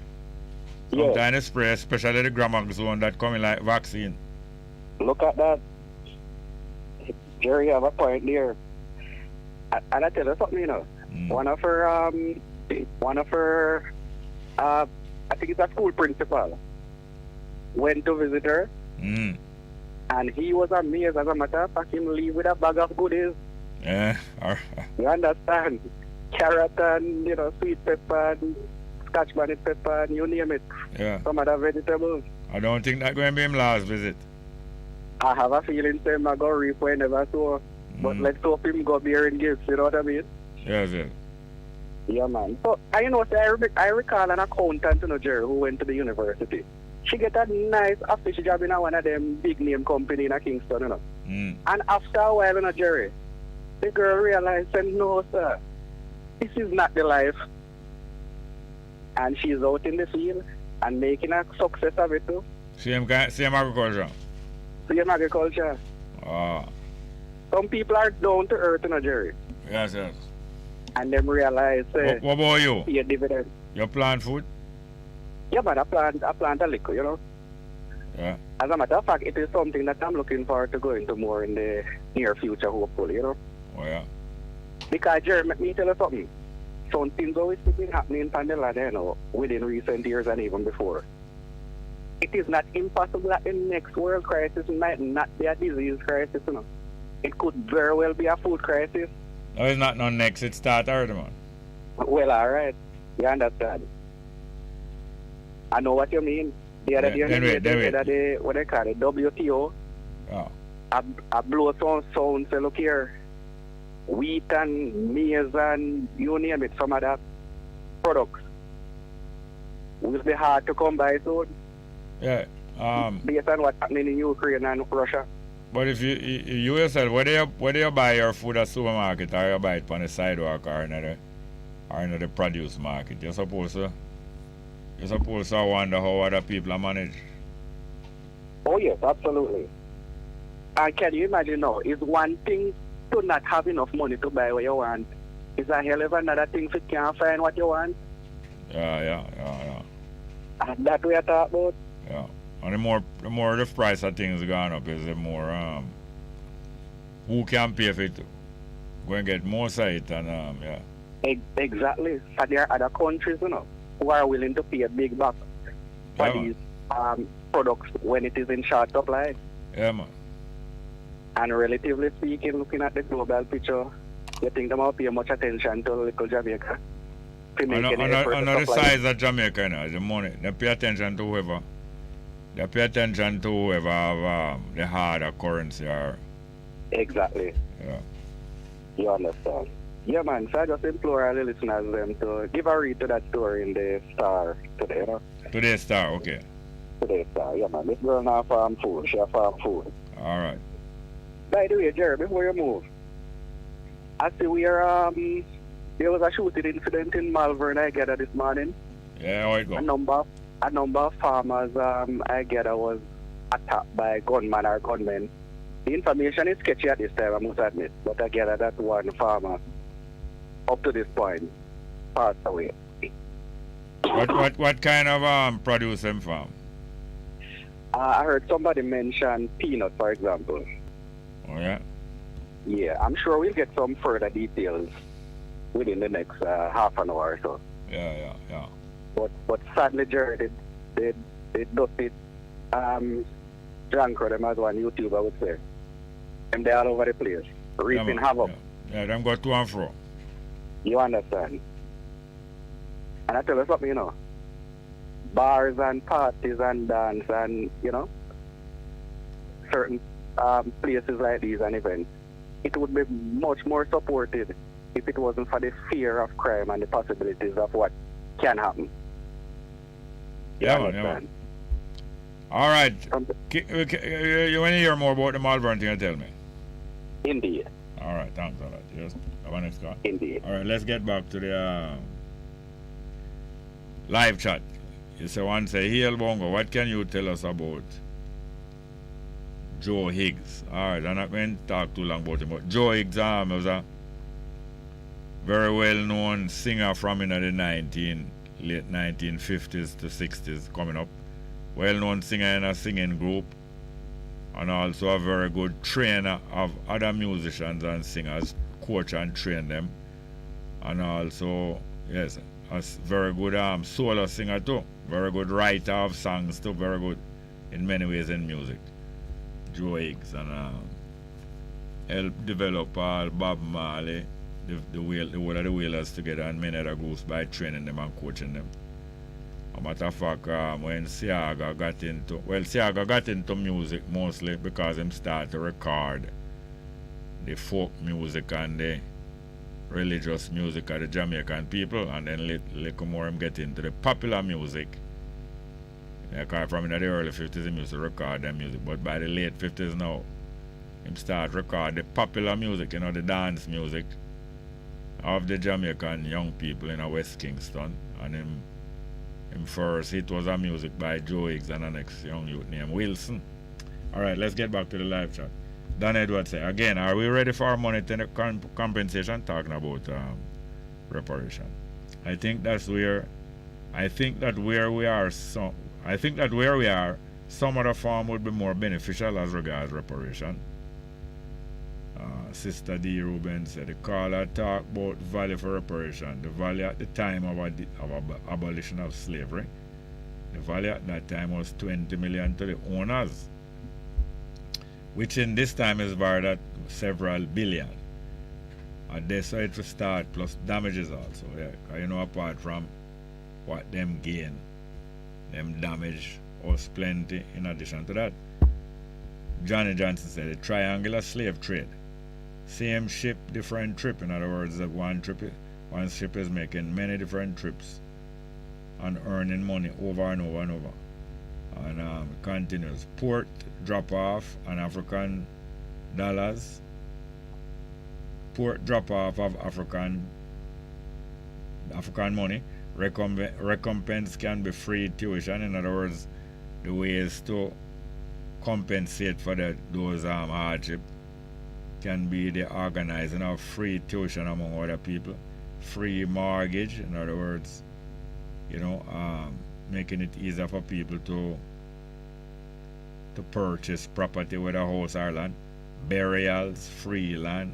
Speaker 1: Sometimes the spray, especially the gramoxone that coming like vaccine.
Speaker 21: Look at that. Jerry have a point there. And I tell you something, you know. One of her I think it's a school principal, went to visit her, and he was amazed. As a matter of fact, him leave with a bag of goodies.
Speaker 1: Yeah.
Speaker 21: You understand? Carrot and, you know, sweet pepper and scotch bonnet pepper and you name it.
Speaker 1: Yeah.
Speaker 21: Some other vegetables.
Speaker 1: I don't think that's going to be him last visit.
Speaker 21: I have a feeling him I go reap whenever so. But let's hope him go bearing gifts, you know what I mean?
Speaker 1: Yes.
Speaker 21: Yeah, man. So, I recall an accountant, you know, Jerry, who went to the university. She get a nice official job in one of them big name company in Kingston, you know. And after a while, you know, Jerry, the girl realized, no, sir, this is not the life. And she's out in the field and making a success of it too.
Speaker 1: Same agriculture?
Speaker 21: Same agriculture. Some people are down to earth, you know, Jerry.
Speaker 1: Yes.
Speaker 21: And them realize
Speaker 1: what about you?
Speaker 21: See a dividend.
Speaker 1: You plant food?
Speaker 21: Yeah, but I plant a little, you know.
Speaker 1: Yeah.
Speaker 21: As a matter of fact, it is something that I'm looking forward to go into more in the near future, hopefully, you know.
Speaker 1: Oh, yeah.
Speaker 21: Because, Jerry, let me tell you something. Some things always been happening in Pandela, you know, within recent years and even before. It is not impossible that the next world crisis might not be a disease crisis, you know. It could very well be a food crisis.
Speaker 1: No, it's not no next. It started already, man.
Speaker 21: Well, all right. You understand. I know what you mean. The other day, what they call it, WTO.
Speaker 1: Oh.
Speaker 21: I blow some sound, say, look here, wheat and maize and you name it, some other products will be hard to come by soon.
Speaker 1: Yeah.
Speaker 21: Based on what's happening in Ukraine and Russia.
Speaker 1: But if you yourself, whether you buy your food at supermarket or you buy it on the sidewalk or in the produce market, you're supposed to wonder how other people are managed.
Speaker 21: Oh yes, absolutely. And can you imagine now, it's one thing to not have enough money to buy what you want. It's a hell of another thing if you can't find what you want.
Speaker 1: Yeah.
Speaker 21: And that we are talking about.
Speaker 1: Yeah. And the more the price of things gone up is the more who can pay for it go and get more sight and yeah.
Speaker 21: Exactly. And there are other countries, who are willing to pay a big buck for these products when it is in short supply.
Speaker 1: Yeah, man.
Speaker 21: And relatively speaking, looking at the global picture, you think they might pay much attention to little Jamaica.
Speaker 1: Another size of Jamaica, the money. They pay attention to whoever. They pay attention to whoever have the harder currency or.
Speaker 21: Exactly.
Speaker 1: Yeah.
Speaker 21: You understand? Yeah, man. So I just implore all the listeners them to give a read to that story in the Star today,
Speaker 1: Today's Star, okay.
Speaker 21: Today's Star, yeah, man. This girl now farm food. She farm food.
Speaker 1: All right.
Speaker 21: By the way, Jerry, before you move, I see there was a shooting incident in Malvern, I gather, this morning.
Speaker 1: Yeah, how it go?
Speaker 21: A number of farmers, I gather, was attacked by gunmen or gunmen. The information is sketchy at this time, I must admit, but I gather that one farmer, up to this point, passed away.
Speaker 1: What kind of produce them farm?
Speaker 21: I heard somebody mention peanut, for example.
Speaker 1: Oh, yeah?
Speaker 21: Yeah, I'm sure we'll get some further details within the next half an hour or so.
Speaker 1: Yeah.
Speaker 21: But sadly, Jerry, they dusty drunk them as one YouTuber would say. And they're all over the place, reaping havoc.
Speaker 1: Yeah, them got to and fro.
Speaker 21: You understand? And I tell you something, bars and parties and dance and, certain places like these and events, it would be much more supported if it wasn't for the fear of crime and the possibilities of what can happen.
Speaker 1: Yeah, man. All right. You want to hear more about the Malvern thing, tell me?
Speaker 21: Indeed.
Speaker 1: All right, thanks a lot. Just have a next call.
Speaker 21: Indeed.
Speaker 1: All right, let's get back to the live chat. You say one say, "Hey, Bongo, what can you tell us about Joe Higgs?" All right, I'm not going to talk too long about him, but Joe Higgs was a very well-known singer from the late 1950s to 60s coming up. Well-known singer in a singing group, and also a very good trainer of other musicians and singers, coach and train them, and also, yes, a very good solo singer too, very good writer of songs too, very good in many ways in music. Joe Higgs, and helped develop Bob Marley, the whole of the Wailers together, and many other groups by training them and coaching them. As a matter of fact, when Siaga got into music mostly because him started to record the folk music and the religious music of the Jamaican people, and then little more him get into the popular music. Because from in the early 50s him used to record that music, but by the late 50s now, him start record the popular music, the dance music of the Jamaican young people in West Kingston, and him first hit was a music by Joe Higgs and the next young youth named Wilson. Alright, let's get back to the live chat. Don Edward say, again, are we ready for monetary compensation? Talking about reparation. I think that where we are, some other form would be more beneficial as regards reparation. Sister D. Ruben said the caller talked about value for reparation. The value at the time of abolition of slavery, the value at that time was 20 million to the owners, which in this time is valued at several billion. And that's how it will start, plus damages also. Yeah. Apart from what them gain, them damage was plenty in addition to that. Johnny Johnson said the triangular slave trade. Same ship, different trip. In other words, that one ship is making many different trips and earning money over and over and over. And continues. Port drop off, an African Port drop off of African money. Recompense can be free tuition. In other words, the ways to compensate for those hardship can be the organizing of free tuition among other people, free mortgage. In other words, making it easier for people to purchase property with a house or land, burials, free land,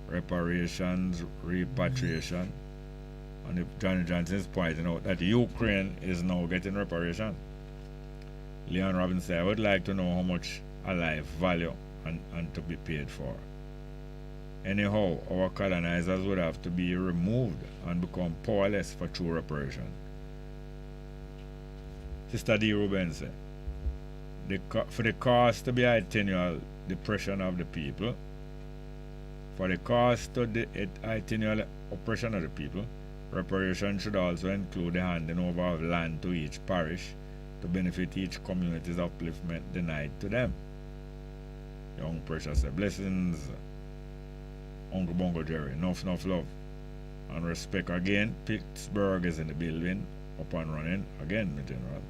Speaker 1: reparations, repatriation. And if Johnny Johnson's pointing out that Ukraine is now getting reparation. Leon Robbins said, I would like to know how much a life value and to be paid for. Anyhow, our colonizers would have to be removed and become powerless for true reparation. Sister D. Ruben said, for the cause to be attenuate depression of the people, for the cause to attenuate oppression of the people, reparation should also include the handing over of land to each parish to benefit each community's upliftment denied to them. Young Precious said, blessings, Uncle Bongo Jerry, enough love and respect again. Pittsburgh is in the building, up and running again, my general.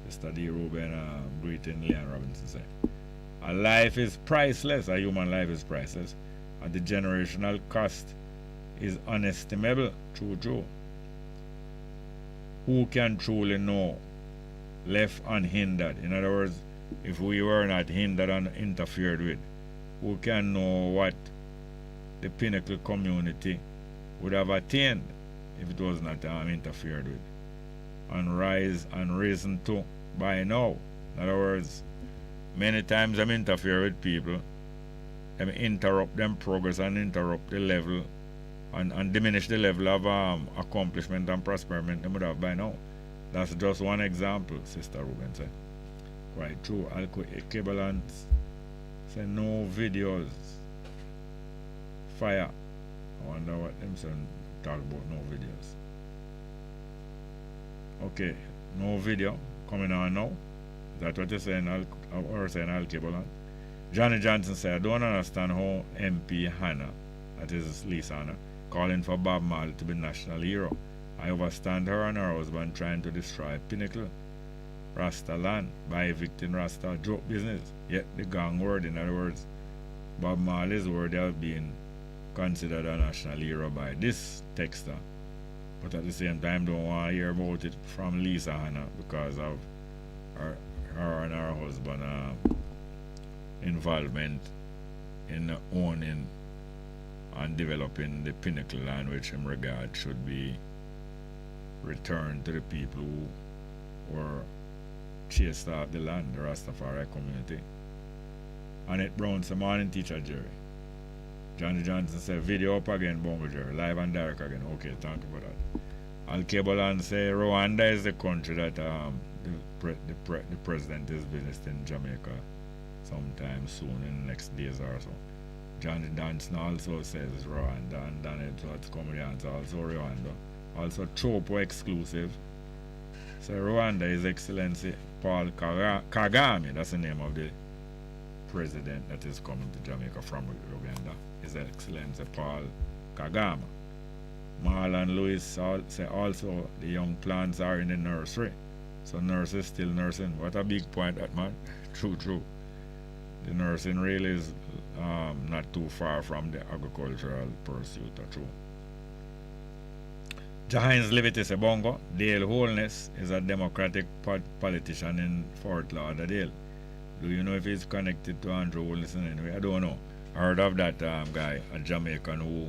Speaker 1: Mr. D. Ruben greeting Leon Robinson said, a life is priceless, a human life is priceless, and the generational cost is unestimable. True. Who can truly know left unhindered? In other words, if we were not hindered and interfered with, who can know what the Pinnacle community would have attained if it was not interfered with and risen to by now? In other words, many times I'm interfere with people, I'm interrupt them progress and interrupt the level and diminish the level of accomplishment and prosperity they would have by now. That's just one example, Sister Ruben said. Quite true. Cabelant say no videos. Fire. I wonder what them saying talk about no videos. Okay, no video coming on now. Is that what you're saying? Or saying Al Cabelant? Johnny Johnson said, I don't understand how MP Hannah, that is Lisa Hannah, calling for Bob Marley to be national hero. I overstand her and her husband trying to destroy Pinnacle, Rasta land, by evicting Rasta, joke business. Yet the gang word, in other words, Bob Marley's worthy of being considered a national hero by this texter. But at the same time, don't want to hear about it from Lisa Hannah because of her and her husband involvement in owning and developing the Pinnacle land, which in regard should be returned to the people who were chased off the land, the Rastafari community. Annette Brown said, morning teacher Jerry. Johnny Johnson said, video up again, Bongo Jerry, live and direct again. Okay, thank you for that. Al Cabelant say, Rwanda is the country that the president is visiting Jamaica sometime soon in the next days or so. Johnny Johnson also says Rwanda, and Dan Edwards comedians also Rwanda. Also Chopo exclusive. So Rwanda, His Excellency Paul Kagame, that's the name of the president that is coming to Jamaica from Uganda. His Excellency Paul Kagame. Marlon Lewis say also the young plants are in the nursery. So nurses still nursing. What a big point that, man. True. The nursing really is not too far from the agricultural pursuit. True. Jahines Liberty say, Bongo, Dale Holness is a Democratic politician in Fort Lauderdale. Do you know if he's connected to Andrew Holness in any way? I don't know. I heard of that guy, a Jamaican who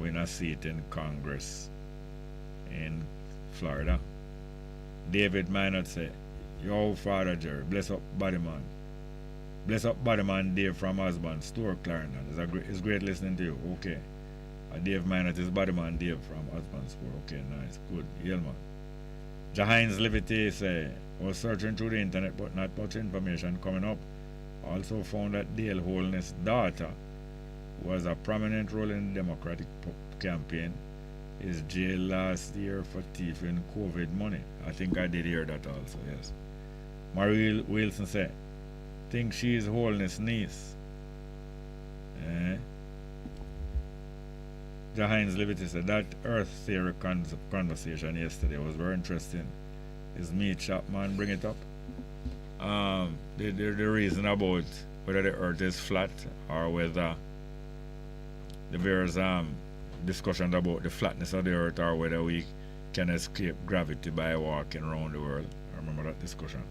Speaker 1: win a seat in Congress in Florida. David Minot say, yo, Father Jerry, bless up body man. Bless up body man Dave from husband, Stuart Clarendon. It's great listening to you. Okay. Dave Minot is body man Dave from husband Sport. Okay, nice. Good. Yeah, man. Jahines Liberty say, was searching through the internet but not much information coming up. Also found that Dale Holness' daughter was a prominent role in the Democratic campaign, is jailed last year for thieving COVID money. I think I did hear that also, yes. Marie Wilson said, think she is Holness' niece. Hines Liberty said that Earth theory conversation yesterday was very interesting. Is Meat Chapman bring it up? The reason about whether the Earth is flat or whether the various discussions about the flatness of the Earth or whether we can escape gravity by walking around the world. I remember that discussion.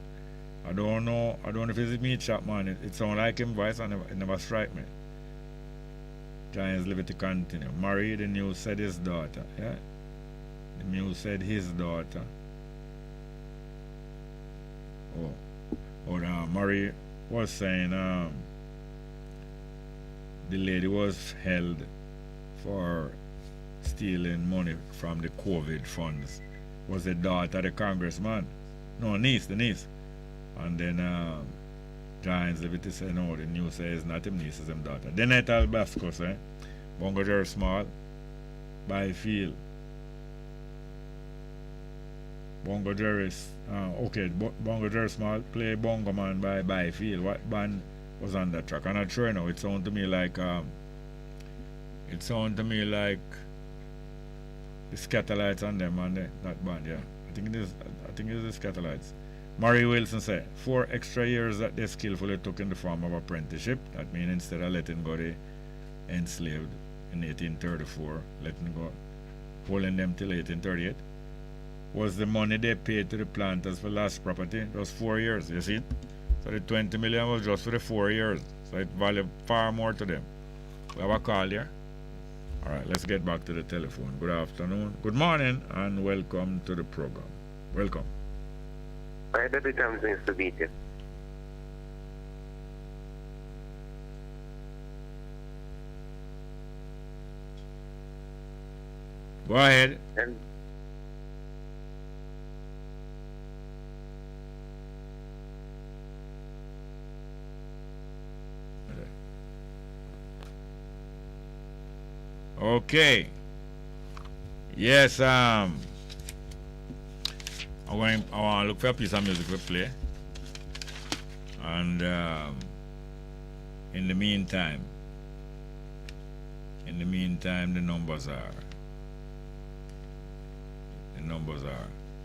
Speaker 1: I don't know if it's Meat Chapman. It sounds like him voice and it never strike me. Giants Liberty continue. Murray, the news said his daughter. Yeah. The news said his daughter. Murray was saying the lady was held for stealing money from the COVID funds. Was the daughter the congressman? No, niece, the niece. And then Giants Liberty said no, the news says not him niece, it's him daughter. Then I tell Basco say Bongo Jerry Small by field. Bongo Jerry Bongo Jerry Small play Bongo Man by field. What band was on that track? I'm not sure now. It sounded to me like the Scatterlights on them and that band, yeah. I think it is the Scatterlights. Murray Wilson said 4 extra years that they skillfully took in the form of apprenticeship. That means instead of letting go the enslaved in 1834, letting go, holding them till 1838, was the money they paid to the planters for lost property. It was 4 years, you see? So the 20 million was just for the 4 years. So it valued far more to them. We have a call here. All right, let's get back to the telephone. Good afternoon, good morning, and welcome to the program. Welcome.
Speaker 2: My deputy needs to beat it.
Speaker 1: Go ahead. Okay. Yes, I want to look for a piece of music to play. And in the meantime, the numbers are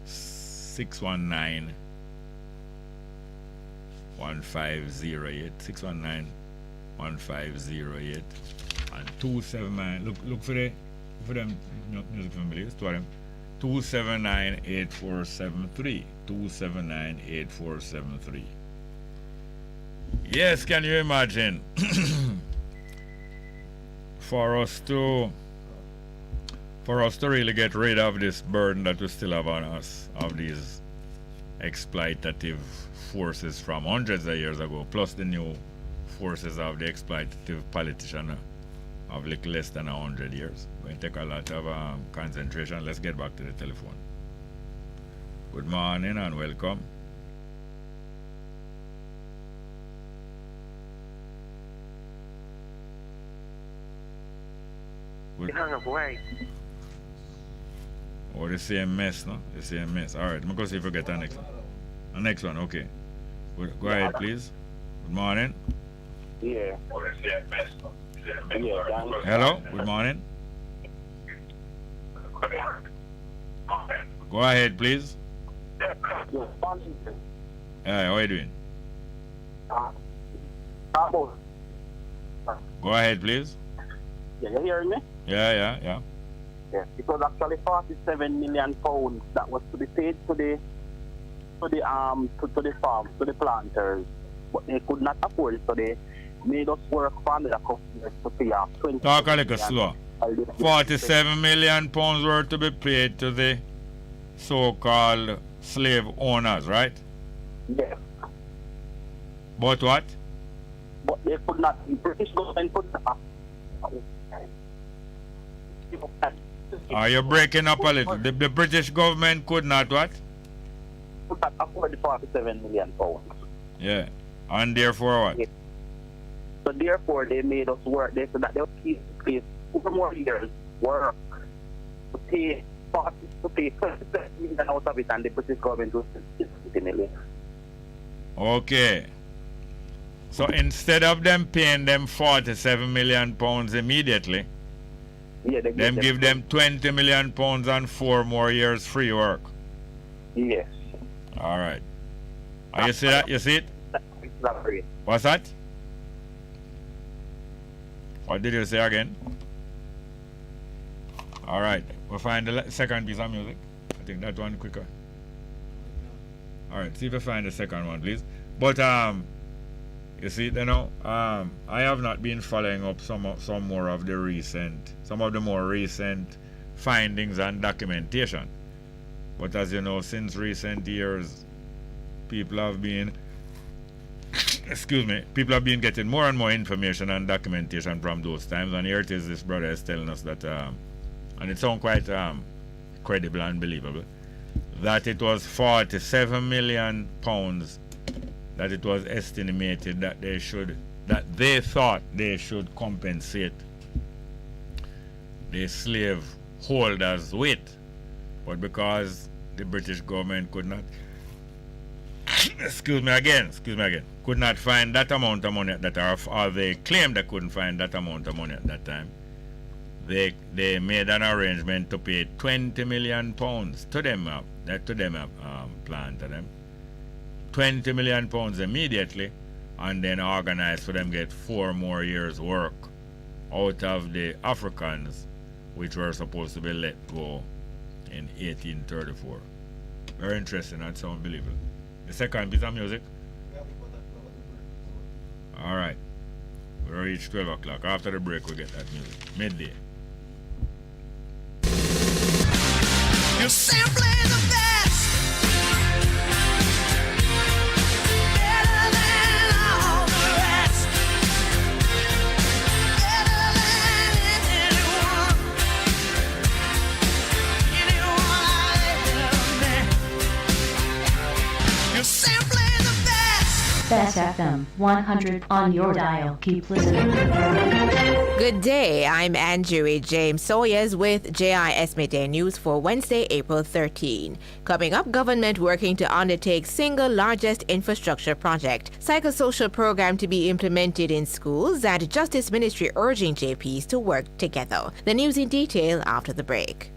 Speaker 1: 619 1508 619 1508 and 279. Look for them music families. To them 279-8473. 279-8473. Yes, can you imagine for us to really get rid of this burden that we still have on us of these exploitative forces from hundreds of years ago, plus the new forces of the exploitative politician of little less than 100 years. Going to take a lot of concentration. Let's get back to the telephone. Good morning and welcome.
Speaker 2: Hang up, why?
Speaker 1: Oh, the same mess, no? The same mess. All right, I'm going to see if we get the next one. The next one, okay. Go ahead, please. Good morning.
Speaker 21: Yeah.
Speaker 1: Hello, good morning. Go ahead, please. Hey, how are you doing? Go ahead, please.
Speaker 21: Yeah, you hearing me?
Speaker 1: Yeah.
Speaker 21: Yeah, it was actually 47 million pounds that was to be paid to the farms, to the planters, but they could not afford it, so they made us work for another customers to pay off 20.
Speaker 1: Talk a little slow. 47 million pounds worth to be paid to the so-called slave owners, right?
Speaker 21: Yes.
Speaker 1: But what?
Speaker 21: But they could not. The British government could not.
Speaker 1: Are you breaking up a little? The British government could not what?
Speaker 21: Could not afford the 47 million pounds.
Speaker 1: Yeah. And therefore what?
Speaker 21: Yes. So therefore they made us work. They said that they would keep 4 more years work to pay 27 million out of it, and the British government was 50 million.
Speaker 1: Okay. So instead of them paying them 47 million pounds immediately,
Speaker 21: they
Speaker 1: give them 20 million pounds and 4 more years free work.
Speaker 21: Yes.
Speaker 1: All right. You see that? You see it?
Speaker 21: It's not free.
Speaker 1: What's that? What did you say again? All right. We'll find the second piece of music. I think that one quicker. All right. See if you find the second one, please. But you see, I have not been following up some more of the more recent findings and documentation. But as you know, since recent years, people have been getting more and more information and documentation from those times. And here it is, this brother is telling us that, and it sounds quite credible and believable, that it was 47 million pounds that it was estimated that they thought they should compensate the slave holders with, but because the British government could not could not find that amount of money at that time, or they claimed they couldn't find that amount of money at that time, they made an arrangement to pay 20 million pounds to them, plan to them 20 million pounds immediately, and then organize for them get 4 more years work out of the Africans which were supposed to be let go in 1834. Very interesting, that's unbelievable. The second piece of music. Alright. We'll reach 12 o'clock. After the break, we'll get that music. Midday.
Speaker 7: You're simply the best. Better than all the rest. Better than anyone. Anyone I ever met. You're simply the best.
Speaker 8: Best FM 100 on your dial. Keep listening.
Speaker 4: Good day. I'm Andrew James Sawyers with JIS Midday News for Wednesday, April 13. Coming up, government working to undertake single largest infrastructure project, psychosocial program to be implemented in schools, and Justice Ministry urging JPs to work together. The news in detail after the break.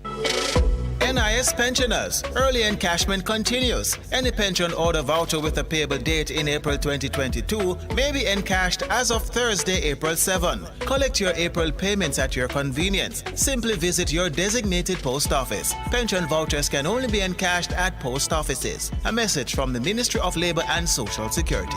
Speaker 22: NIS pensioners. Early encashment continues. Any pension order voucher with a payable date in April 2022 may be encashed as of Thursday, April 7. Collect your April payments at your convenience. Simply visit your designated post office. Pension vouchers can only be encashed at post offices. A message from the Ministry of Labour and Social Security.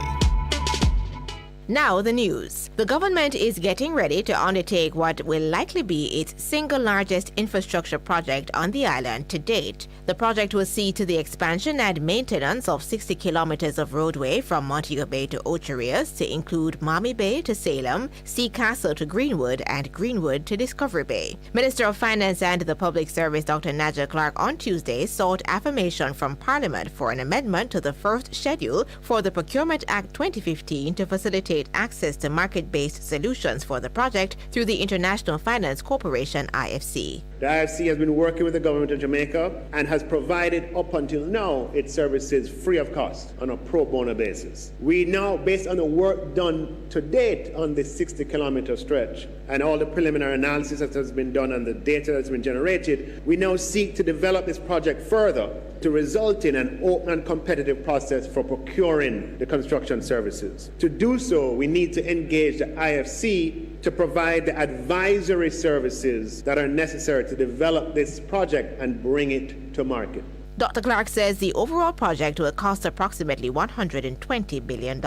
Speaker 4: Now the news. The government is getting ready to undertake what will likely be its single largest infrastructure project on the island to date. The project will see to the expansion and maintenance of 60 kilometers of roadway from Montego Bay to Ocho Rios to include Maumee Bay to Salem, Sea Castle to Greenwood, and Greenwood to Discovery Bay. Minister of Finance and the Public Service Dr. Naja Clark on Tuesday sought affirmation from Parliament for an amendment to the first schedule for the Procurement Act 2015 to facilitate access to market-based solutions for the project through the International Finance Corporation, IFC.
Speaker 23: The IFC has been working with the government of Jamaica and has provided up until now its services free of cost on a pro bono basis. We now, based on the work done to date on this 60-kilometer stretch and all the preliminary analysis that has been done and the data that's been generated, we now seek to develop this project further to result in an open and competitive process for procuring the construction services. To do so, we need to engage the IFC to provide the advisory services that are necessary to develop this project and bring it to market.
Speaker 4: Dr. Clark says the overall project will cost approximately $120 billion.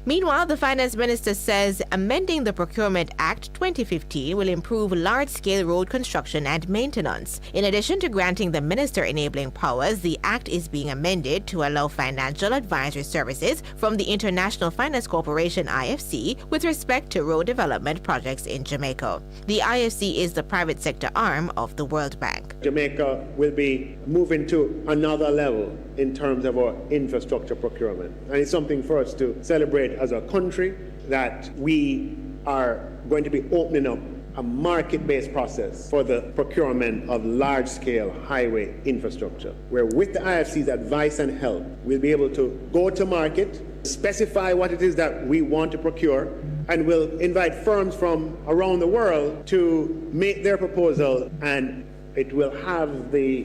Speaker 4: Meanwhile, the Finance Minister says amending the Procurement Act 2015 will improve large-scale road construction and maintenance. In addition to granting the minister enabling powers, the Act is being amended to allow financial advisory services from the International Finance Corporation, IFC, with respect to road development projects in Jamaica. The IFC is the private sector arm of the World Bank.
Speaker 23: Jamaica will be moving to another level in terms of our infrastructure procurement. And it's something for us to celebrate as a country, that we are going to be opening up a market-based process for the procurement of large-scale highway infrastructure, where with the IFC's advice and help, we'll be able to go to market specify what it is that we want to procure, and we'll invite firms from around the world to make their proposal, and it will have the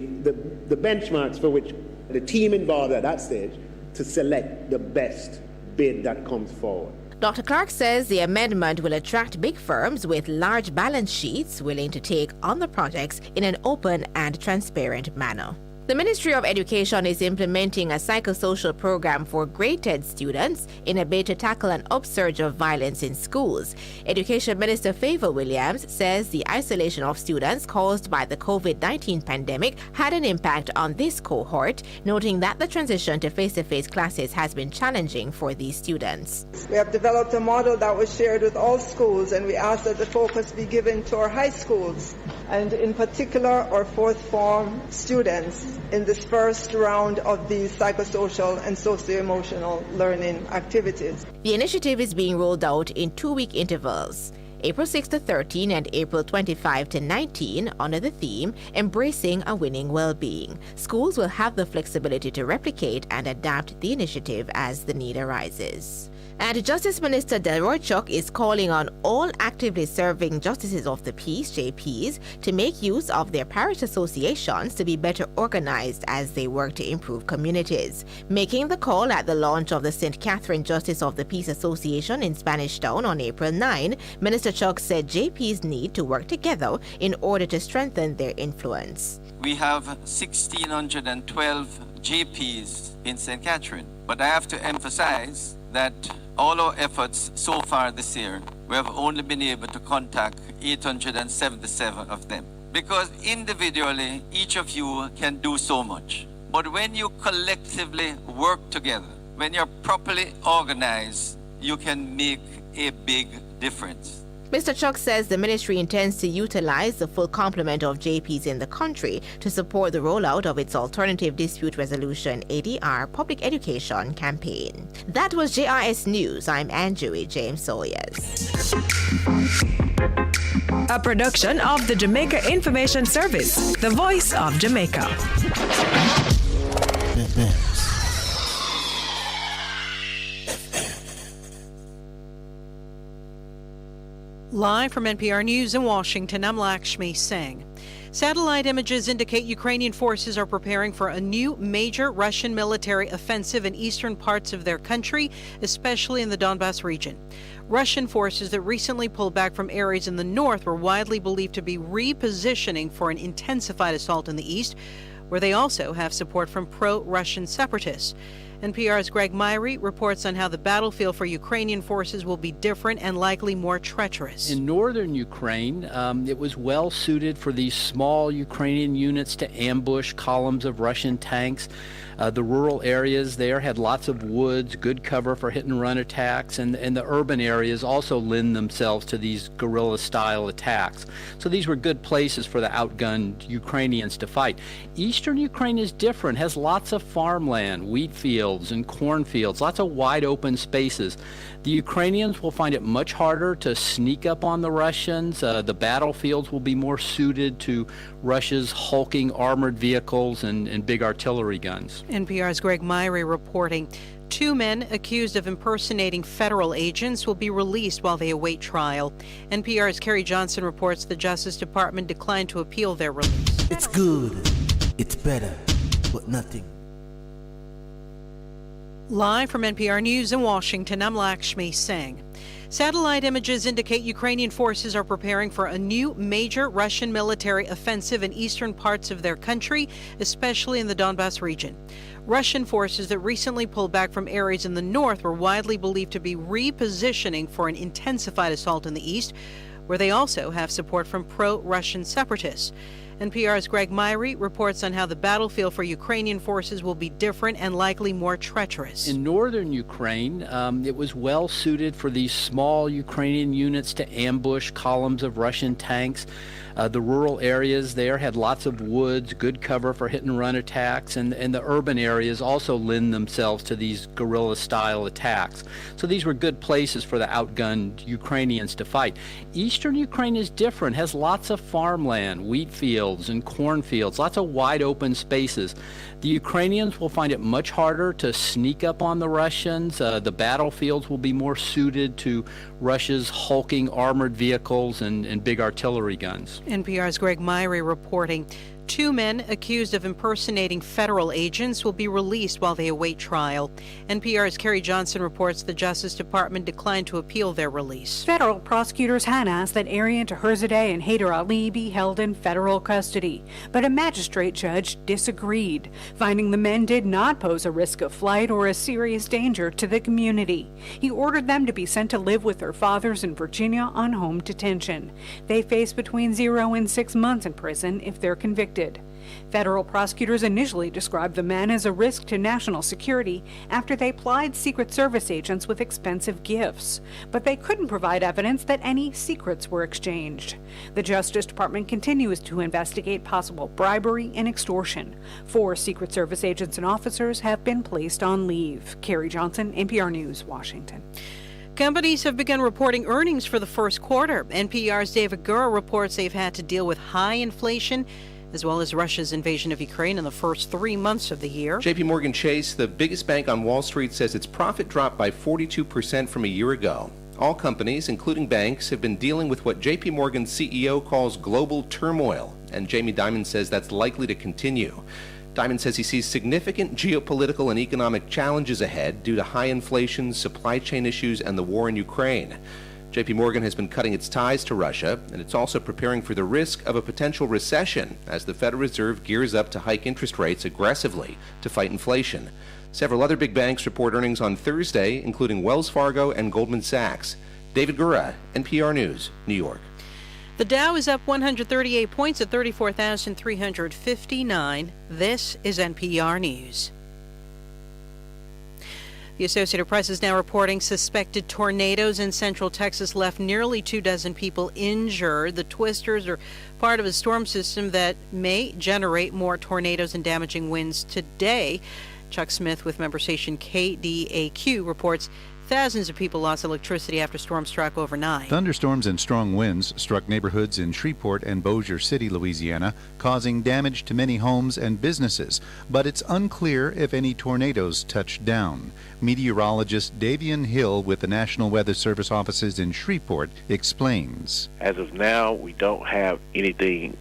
Speaker 23: benchmarks for which the team involved at that stage to select the best bid that comes forward.
Speaker 4: Dr. Clark says the amendment will attract big firms with large balance sheets willing to take on the projects in an open and transparent manner. The Ministry of Education is implementing a psychosocial program for grade 10 students in a bid to tackle an upsurge of violence in schools. Education Minister Favour Williams says the isolation of students caused by the COVID-19 pandemic had an impact on this cohort, noting that the transition to face-to-face classes has been challenging for these students.
Speaker 5: We have developed a model that was shared with all schools, and we ask that the focus be given to our high schools, and in particular our fourth form students in this first round of these psychosocial and socio-emotional learning activities.
Speaker 4: The initiative is being rolled out in 2-week intervals, April 6 to 13 and April 25 to 19, under the theme Embracing a Winning Well-Being. Schools will have the flexibility to replicate and adapt the initiative as the need arises. And Justice Minister Delroy Chuck is calling on all actively serving Justices of the Peace, JPs, to make use of their parish associations to be better organized as they work to improve communities. Making the call at the launch of the St. Catherine Justice of the Peace Association in Spanish Town on April 9, Minister Chuck said JPs need to work together in order to strengthen their influence.
Speaker 6: We have 1,612 JPs in St. Catherine, but I have to emphasize that all our efforts so far this year, we have only been able to contact 877 of them. Because individually, each of you can do so much. But when you collectively work together, when you're properly organized, you can make a big difference.
Speaker 4: Mr. Chuck says the ministry intends to utilize the full complement of JPs in the country to support the rollout of its Alternative Dispute Resolution ADR public education campaign. That was JRS News. I'm Andrew James Sawyers.
Speaker 11: A production of the Jamaica Information Service, the voice of Jamaica.
Speaker 10: Live from NPR News in Washington, I'm Lakshmi Singh. Satellite images indicate Ukrainian forces are preparing for a new major Russian military offensive in eastern parts of their country, especially in the Donbas region. Russian forces that recently pulled back from areas in the north were widely believed to be repositioning for an intensified assault in the east, where they also have support from pro-Russian separatists. NPR's Greg Myrie reports on how the battlefield for Ukrainian forces will be different and likely more treacherous.
Speaker 24: In northern Ukraine, it was well suited for these small Ukrainian units to ambush columns of Russian tanks. The rural areas there had lots of woods, good cover for hit-and-run attacks, and the urban areas also lend themselves to these guerrilla-style attacks. So these were good places for the outgunned Ukrainians to fight. Eastern Ukraine is different, has lots of farmland, wheat fields and cornfields, lots of wide open spaces. The Ukrainians will find it much harder to sneak up on the Russians. The battlefields will be more suited to Russia's hulking armored vehicles and big artillery guns.
Speaker 10: NPR's Greg Myrie reporting. 2 men accused of impersonating federal agents will be released while they await trial. NPR's Kerry Johnson reports the Justice Department declined to appeal their release.
Speaker 17: It's good, it's better, but nothing.
Speaker 10: Live from NPR News in Washington, I'm Lakshmi Singh. Satellite images indicate Ukrainian forces are preparing for a new major Russian military offensive in eastern parts of their country, especially in the Donbas region. Russian forces that recently pulled back from areas in the north were widely believed to be repositioning for an intensified assault in the east, where they also have support from pro-Russian separatists. NPR's Greg Myrie reports on how the battlefield for Ukrainian forces will be different and likely more treacherous.
Speaker 24: In northern Ukraine, it was well suited for these small Ukrainian units to ambush columns of Russian tanks. The rural areas there had lots of woods, good cover for hit-and-run attacks, and the urban areas also lend themselves to these guerrilla-style attacks. So these were good places for the outgunned Ukrainians to fight. Eastern Ukraine is different, has lots of farmland, wheat fields, fields and cornfields, lots of wide open spaces. The Ukrainians will find it much harder to sneak up on the Russians. The battlefields will be more suited to Russia's hulking armored vehicles and big artillery guns.
Speaker 10: NPR's Greg Myrie reporting. 2 men accused of impersonating federal agents will be released while they await trial. NPR's Kerry Johnson reports the Justice Department declined to appeal their release.
Speaker 9: Federal prosecutors had asked that Arian Taherzadeh and Haider Ali be held in federal custody, but a magistrate judge disagreed, finding the men did not pose a risk of flight or a serious danger to the community. He ordered them to be sent to live with their fathers in Virginia on home detention. They face between 0 and 6 months in prison if they're convicted. Federal prosecutors initially described the men as a risk to national security after they plied Secret Service agents with expensive gifts, but they couldn't provide evidence that any secrets were exchanged. The Justice Department continues to investigate possible bribery and extortion. 4 Secret Service agents and officers have been placed on leave. Kerry Johnson, NPR News, Washington.
Speaker 10: Companies have begun reporting earnings for the first quarter. NPR's David Gura reports they've had to deal with high inflation as well as Russia's invasion of Ukraine in the first 3 months of the year.
Speaker 12: JP Morgan Chase, the biggest bank on Wall Street, says its profit dropped by 42% from a year ago. All companies, including banks, have been dealing with what JP Morgan's CEO calls global turmoil, and Jamie Dimon says that's likely to continue. Dimon says he sees significant geopolitical and economic challenges ahead due to high inflation, supply chain issues, and the war in Ukraine. JP Morgan has been cutting its ties to Russia, and it's also preparing for the risk of a potential recession as the Federal Reserve gears up to hike interest rates aggressively to fight inflation. Several other big banks report earnings on Thursday, including Wells Fargo and Goldman Sachs. David Gura, NPR News, New York.
Speaker 10: The Dow is up 138 points at 34,359. This is NPR News. The Associated Press is now reporting suspected tornadoes in central Texas left nearly 24 people injured. The twisters are part of a storm system that may generate more tornadoes and damaging winds today. Chuck Smith with member station KDAQ reports thousands of people lost electricity after storms struck overnight.
Speaker 13: Thunderstorms and strong winds struck neighborhoods in Shreveport and Bossier City, Louisiana, causing damage to many homes and businesses. But it's unclear if any tornadoes touched down. Meteorologist Davian Hill with the National Weather Service offices in Shreveport explains.
Speaker 14: As of now, we don't have anything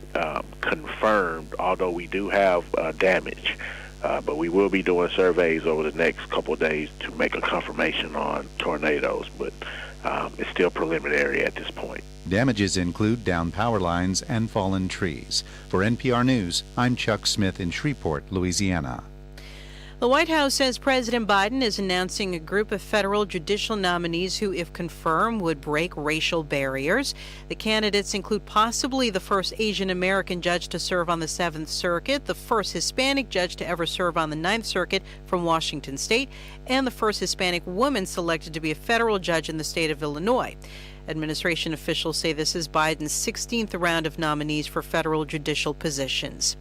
Speaker 14: confirmed, although we do have damage. But we will be doing surveys over the next couple of days to make a confirmation on tornadoes, but it's still preliminary at this point.
Speaker 13: Damages include downed power lines and fallen trees. For NPR News, I'm Chuck Smith in Shreveport, Louisiana.
Speaker 10: The White House says President Biden is announcing a group of federal judicial nominees who, if confirmed, would break racial barriers. The candidates include possibly the first Asian American judge to serve on the 7th Circuit, the first Hispanic judge to ever serve on the 9th Circuit from Washington State, and the first Hispanic woman selected to be a federal judge in the state of Illinois. Administration officials say this is Biden's 16th round of nominees for federal judicial positions.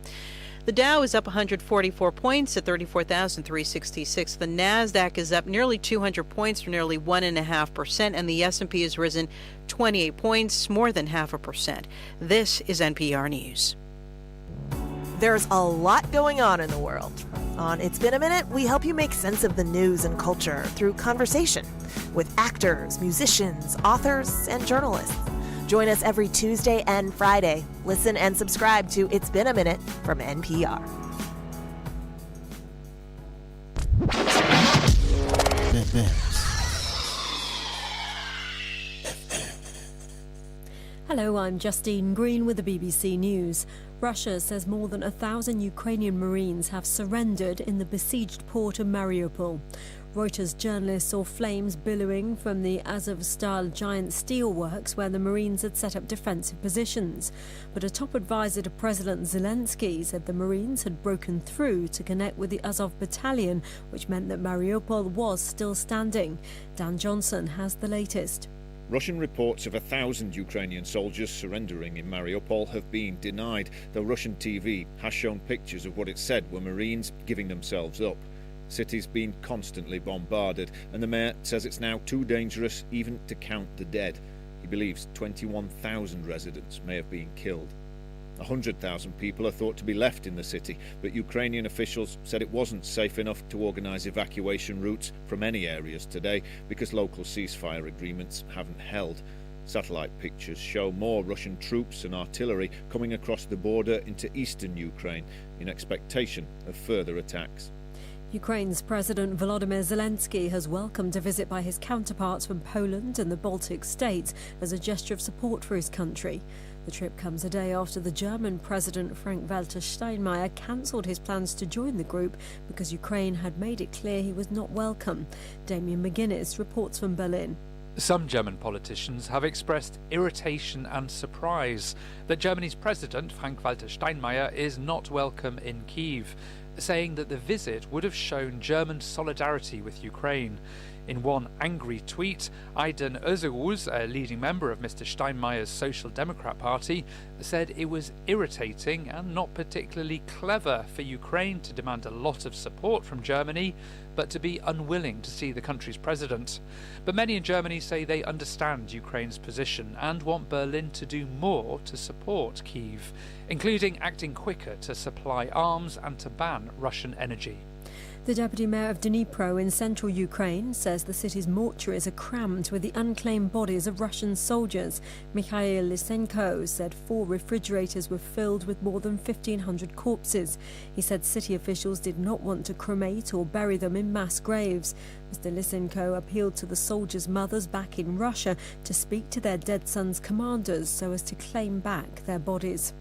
Speaker 10: The Dow is up 144 points at 34,366. The Nasdaq is up nearly 200 points, for nearly 1.5%, and the S&P has risen 28 points, more than 0.5%. This is NPR News.
Speaker 25: There's a lot going on in the world. On It's Been a Minute, we help you make sense of the news and culture through conversation with actors, musicians, authors, and journalists. Join us every Tuesday and Friday. Listen and subscribe to It's Been a Minute from NPR.
Speaker 26: Hello, I'm Justine Green with the BBC News. Russia says more than 1,000 Ukrainian Marines have surrendered in the besieged port of Mariupol. Reuters journalists saw flames billowing from the Azovstal giant steelworks where the Marines had set up defensive positions. But a top advisor to President Zelensky said the Marines had broken through to connect with the Azov battalion, which meant that Mariupol was still standing. Dan Johnson has the latest.
Speaker 27: Russian reports of 1,000 Ukrainian soldiers surrendering in Mariupol have been denied, though Russian TV has shown pictures of what it said were Marines giving themselves up. City's been constantly bombarded, and the mayor says it's now too dangerous even to count the dead. He believes 21,000 residents may have been killed. 100,000 people are thought to be left in the city, but Ukrainian officials said it wasn't safe enough to organise evacuation routes from any areas today because local ceasefire agreements haven't held. Satellite pictures show more Russian troops and artillery coming across the border into eastern Ukraine in expectation of further attacks.
Speaker 26: Ukraine's President Volodymyr Zelensky has welcomed a visit by his counterparts from Poland and the Baltic states as a gesture of support for his country. The trip comes a day after the German President Frank-Walter Steinmeier cancelled his plans to join the group because Ukraine had made it clear he was not welcome. Damien McGuinness reports from Berlin.
Speaker 2: Some German politicians have expressed irritation and surprise that Germany's President Frank-Walter Steinmeier is not welcome in Kyiv, saying that the visit would have shown German solidarity with Ukraine. In one angry tweet, Aydin Özeruz, a leading member of Mr. Steinmeier's Social Democrat Party, said it was irritating and not particularly clever for Ukraine to demand a lot of support from Germany, but to be unwilling to see the country's president. But many in Germany say they understand Ukraine's position and want Berlin to do more to support Kyiv, including acting quicker to supply arms and to ban Russian energy.
Speaker 26: The deputy mayor of Dnipro in central Ukraine says the city's mortuaries are crammed with the unclaimed bodies of Russian soldiers. Mikhail Lysenko said 4 refrigerators were filled with more than 1,500 corpses. He said city officials did not want to cremate or bury them in mass graves. Mr. Lysenko appealed to the soldiers' mothers back in Russia to speak to their dead sons' commanders so as to claim back their bodies.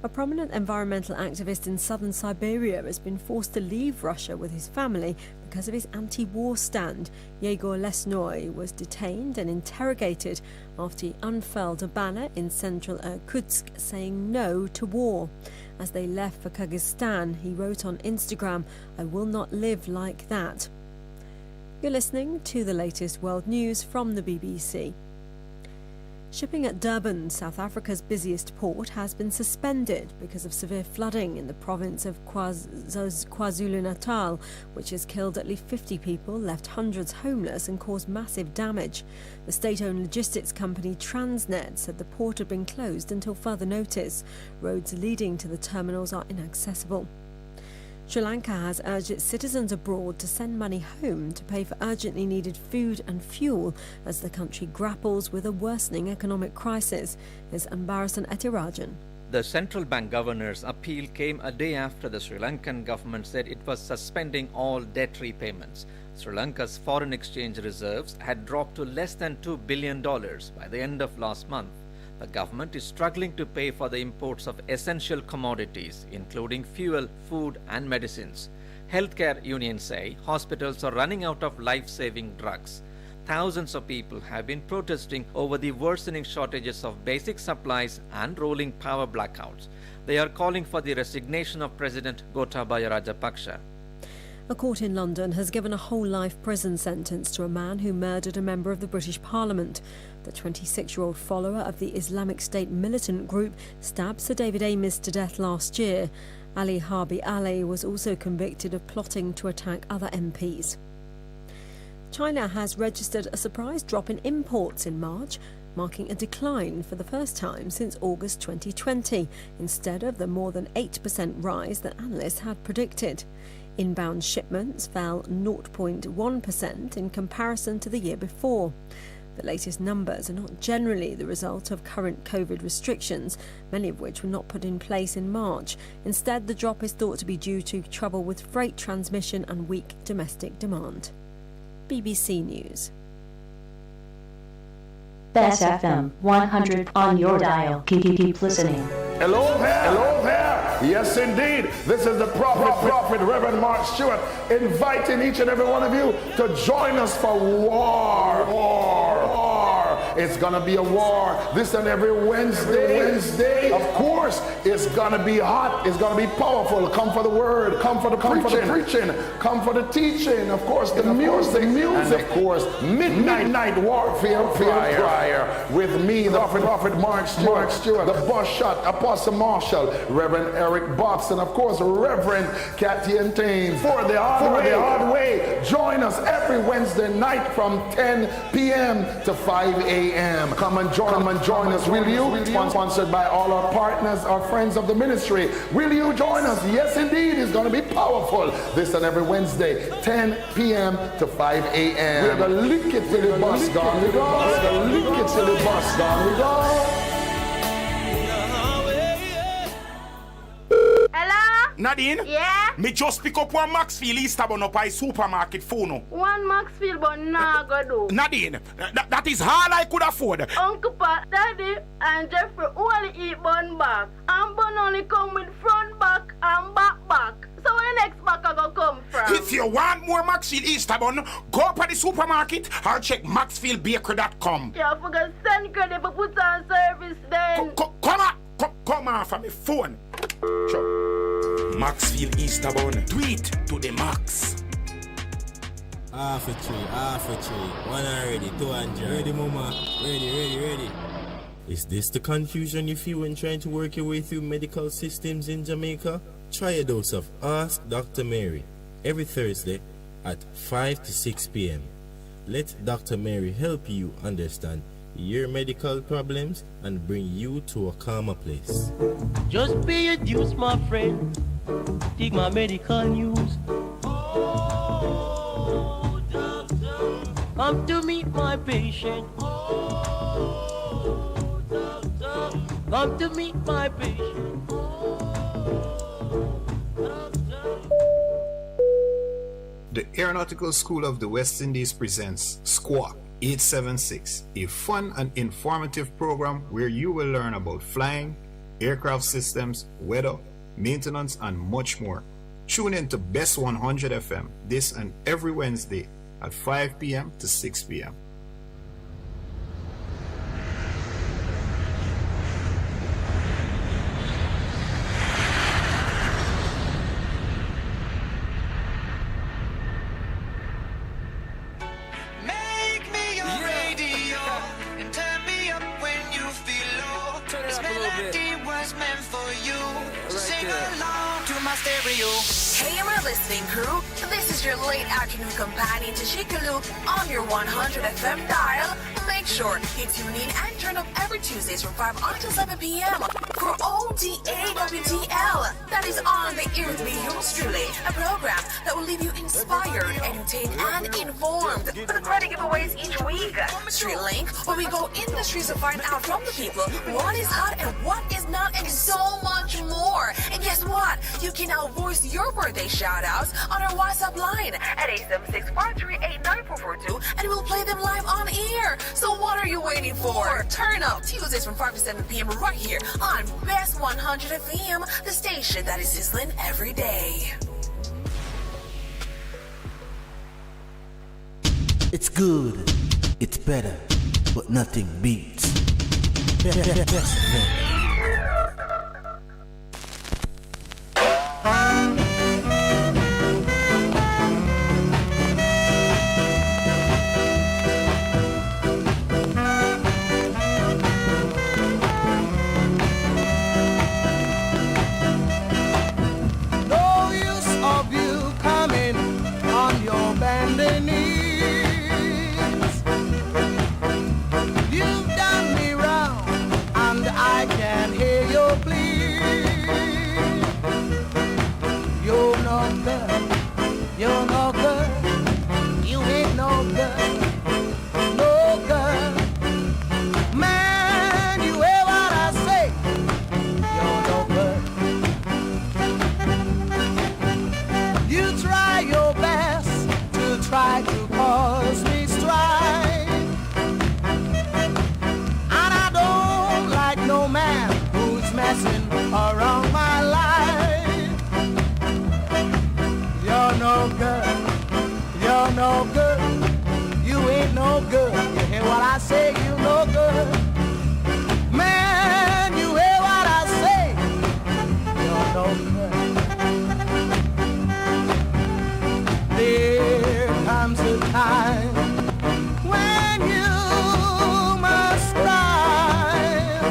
Speaker 26: A prominent environmental activist in southern Siberia has been forced to leave Russia with his family because of his anti-war stand. Yegor Lesnoy was detained and interrogated after he unfurled a banner in central Irkutsk saying no to war. As they left for Kyrgyzstan, he wrote on Instagram, "I will not live like that." You're listening to the latest world news from the BBC. Shipping at Durban, South Africa's busiest port, has been suspended because of severe flooding in the province of KwaZulu-Natal, which has killed at least 50 people, left hundreds homeless and caused massive damage. The state-owned logistics company Transnet said the port had been closed until further notice. Roads leading to the terminals are inaccessible. Sri Lanka has urged its citizens abroad to send money home to pay for urgently needed food and fuel as the country grapples with a worsening economic crisis. Here's Ambarasan Etirajan.
Speaker 3: The central bank governor's appeal came a day after the Sri Lankan government said it was suspending all debt repayments. Sri Lanka's foreign exchange reserves had dropped to less than $2 billion by the end of last month. The government is struggling to pay for the imports of essential commodities, including fuel, food and medicines. Healthcare unions say hospitals are running out of life-saving drugs. Thousands of people have been protesting over the worsening shortages of basic supplies and rolling power blackouts. They are calling for the resignation of President Gotabaya Rajapaksa.
Speaker 26: A court in London has given a whole life prison sentence to a man who murdered a member of the British Parliament. The 26-year-old follower of the Islamic State militant group stabbed Sir David Amess to death last year. Ali Harbi Ali was also convicted of plotting to attack other MPs. China has registered a surprise drop in imports in March, marking a decline for the first time since August 2020, instead of the more than 8% rise that analysts had predicted. Inbound shipments fell 0.1% in comparison to the year before. The latest numbers are not generally the result of current COVID restrictions, many of which were not put in place in March. Instead, the drop is thought to be due to trouble with freight transmission and weak domestic demand. BBC News.
Speaker 8: Bess FM 100 on your dial. Keep listening.
Speaker 15: Hello there. Hello there. Yes, indeed. This is the Prophet Reverend Mark Stewart, inviting each and every one of you to join us for war. It's going to be a war this and every Wednesday. Of course, it's going to be hot. It's going to be powerful. Come for the word. Come for the preaching. Come for the teaching. Of course, the music. And of course, midnight warfare prayer with me, the Prophet Mark Stewart, the Boss Shot, Apostle Marshall, Reverend Eric Box, and of course, Reverend Kathy and Tames. For the hard way. Join us every Wednesday night from 10 p.m. to 5 a.m. a.m. Come and join us, will you? Sponsored by all our partners, our friends of the ministry. Will you join us? Yes, indeed. It's going to be powerful. This and every Wednesday, 10 p.m. to 5 a.m. We're going to lick it till the bus gone. We're going to lick it till the bus gone. We go.
Speaker 1: Hello?
Speaker 7: Nadine?
Speaker 1: Yeah?
Speaker 7: Me just pick up one Maxfield Easterbun up by supermarket phone.
Speaker 1: One Maxfield bun nah go do.
Speaker 7: Nadine, that is all I could afford.
Speaker 1: Uncle Pat, Daddy, and Jeffrey only eat bun back. And bun only come with front back and back. So where the next back I go come from?
Speaker 7: If you want more Maxfield Easterbun, go up at the supermarket or check maxfieldbakery.com.
Speaker 1: Yeah, forget send credit for put on service then.
Speaker 7: Come on from my phone. Sure. Maxfield Easterbun, tweet to the max.
Speaker 16: Half a tree. One already, 200. Ready, mama. Ready. Is this the confusion you feel when trying to work your way through medical systems in Jamaica? Try a dose of Ask Dr. Mary every Thursday at 5 to 6 p.m. Let Dr. Mary help you understand your medical problems and bring you to a calmer place.
Speaker 18: Just pay your dues, my friend. Take my medical news. Oh, doctor. Come to meet my patient. Oh, doctor. Come to meet my patient. Oh, doctor.
Speaker 19: The Aeronautical School of the West Indies presents Squawk 876, a fun and informative program where you will learn about flying, aircraft systems, weather, maintenance, and much more. Tune in to Bess 100 FM this and every Wednesday at 5 p.m. to 6 p.m.
Speaker 20: Hey, my listening crew. This is your late afternoon companion to Shikalu on your 100 FM dial. Make sure you tune in and turn up every Tuesdays from 5 until 7 p.m. for ODAWTL. That is on the ear with me, yours truly. A program that will leave you inspired, entertained, and informed. With credit giveaways each week. Street Link, where we go in the streets to find out from the people what is hot and what is not, and so much more. And guess what? You can now voice your birthday shout-outs on our WhatsApp line at 876-438-9442, and we'll play them live on air. So what are you waiting for? Turn up Tuesdays from 5 to 7 p.m. right here on Best 100 FM, the station that is sizzling every day.
Speaker 17: It's good, it's better, but nothing beats. Best
Speaker 21: You're no good. You ain't no good. No good. Man, you hear what I say? You're no good. You try your best to try to cause me strife. And I don't like no man who's messing around my life. You're no good, you're no good, you ain't no good. You hear what I say, you no good. Man, you hear what I say, you're no good. There comes a time when you must cry,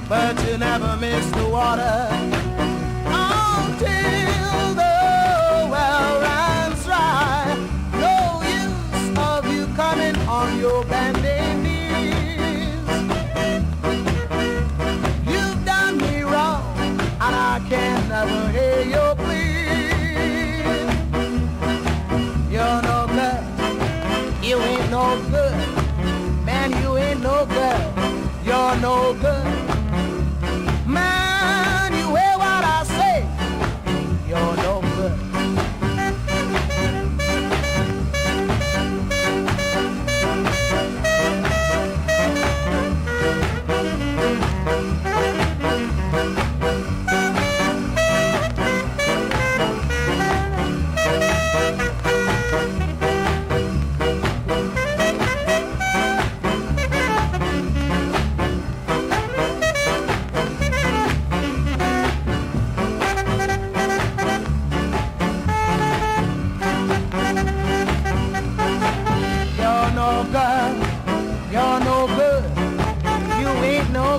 Speaker 21: but you never miss the water until the well runs dry. No use of you coming on your bending knee. no good. Man, you ain't no good. You're no good. Man, you hear what I say? You're no good.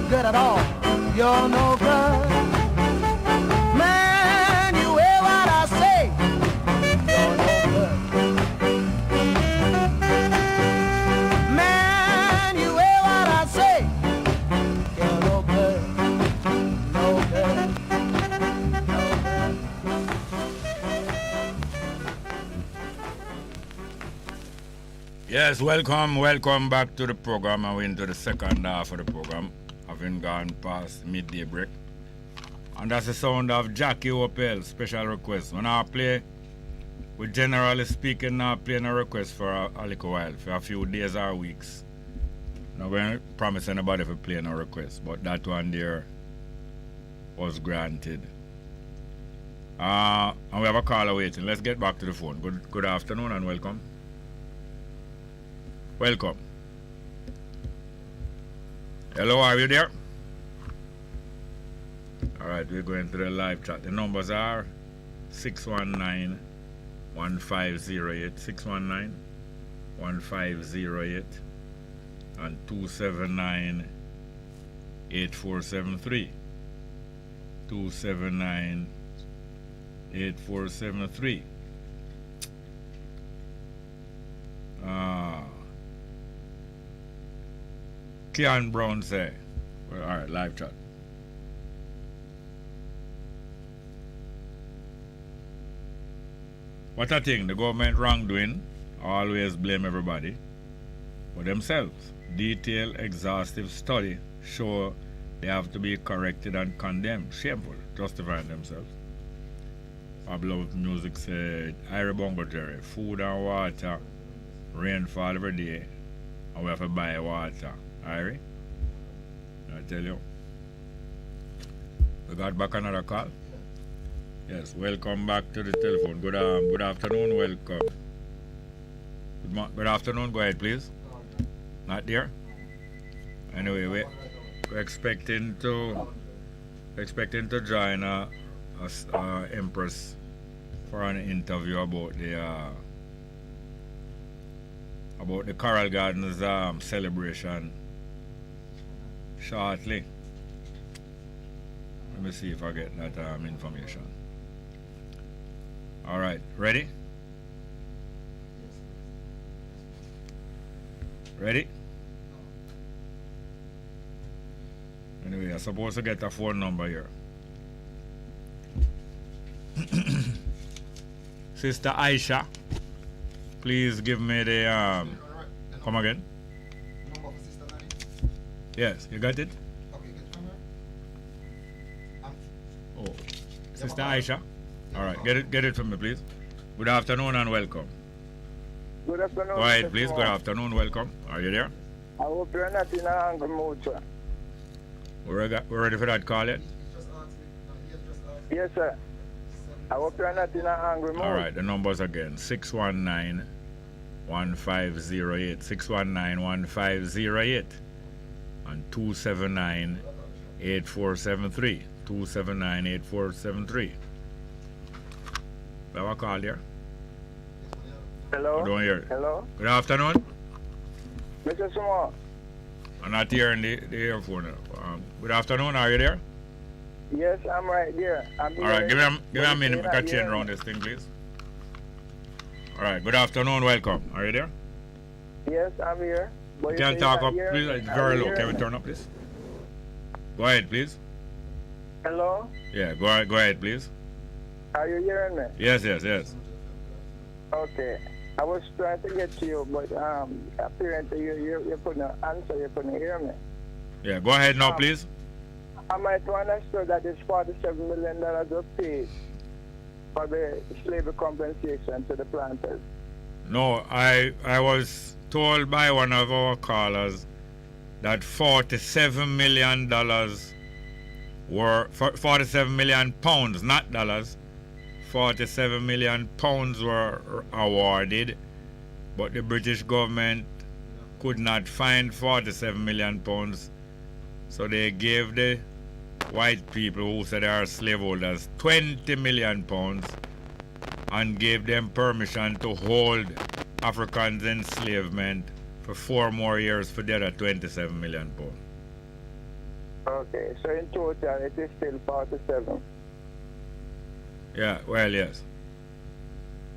Speaker 21: Good at all. You're no good. Man, you hear what I say? You're no good. Man, you hear what I say? You're no good. No good. No good.
Speaker 4: Yes, welcome back to the program, and we're into the second half of the program. Having gone past midday break. And that's the sound of Jackie Opel, special request. When I play, we generally speaking not playing a request for a little while, for a few days or weeks. Now we don't promise anybody for playing a request, but that one there was granted. And we have a caller waiting. Let's get back to the phone. Good afternoon and welcome. Welcome. Hello, are you there? Alright, we're going to the live chat. The numbers are 619-1508, 619-1508, and 279-8473. 279-8473. Kean Brown say, well, alright, live chat. What I think the government wrongdoing, always blame everybody for themselves. Detailed, exhaustive study show they have to be corrected and condemned. Shameful, justifying themselves. Pablo Music said, Ira Bongo Jerry, food and water, rainfall every day, and we have to buy water. Irie, I tell you. We got back another call. Yes, welcome back to the telephone. Good afternoon, welcome. Good afternoon, go ahead, please. Not there? Anyway, we're expecting to join Empress for an interview about the Coral Gardens celebration shortly. Let me see if I get that information. All right, ready? Ready? Anyway, I'm supposed to get a phone number here. Sister Aisha, please give me the come again. Yes, you got it? Oh, Sister Aisha. All right, get it from me, please. Good afternoon and welcome.
Speaker 5: Good afternoon.
Speaker 4: Go ahead, please. Good afternoon, welcome. Are you there?
Speaker 5: I hope you're not in a angry mood, sir.
Speaker 4: We're ready for that call yet?
Speaker 5: Yes, sir. I hope you're not in a angry mood.
Speaker 4: All right, the numbers again: 619-1508, 619-1508, and 279-8473, 279-8473. Have a call here.
Speaker 5: Hello?
Speaker 4: I don't hear it.
Speaker 5: Hello? Good
Speaker 4: afternoon.
Speaker 5: Mr. Sumo.
Speaker 4: I'm not here in the earphone. Good afternoon, are you there?
Speaker 5: Yes, I'm right there.
Speaker 4: All right, give me a minute. I can change around this thing, please. All right, good afternoon, welcome. Are you there?
Speaker 5: Yes, I'm here.
Speaker 4: You can talk up, please. It's very low. Can we turn up, please? Go ahead, please.
Speaker 5: Hello?
Speaker 4: Yeah, go ahead, please.
Speaker 5: Are you hearing me?
Speaker 4: Yes.
Speaker 5: Okay. I was trying to get to you, but apparently you couldn't answer, you couldn't hear me.
Speaker 4: Yeah, go ahead now, please.
Speaker 5: I might understand that it's $47 million was paid for the slavery compensation to the planters.
Speaker 4: No, I was told by one of our callers that $47 million were 47 million pounds, not dollars. 47 million pounds were awarded, but the British government could not find 47 million pounds, so they gave the white people who said they are slaveholders 20 million pounds and gave them permission to hold Africans enslavement for 4 more years for the other 27 million pounds.
Speaker 5: Okay, so in total it is still 47.
Speaker 4: Yeah, well, yes.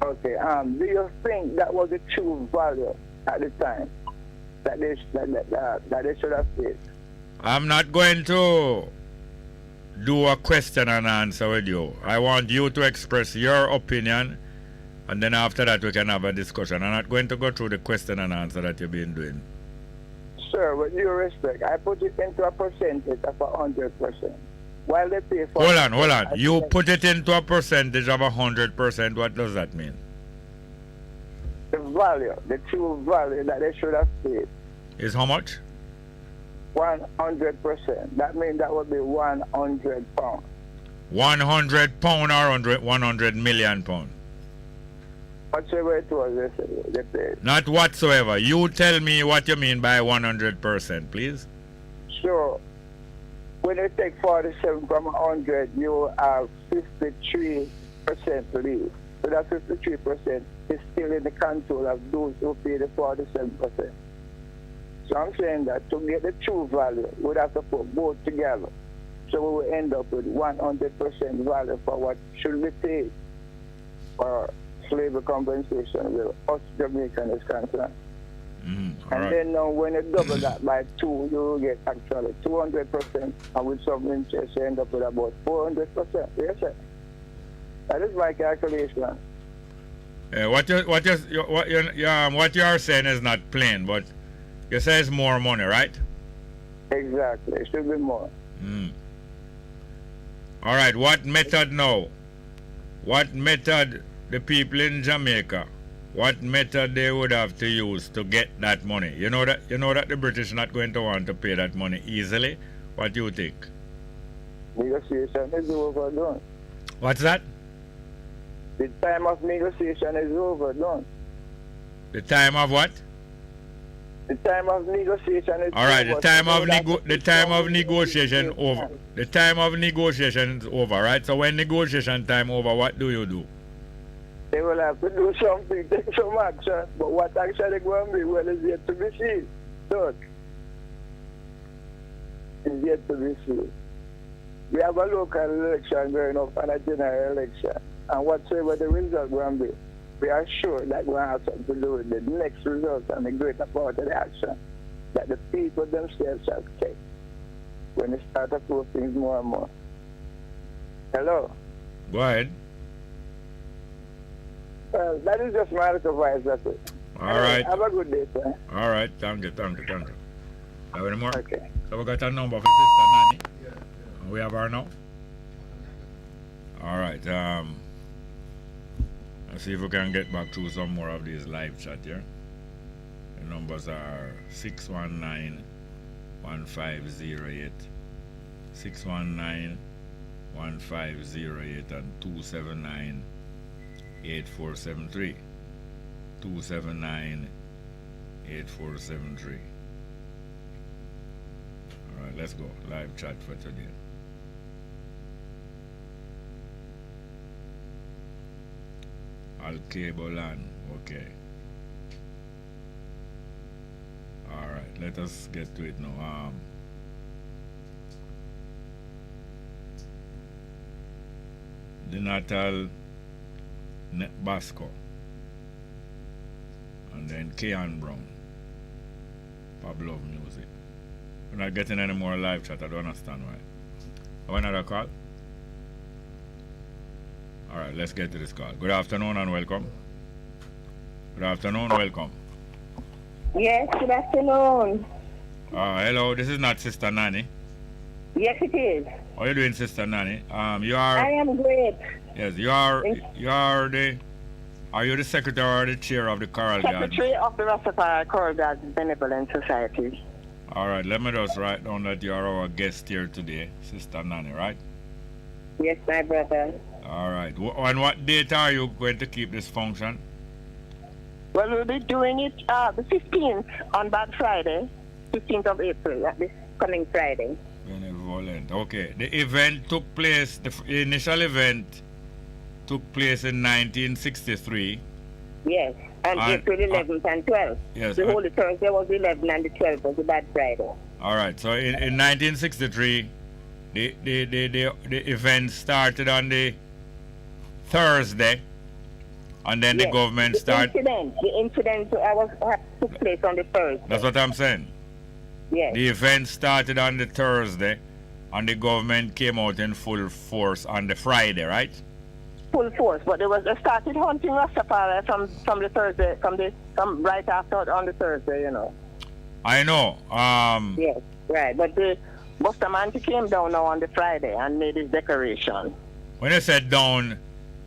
Speaker 5: Okay, do you think that was the true value at the time that they should have paid?
Speaker 4: I'm not going to do a question and answer with you. I want you to express your opinion, and then after that we can have a discussion. I'm not going to go through the question and answer that you've been doing.
Speaker 5: Sir, with due respect, I put it into a percentage of 100%. While they pay for...
Speaker 4: Hold on. You put it into a percentage of 100%. What does that mean?
Speaker 5: The value, the true value that they should have paid.
Speaker 4: Is how much?
Speaker 5: 100%. That means that would be 100 pounds.
Speaker 4: 100 pound or 100 million pound?
Speaker 5: Whatever it was, they paid.
Speaker 4: Not whatsoever. You tell me what you mean by 100%, please.
Speaker 5: Sure. When you take 47 from 100, you have 53% leave. So that 53% is still in the control of those who pay the 47%. So I'm saying that to get the true value, we'd have to put both together. So we will end up with 100% value for what should be paid for slavery compensation where us Jamaican is concerned. And
Speaker 4: right.
Speaker 5: then when you double that by 2, you will get actually 200%, and with some interest, you end up with about 400%. Yes, sir. That is my calculation.
Speaker 4: What you are saying is not plain, but you say it's more money, right?
Speaker 5: Exactly. It should be more.
Speaker 4: All right. What method now? What method the people in Jamaica? What method they would have to use to get that money? You know that the British are not going to want to pay that money easily. What do you think?
Speaker 5: Negotiation is overdone.
Speaker 4: What's that?
Speaker 5: The time of negotiation is overdone.
Speaker 4: The time of what?
Speaker 5: The time of negotiation is
Speaker 4: all right.
Speaker 5: over.
Speaker 4: The time of negotiation over. The time of negotiation is over, right? So when negotiation time over, what do you do?
Speaker 5: They will have to do something, take some action. But what action they're going to be, well, is yet to be seen. Look, it's yet to be seen. We have a local election going up and a general election. And whatsoever the result going to be, we are sure that we have something to do with the next result and the greater part of the action that the people themselves shall take when they start to prove things more and more. Hello?
Speaker 4: Go ahead.
Speaker 5: Well, that is just my advice, that's it.
Speaker 4: All right.
Speaker 5: Have a good day, sir.
Speaker 4: All right. Thank you. Have any more?
Speaker 5: Okay.
Speaker 4: So we got a number for Sister Nanny. Yeah. We have her now? All right. Let's see if we can get back through some more of these live chat here. The numbers are 619-1508, 619-1508 and 279-8473. 279-8473. All right, let's go. Live chat for today. Al-Kabolan, okay. All right, let us get to it now. The Natal Basco, and then Kean Brown, Pablo of Music. We're not getting any more live chat. I don't understand why. Have another call? All right, let's get to this call. Good afternoon and welcome. Good afternoon, welcome.
Speaker 6: Yes, good afternoon.
Speaker 4: Hello, this is not Sister Nanny.
Speaker 6: Yes, it is.
Speaker 4: How are you doing, Sister Nanny? You
Speaker 6: I
Speaker 4: are.
Speaker 6: am great.
Speaker 4: Yes, you are the. Are you the secretary or the chair of the Choral Guard?
Speaker 6: Secretary of the Rastafari Choral Guard Benevolent Society.
Speaker 4: All right, let me just write down that you are our guest here today, Sister Nanny, right?
Speaker 6: Yes, my brother.
Speaker 4: All right. On what date are you going to keep this function?
Speaker 6: Well, we'll be doing it the 15th on Bad Friday, 15th of April, this coming Friday.
Speaker 4: Benevolent. Okay. The event took place, the initial event took place in 1963.
Speaker 6: Yes, on April 11th and 12th.
Speaker 4: Yes.
Speaker 6: The Holy Thursday was the 11th and the 12th was the Bad Friday.
Speaker 4: All right. So in 1963, the event started on the Thursday, and then the government started.
Speaker 6: The incident took place on the Thursday.
Speaker 4: That's what I'm saying.
Speaker 6: Yes.
Speaker 4: The event started on the Thursday, and the government came out in full force on the Friday, right?
Speaker 6: Full force, but they started hunting Rastafari from the Thursday, from right after on the Thursday, you know.
Speaker 4: I know.
Speaker 6: Yes, right. But the Bustamante came down now on the Friday and made his declaration.
Speaker 4: When I said down,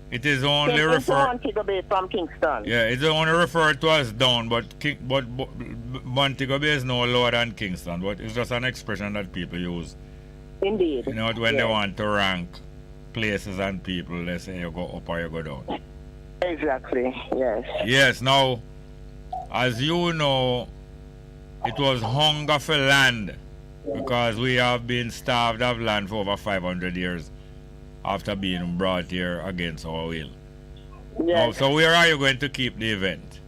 Speaker 4: it is only referred.
Speaker 6: Montego Bay from Kingston.
Speaker 4: Yeah, it's only referred to as down, but Montego Bay is no lower than Kingston. But it's just an expression that people use.
Speaker 6: Indeed.
Speaker 4: You know, when they want to rank places and people, they say you go up or you go down.
Speaker 6: Exactly. Yes.
Speaker 4: Yes. Now, as you know, it was hunger for land because we have been starved of land for over 500 years. After being brought here against our will.
Speaker 6: Yes.
Speaker 4: So where are you going to keep the event?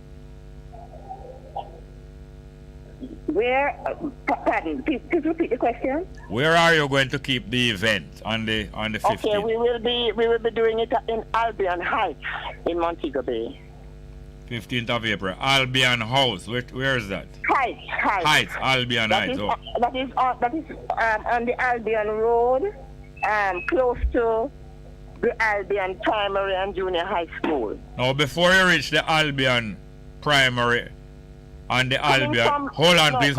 Speaker 6: Where? Pardon. Please repeat the question.
Speaker 4: Where are you going to keep the event on the 15th?
Speaker 6: Okay, we will be doing it in Albion Heights in Montego Bay.
Speaker 4: 15th of April, Albion House. Where is that?
Speaker 6: Heights.
Speaker 4: Albion Heights.
Speaker 6: That is on the Albion Road. Close to the Albion Primary and Junior High School.
Speaker 4: Now, before you reach the Albion Primary and the Albion... Hold on, please.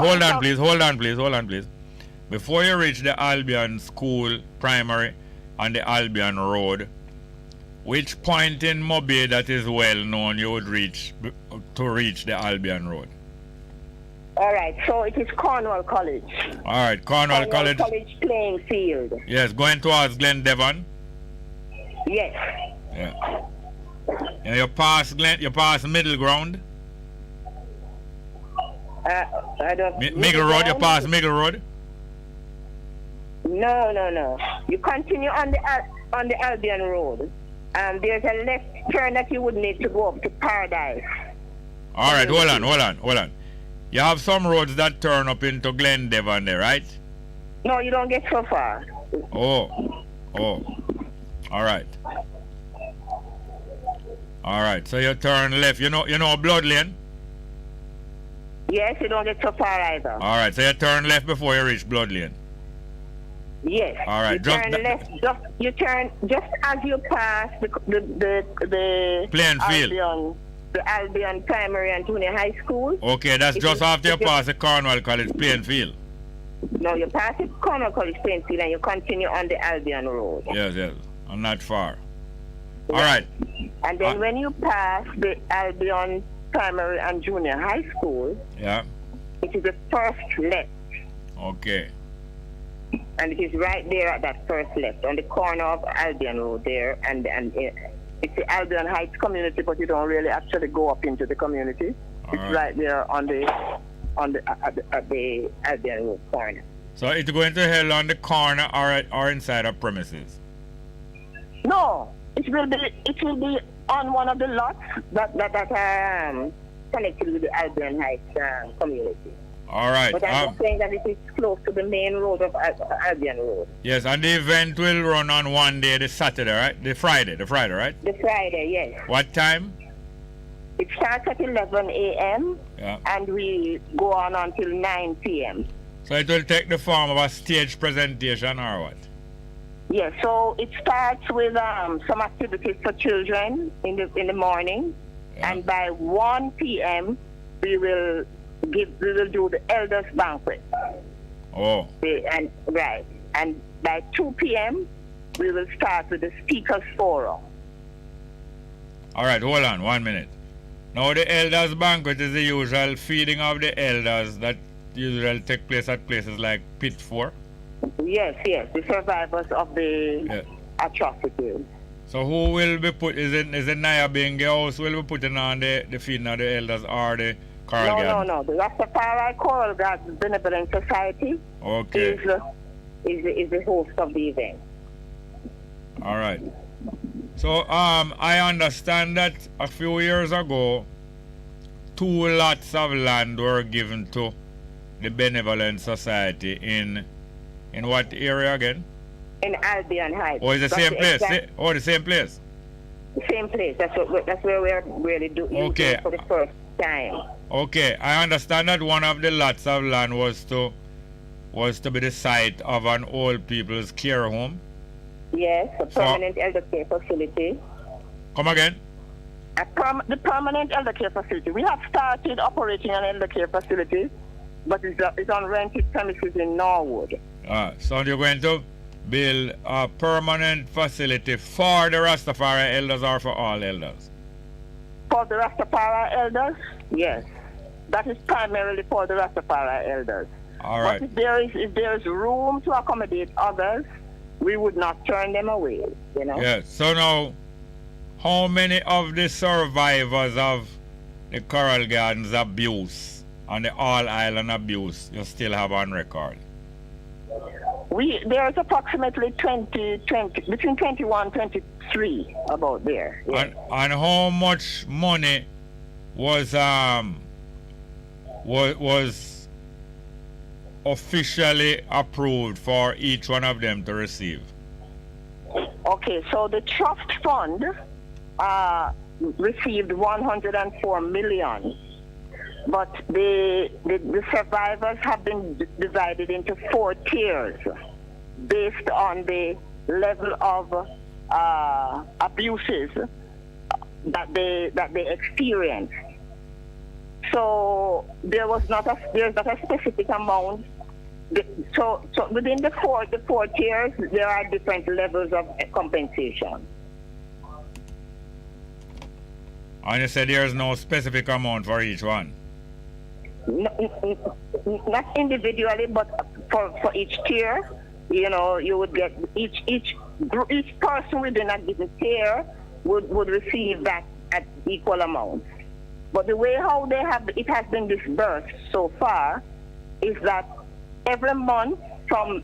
Speaker 4: Before you reach the Albion School Primary and the Albion Road, which point in Mobay that is well known you would reach to reach the Albion Road?
Speaker 6: All right, so it is Cornwall College.
Speaker 4: All right, Cornwall College.
Speaker 6: College playing field.
Speaker 4: Yes, going towards Glen Devon.
Speaker 6: Yes.
Speaker 4: Yeah. And you pass Middle Ground.
Speaker 6: I don't.
Speaker 4: Middle Road. You pass Middle Road.
Speaker 6: No. You continue on the Albion Road. There's a left turn that you would need to go up to Paradise.
Speaker 4: All right, hold on. You have some roads that turn up into Glen Devon there, right?
Speaker 6: No, you don't get so far.
Speaker 4: Oh. All right. So you turn left. You know Blood Lane?
Speaker 6: Yes, you don't get so far either.
Speaker 4: All right. So you turn left before you reach Blood Lane.
Speaker 6: Yes.
Speaker 4: All right.
Speaker 6: You turn left. You turn just as you pass the
Speaker 4: playing field.
Speaker 6: The Albion Primary and Junior High School.
Speaker 4: Okay, that's just after you pass the Cornwall College playing field.
Speaker 6: No, you pass the Cornwall College playing field and you continue on the Albion Road.
Speaker 4: Yes. I'm not far. All right.
Speaker 6: And then when you pass the Albion Primary and Junior High School,
Speaker 4: yeah,
Speaker 6: it is the first left.
Speaker 4: Okay.
Speaker 6: And it is right there at that first left on the corner of Albion Road there, and it's the Albion Heights community, but you don't really actually go up into the community. It's right there at the Albion Road corner.
Speaker 4: So it's going to hell on the corner or inside of premises?
Speaker 6: No, it will be on one of the lots that are connected with the Albion Heights community.
Speaker 4: All right.
Speaker 6: But I'm saying that it is close to the main road of Albion Road.
Speaker 4: Yes, and the event will run on one day, the Saturday, right? The Friday, right?
Speaker 6: The Friday, yes.
Speaker 4: What time?
Speaker 6: It starts at 11 a.m.
Speaker 4: Yeah.
Speaker 6: And we go on until 9 p.m.
Speaker 4: So it will take the form of a stage presentation or what?
Speaker 6: Yes, so it starts with some activities for children in the morning. And by 1 p.m., we will do the elders banquet.
Speaker 4: Oh.
Speaker 6: And by 2 p.m., we will start with the speakers forum.
Speaker 4: All right, hold on 1 minute. Now the elders banquet is the usual feeding of the elders that usually take place at places like Pit 4.
Speaker 6: Yes, the survivors of the atrocities.
Speaker 4: So who will be put? Is it Naya Bengue House will be putting on the feeding of the elders or the Choral Garden?
Speaker 6: No. The Rastafari Choral Garden Benevolent Society is the host of the event.
Speaker 4: All right. So I understand that a few years ago, 2 lots of land were given to the Benevolent Society in what area again?
Speaker 6: In Albion Heights.
Speaker 4: Oh, it's the same place? The same place?
Speaker 6: The same place. That's where we're really doing it for the first time.
Speaker 4: Okay, I understand that one of the lots of land was to be the site of an old people's care home.
Speaker 6: Yes, a permanent elder care facility.
Speaker 4: Come again?
Speaker 6: The permanent elder care facility. We have started operating an elder care facility, but it's on rented premises in Norwood.
Speaker 4: So you're going to build a permanent facility for the Rastafari elders or for all elders?
Speaker 6: For the Rastafari elders, yes. That is primarily for the Rastafari elders.
Speaker 4: All right.
Speaker 6: But if there is room to accommodate others, we would not turn them away, you know?
Speaker 4: Yes. So now, how many of the survivors of the Coral Gardens abuse and the All Island abuse you still have on record?
Speaker 6: There's approximately between 21 and 23 about there. Yes.
Speaker 4: And how much money was officially approved for each one of them to receive?
Speaker 6: Okay, so the trust fund received 104 million, but the survivors have been divided into 4 tiers based on the level of abuses that they experienced. So there's not a specific amount. So within the four tiers, there are different levels of compensation.
Speaker 4: And you said there's no specific amount for each one?
Speaker 6: Not individually, but for each tier, you know, you would get each person within a given tier would receive that at equal amounts. But the way how it has been disbursed so far is that every month from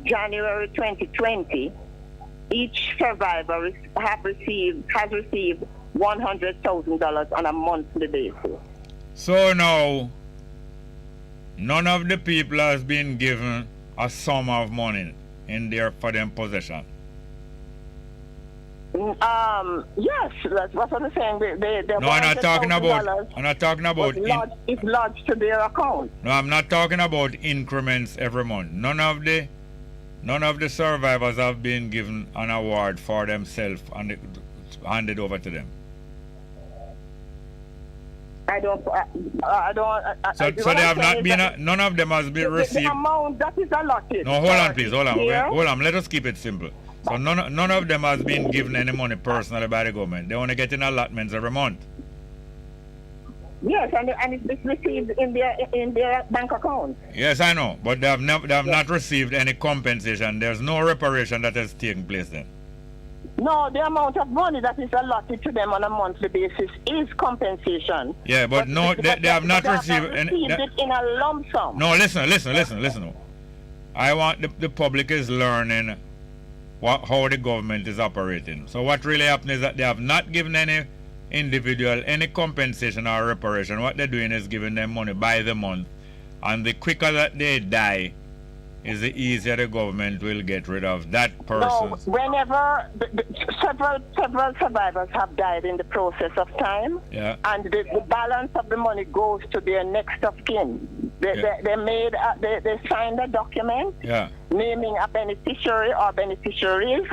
Speaker 6: January 2020, each survivor has received $100,000 on a monthly basis.
Speaker 4: So now, none of the people has been given a sum of money for them possession.
Speaker 6: Yes, that's what I'm saying.
Speaker 4: No, I'm not talking about.
Speaker 6: It's lodged to their account.
Speaker 4: No, I'm not talking about increments every month. None of the survivors have been given an award for themselves and handed over to them. So they have not been. None of them has been received.
Speaker 6: The amount that is allotted.
Speaker 4: No, hold on, please. Hold on. Okay? Hold on. Let us keep it simple. So none of them has been given any money personally by the government. They only getting allotments every month.
Speaker 6: Yes, and it's received in their bank account.
Speaker 4: Yes, I know, but they have not received any compensation. There's no reparation that has taken place then.
Speaker 6: No, the amount of money that is allotted to them on a monthly basis is compensation.
Speaker 4: Yeah, but they have not received
Speaker 6: it in a lump sum.
Speaker 4: No, listen. I want the public is learning how the government is operating. So what really happened is that they have not given any individual any compensation or reparation. What they're doing is giving them money by the month, and the quicker that they die is the easier the government will get rid of that person.
Speaker 6: No, whenever several survivors have died in the process of time, and the balance of the money goes to their next of kin. They signed a document naming a beneficiary or beneficiaries,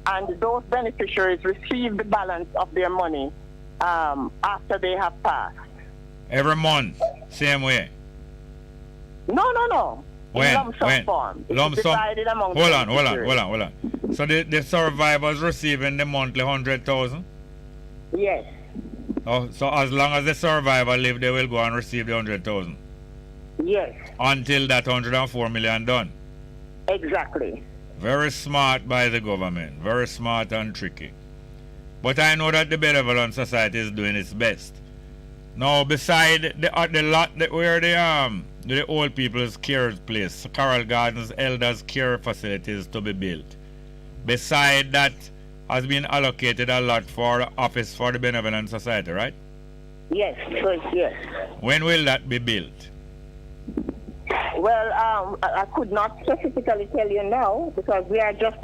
Speaker 6: and those beneficiaries receive the balance of their money after they have passed.
Speaker 4: Every month, same way?
Speaker 6: No.
Speaker 4: When?
Speaker 6: Lump sum form.
Speaker 4: Lump
Speaker 6: It's
Speaker 4: sum.
Speaker 6: divided among
Speaker 4: Hold
Speaker 6: the
Speaker 4: on.
Speaker 6: beneficiaries.
Speaker 4: So the survivors receiving the monthly 100,000?
Speaker 6: Yes.
Speaker 4: Oh, so as long as the survivor live, they will go and receive the 100,000?
Speaker 6: Yes.
Speaker 4: Until that 104 million done?
Speaker 6: Exactly.
Speaker 4: Very smart by the government. Very smart and tricky. But I know that the Benevolent Society is doing its best. Now, beside the lot where the old people's care place, Carol Gardens Elders Care Facilities to be built. Beside that has been allocated a lot for the office for the Benevolent Society, right?
Speaker 6: Yes, yes.
Speaker 4: When will that be built?
Speaker 6: Well, I could not specifically tell you now because we have just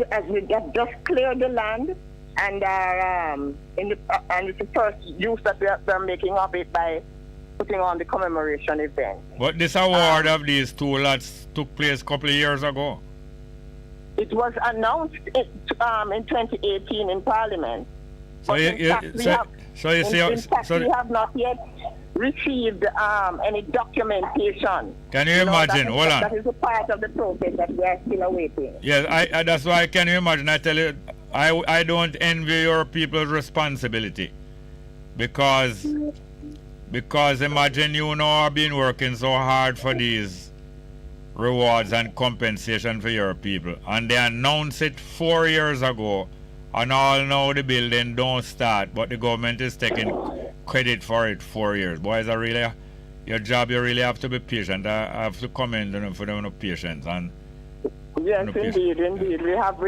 Speaker 6: cleared the land and it's the first use that we're making of it by putting on the commemoration event.
Speaker 4: But this award of these 2 lots took place a couple of years ago.
Speaker 6: It was announced in 2018 in Parliament.
Speaker 4: So
Speaker 6: we have not yet received any documentation.
Speaker 4: Can you imagine? Hold on.
Speaker 6: That is a part of the process that we are still awaiting.
Speaker 4: Yes, I that's why can you imagine? I tell you, I don't envy your people's responsibility because imagine you know have been working so hard for these rewards and compensation for your people, and they announced it 4 years ago, and all now the building don't start, but the government is taking credit for it 4 years. Boys, are really your job. You really have to be patient. I have to commend them for their patience and.
Speaker 6: Yes, indeed. We have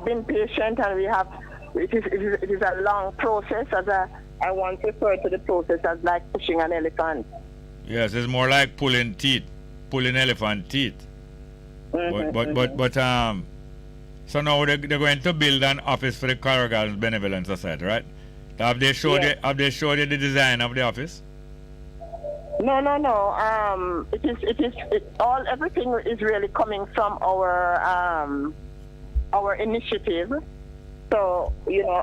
Speaker 6: been patient, and it is a long process. As I want to refer to the process as like pushing an elephant.
Speaker 4: Yes, it's more like pulling elephant teeth. But so now they're going to build an office for the Carol Gardens Benevolent Society, right? Have they showed you the design of the office?
Speaker 6: No. Everything is really coming from our initiative. So,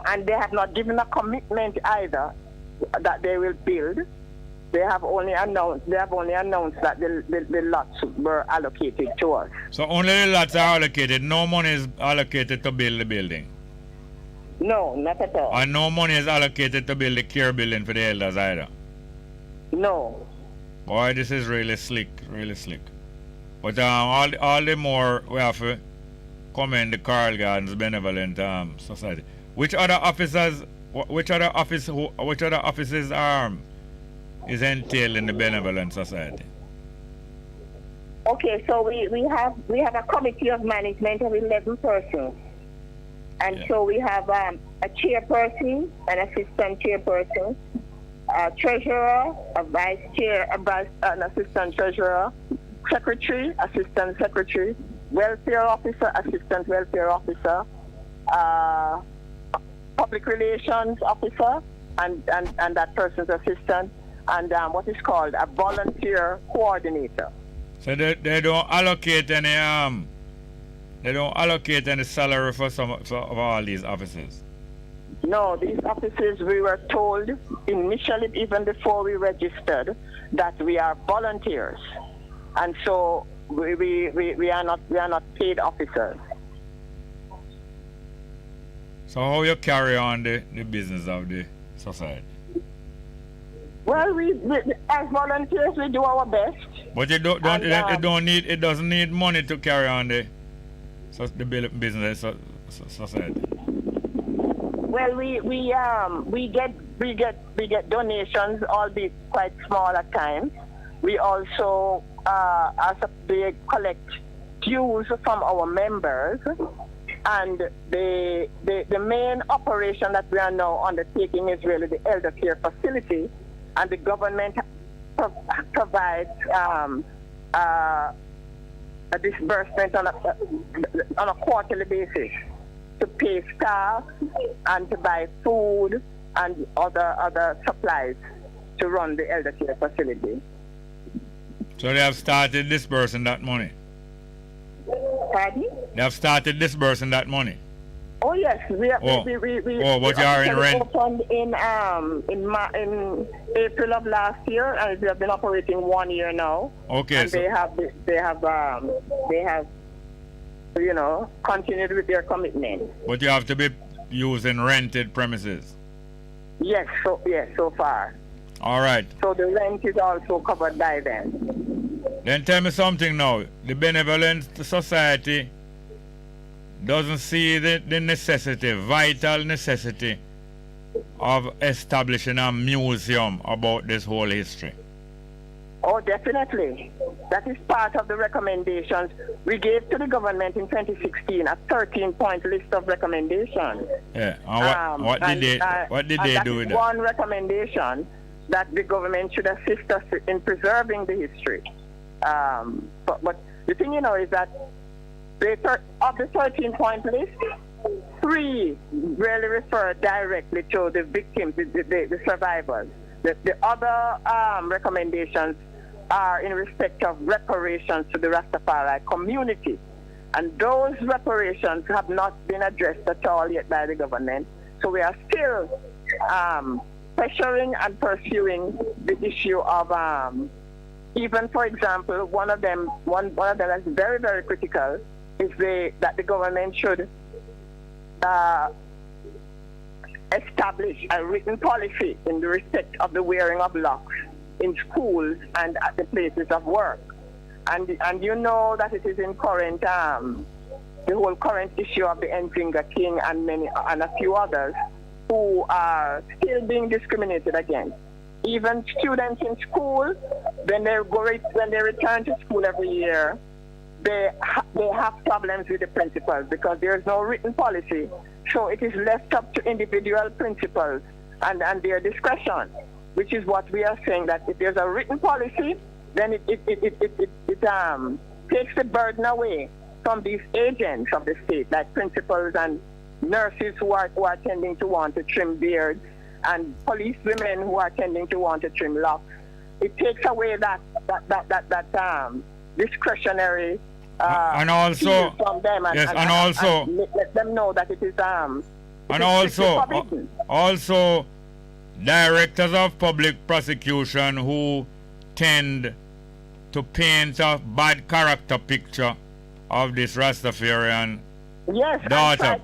Speaker 6: and they have not given a commitment either that they will build. They have only announced that the lots were allocated to us.
Speaker 4: So only the lots are allocated. No money is allocated to build the building.
Speaker 6: No, not at all.
Speaker 4: And no money is allocated to build the care building for the elders either.
Speaker 6: No.
Speaker 4: Boy, this is really slick, really slick. But all the more we have to commend the Carol Gardens Benevolent Society. Which other offices is entailed in the Benevolent Society?
Speaker 6: Okay, so we have a committee of management of 11 persons. And so we have a chairperson, an assistant chairperson, a treasurer, a vice chair, an assistant treasurer, secretary, assistant secretary, welfare officer, assistant welfare officer, public relations officer, and that person's assistant, and what is called a volunteer coordinator.
Speaker 4: So they don't allocate any salary for all these offices.
Speaker 6: No, these offices, we were told initially, even before we registered, that we are volunteers, and so we are not paid officers.
Speaker 4: So how you carry on the business of the society?
Speaker 6: Well, we as volunteers we do our best.
Speaker 4: But it doesn't need money to carry on the business society.
Speaker 6: Well, we get donations, albeit quite small at times. We also they collect dues from our members, and the main operation that we are now undertaking is really the elder care facility, and the government provides a disbursement on a quarterly basis to pay staff and to buy food and other supplies to run the elder care facility.
Speaker 4: So they have started disbursing that money?
Speaker 6: Pardon?
Speaker 4: They have started disbursing that money?
Speaker 6: Oh yes, we
Speaker 4: but you are in rent.
Speaker 6: Opened in April of last year, and we have been operating 1 year now.
Speaker 4: Okay.
Speaker 6: And they have continued with their commitment.
Speaker 4: But you have to be using rented premises.
Speaker 6: Yes, so far.
Speaker 4: All right.
Speaker 6: So the rent is also covered by them.
Speaker 4: Then tell me something now. The Benevolent Society doesn't see the vital necessity of establishing a museum about this whole history.
Speaker 6: Oh, definitely. That is part of the recommendations we gave to the government in 2016, a 13-point list of recommendations.
Speaker 4: Yeah. And what did they do with that?
Speaker 6: One recommendation that the government should assist us in preserving the history. But the thing, is that of the 13-point list, 3 really refer directly to the victims, the survivors. The other recommendations are in respect of reparations to the Rastafari community. And those reparations have not been addressed at all yet by the government. So we are still pressuring and pursuing the issue of even, for example, one of them that's very, very critical is that the government should establish a written policy in the respect of the wearing of locks in schools and at the places of work. And you know that it is in current, the whole current issue of the Nzinga King and a few others who are still being discriminated against. Even students in school, when they return to school every year, they have problems with the principals because there is no written policy. So it is left up to individual principals and their discretion, which is what we are saying, that if there's a written policy, then it takes the burden away from these agents of the state, like principals and nurses who are tending to want to trim beards, and police women who are tending to want to trim locks. It takes away that discretionary
Speaker 4: and also
Speaker 6: from them and let them know that it is
Speaker 4: also directors of public prosecution who tend to paint a bad character picture of this Rastafarian daughter.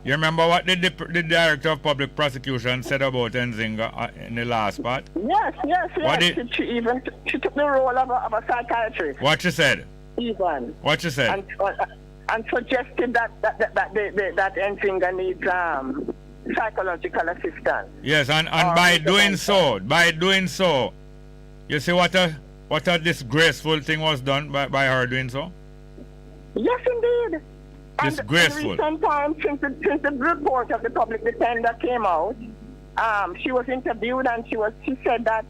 Speaker 4: You remember what the director of public prosecution said about Nzinga in the last part?
Speaker 6: Yes. She took the role of a psychiatrist.
Speaker 4: What she said?
Speaker 6: Even.
Speaker 4: What she said?
Speaker 6: And suggested that Nzinga needs psychological assistance.
Speaker 4: Yes, and by doing so, you see what a disgraceful thing was done by her doing so?
Speaker 6: Yes, indeed.
Speaker 4: Disgraceful.
Speaker 6: In recent times, since the report of the public defender came out, she was interviewed and she said that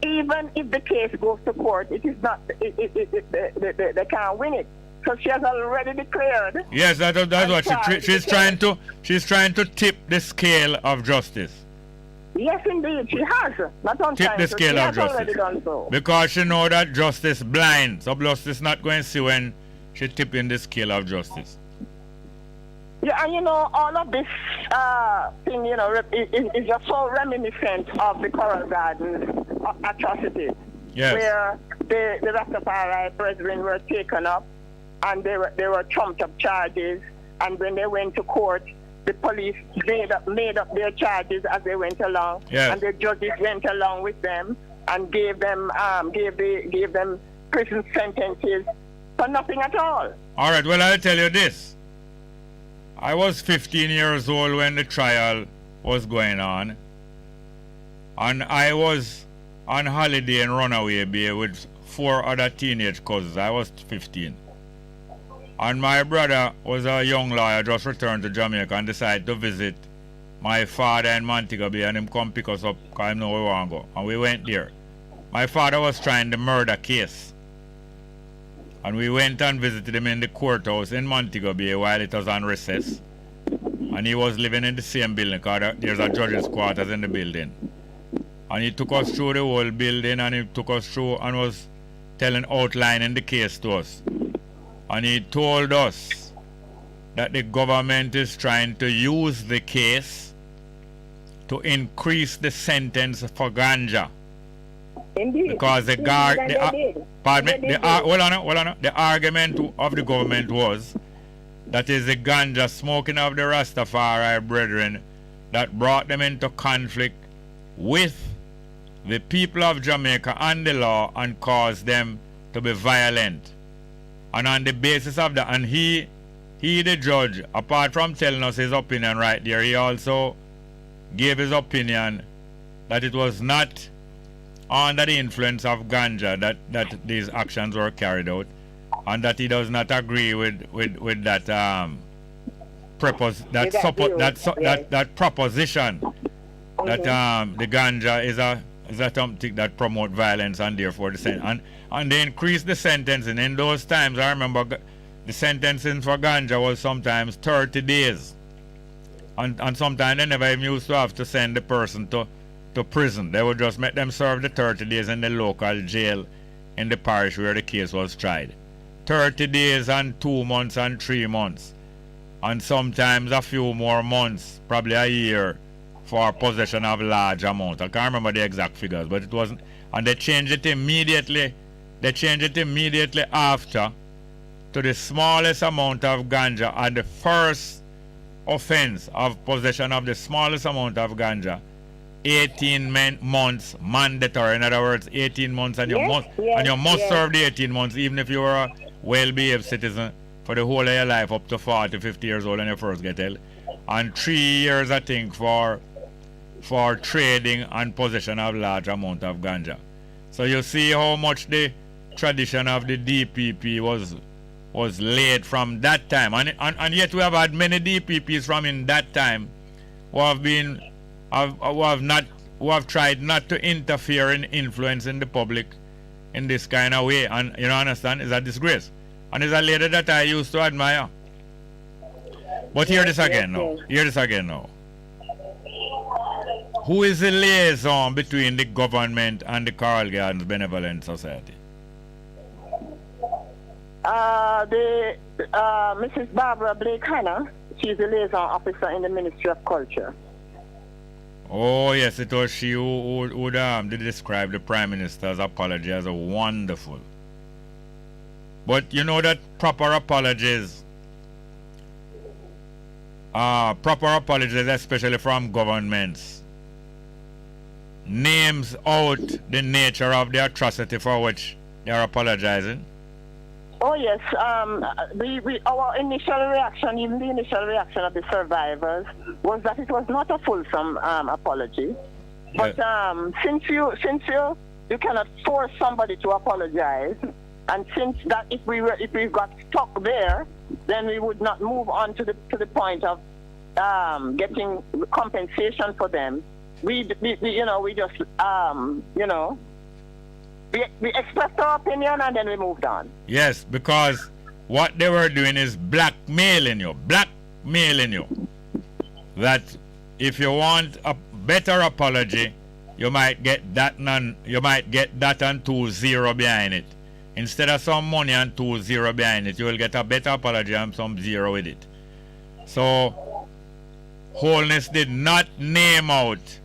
Speaker 6: even if the case goes to court, it is not they can't win it. So she has already declared.
Speaker 4: Yes, that's what she's trying to. She's trying to tip the scale of justice.
Speaker 6: Yes, indeed, she has. Not on
Speaker 4: tip the scale of justice.
Speaker 6: Already done so.
Speaker 4: Because she know that justice blind, so justice not going to see when she tipping the scale of justice.
Speaker 6: Yeah, and all of this thing, is just so reminiscent of the Coral Gardens atrocities.
Speaker 4: Yes.
Speaker 6: Where the Rastafari brethren were taken up and they were trumped up charges, and when they went to court, the police made up their charges as they went along,
Speaker 4: yes.
Speaker 6: And the judges went along with them and gave them prison sentences for nothing at all.
Speaker 4: All right, well, I'll tell you this. I was 15 years old when the trial was going on, and I was on holiday in Runaway Bay with 4 other teenage cousins. I was 15. And my brother was a young lawyer, just returned to Jamaica and decided to visit my father in Montego Bay, and him come pick us up because I know where we want to go. And we went there. My father was trying the murder case. And we went and visited him in the courthouse in Montego Bay while it was on recess. And he was living in the same building because there's a judge's quarters in the building. And he took us through the whole building, and he took us through and was outlining the case to us. And he told us that the government is trying to use the case to increase the sentence for ganja.
Speaker 6: Indeed.
Speaker 4: Because the argument of the government was that is the ganja smoking of the Rastafari brethren that brought them into conflict with the people of Jamaica and the law and caused them to be violent. And on the basis of that, and he the judge, apart from telling us his opinion right there, he also gave his opinion that it was not under the influence of ganja that these actions were carried out, and that he does not agree with that that proposition that the ganja is a something that promote violence, and therefore and they increased the sentencing. In those times, I remember the sentencing for ganja was sometimes 30 days, and sometimes they never even used to have to send the person to prison. They would just make them serve the 30 days in the local jail in the parish where the case was tried. 30 days and 2 months and 3 months, and sometimes a few more months, probably a year, for possession of large amount. I can't remember the exact figures, but it wasn't. And they changed it immediately. They changed it immediately after to the smallest amount of ganja, and the first offense of possession of the smallest amount of ganja, 18 months mandatory. In other words, 18 months, and you must serve the 18 months, even if you are a well-behaved citizen for the whole of your life, up to 40, 50 years old when you first get held. And 3 years, I think, for trading and possession of large amount of ganja. So you see how much the tradition of the DPP was laid from that time, and yet we have had many DPPs from in that time who have tried not to interfere in influencing the public in this kind of way, and you know, understand, is a disgrace, and it's a lady that I used to admire. But hear this again now. Who is the liaison between the government and the Coral Gardens Benevolent Society?
Speaker 6: Mrs. Barbara Blake Hanna. She's the liaison officer in the Ministry of Culture.
Speaker 4: Oh yes, it was she who did describe the Prime Minister's apology as a wonderful. But you know that proper apologies, especially from governments, names out the nature of the atrocity for which they are apologizing.
Speaker 6: Oh yes, our initial reaction, even the initial reaction of the survivors, was that it was not a fulsome apology. But since you cannot force somebody to apologize, and since that if we got stuck there, then we would not move on to the point of getting compensation for them. We expressed our opinion and then we moved on.
Speaker 4: Yes, because what they were doing is blackmailing you. That if you want a better apology, you might get that and 2-0 behind it. Instead of some money and 2-0 behind it, you will get a better apology and some 0 with it. So Holness did not name out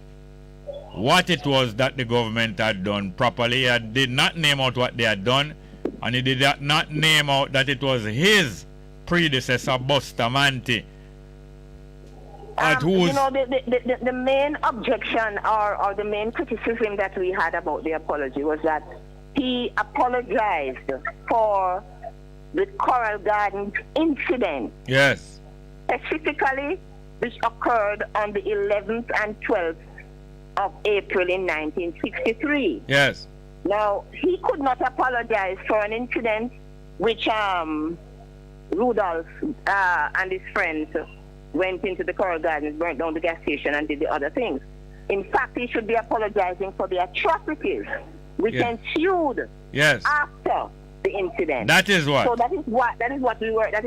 Speaker 4: what it was that the government had done properly. He did not name out what they had done, and he did not name out that it was his predecessor Bustamante.
Speaker 6: The main objection or the main criticism that we had about the apology was that he apologized for the Coral Gardens incident.
Speaker 4: Yes.
Speaker 6: Specifically, which occurred on the 11th and 12th of April in 1963.
Speaker 4: Yes.
Speaker 6: Now, he could not apologize for an incident which Rudolph and his friends went into the Coral Gardens, burnt down the gas station and did the other things. In fact, he should be apologizing for the atrocities which ensued after the incident.
Speaker 4: That is what.
Speaker 6: So that is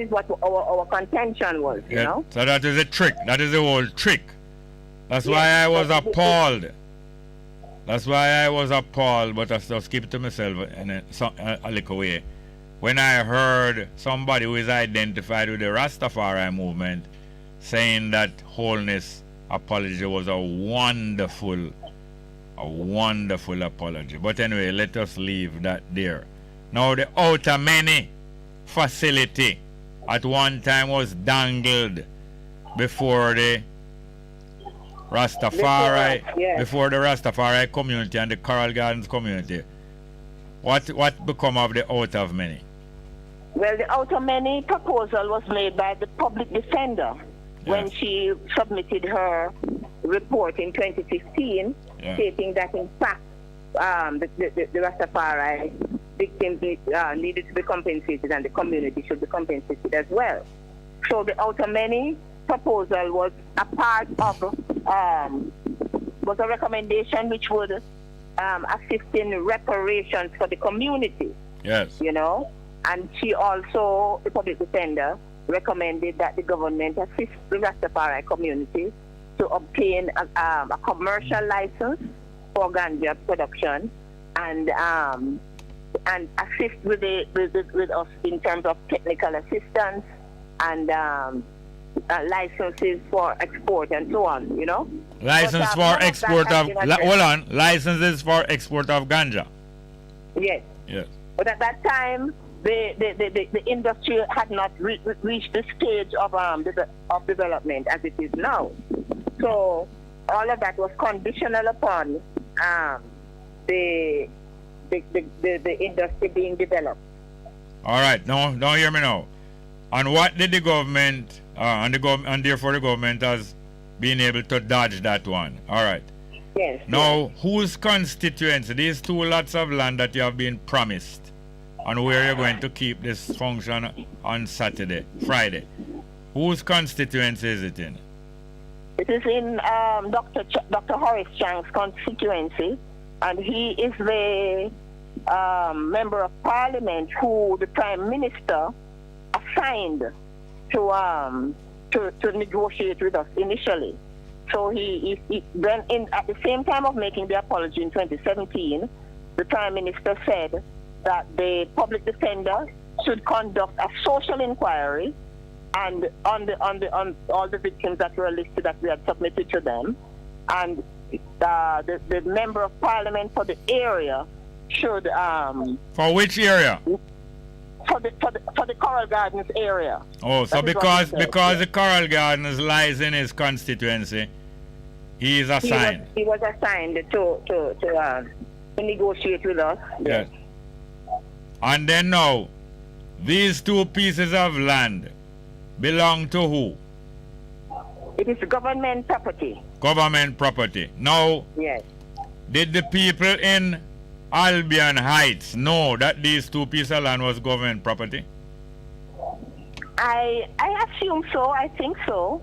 Speaker 6: what our contention was, you know?
Speaker 4: So that is a trick. That is the whole trick. That's why I was appalled. But I just keep it to myself in a little way. when I heard somebody who is identified with the Rastafari movement saying that wholeness apology was a wonderful apology. But anyway, let us leave that there. Now the Outer Many facility at one time was dangled before the Rastafari, before the Rastafari community and the Coral Gardens community. What become of the Outer Many?
Speaker 6: Well, the Outer Many proposal was made by the public defender when she submitted her report in 2015, stating that in fact the Rastafari victims needed to be compensated and the community should be compensated as well. So the Outer Many proposal was a part of was a recommendation which would assist in reparations for the community.
Speaker 4: Yes.
Speaker 6: You know, and she also, the public defender, recommended that the government assist the Rastafari community to obtain a commercial license for ganja production and assist with us in terms of technical assistance and licenses for export and so on, you know.
Speaker 4: Licenses for export of licenses for export of ganja.
Speaker 6: Yes.
Speaker 4: Yes.
Speaker 6: But at that time, the industry had not reached the stage of development as it is now. So all of that was conditional upon the industry being developed.
Speaker 4: All right. Now hear me now. And what did the government and therefore the government has been able to dodge that one? All right.
Speaker 6: Yes.
Speaker 4: Now, whose constituency, these 2 lots of land that you have been promised, and where you're going to keep this function on Friday, whose constituency is it in?
Speaker 6: It is in Dr. Horace Chang's constituency, and he is the member of parliament who the Prime Minister assigned to negotiate with us initially. So he then at the same time of making the apology in 2017, the Prime Minister said that the public defender should conduct a social inquiry and on all the victims that were listed that we had submitted to them, and the member of parliament for the area should
Speaker 4: for which area?
Speaker 6: For the Coral Gardens area.
Speaker 4: Oh, so because the Coral Gardens lies in his constituency, he is assigned.
Speaker 6: He was assigned to negotiate with us.
Speaker 4: Yes. And then now, these 2 pieces of land belong to who?
Speaker 6: It is government property.
Speaker 4: Government property. Now,
Speaker 6: yes.
Speaker 4: Did the people in Albion Heights know that these 2 pieces of land was government property?
Speaker 6: I assume so. I think so.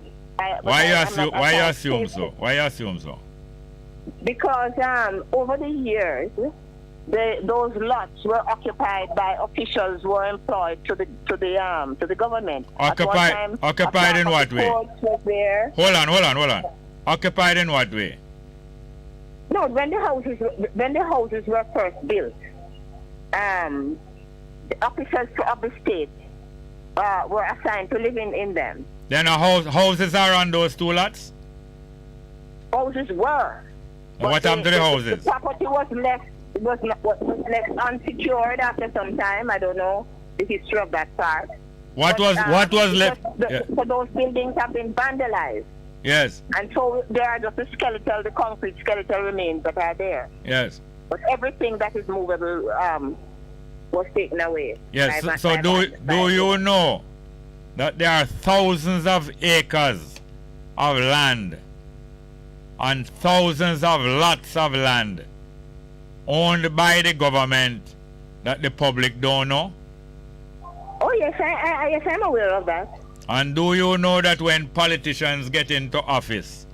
Speaker 4: Why you assume so?
Speaker 6: Because over the years, those lots were occupied by officials who were employed to the government.
Speaker 4: Occupied in what way? Hold on. Occupied in what way?
Speaker 6: No, when the houses were first built, the officers of the state were assigned to live in them.
Speaker 4: Then houses are on those 2 lots?
Speaker 6: Houses were.
Speaker 4: What happened to the houses?
Speaker 6: The property was left unsecured after some time. I don't know the history of that part.
Speaker 4: What was left?
Speaker 6: So those buildings have been vandalized.
Speaker 4: Yes.
Speaker 6: And so there are just the concrete skeletal remains that are there.
Speaker 4: Yes.
Speaker 6: But everything that is movable was taken away.
Speaker 4: Yes. So do you know that there are thousands of acres of land and thousands of lots of land owned by the government that the public don't know?
Speaker 6: Oh yes, yes, I'm aware of that.
Speaker 4: And do you know that when politicians get into office,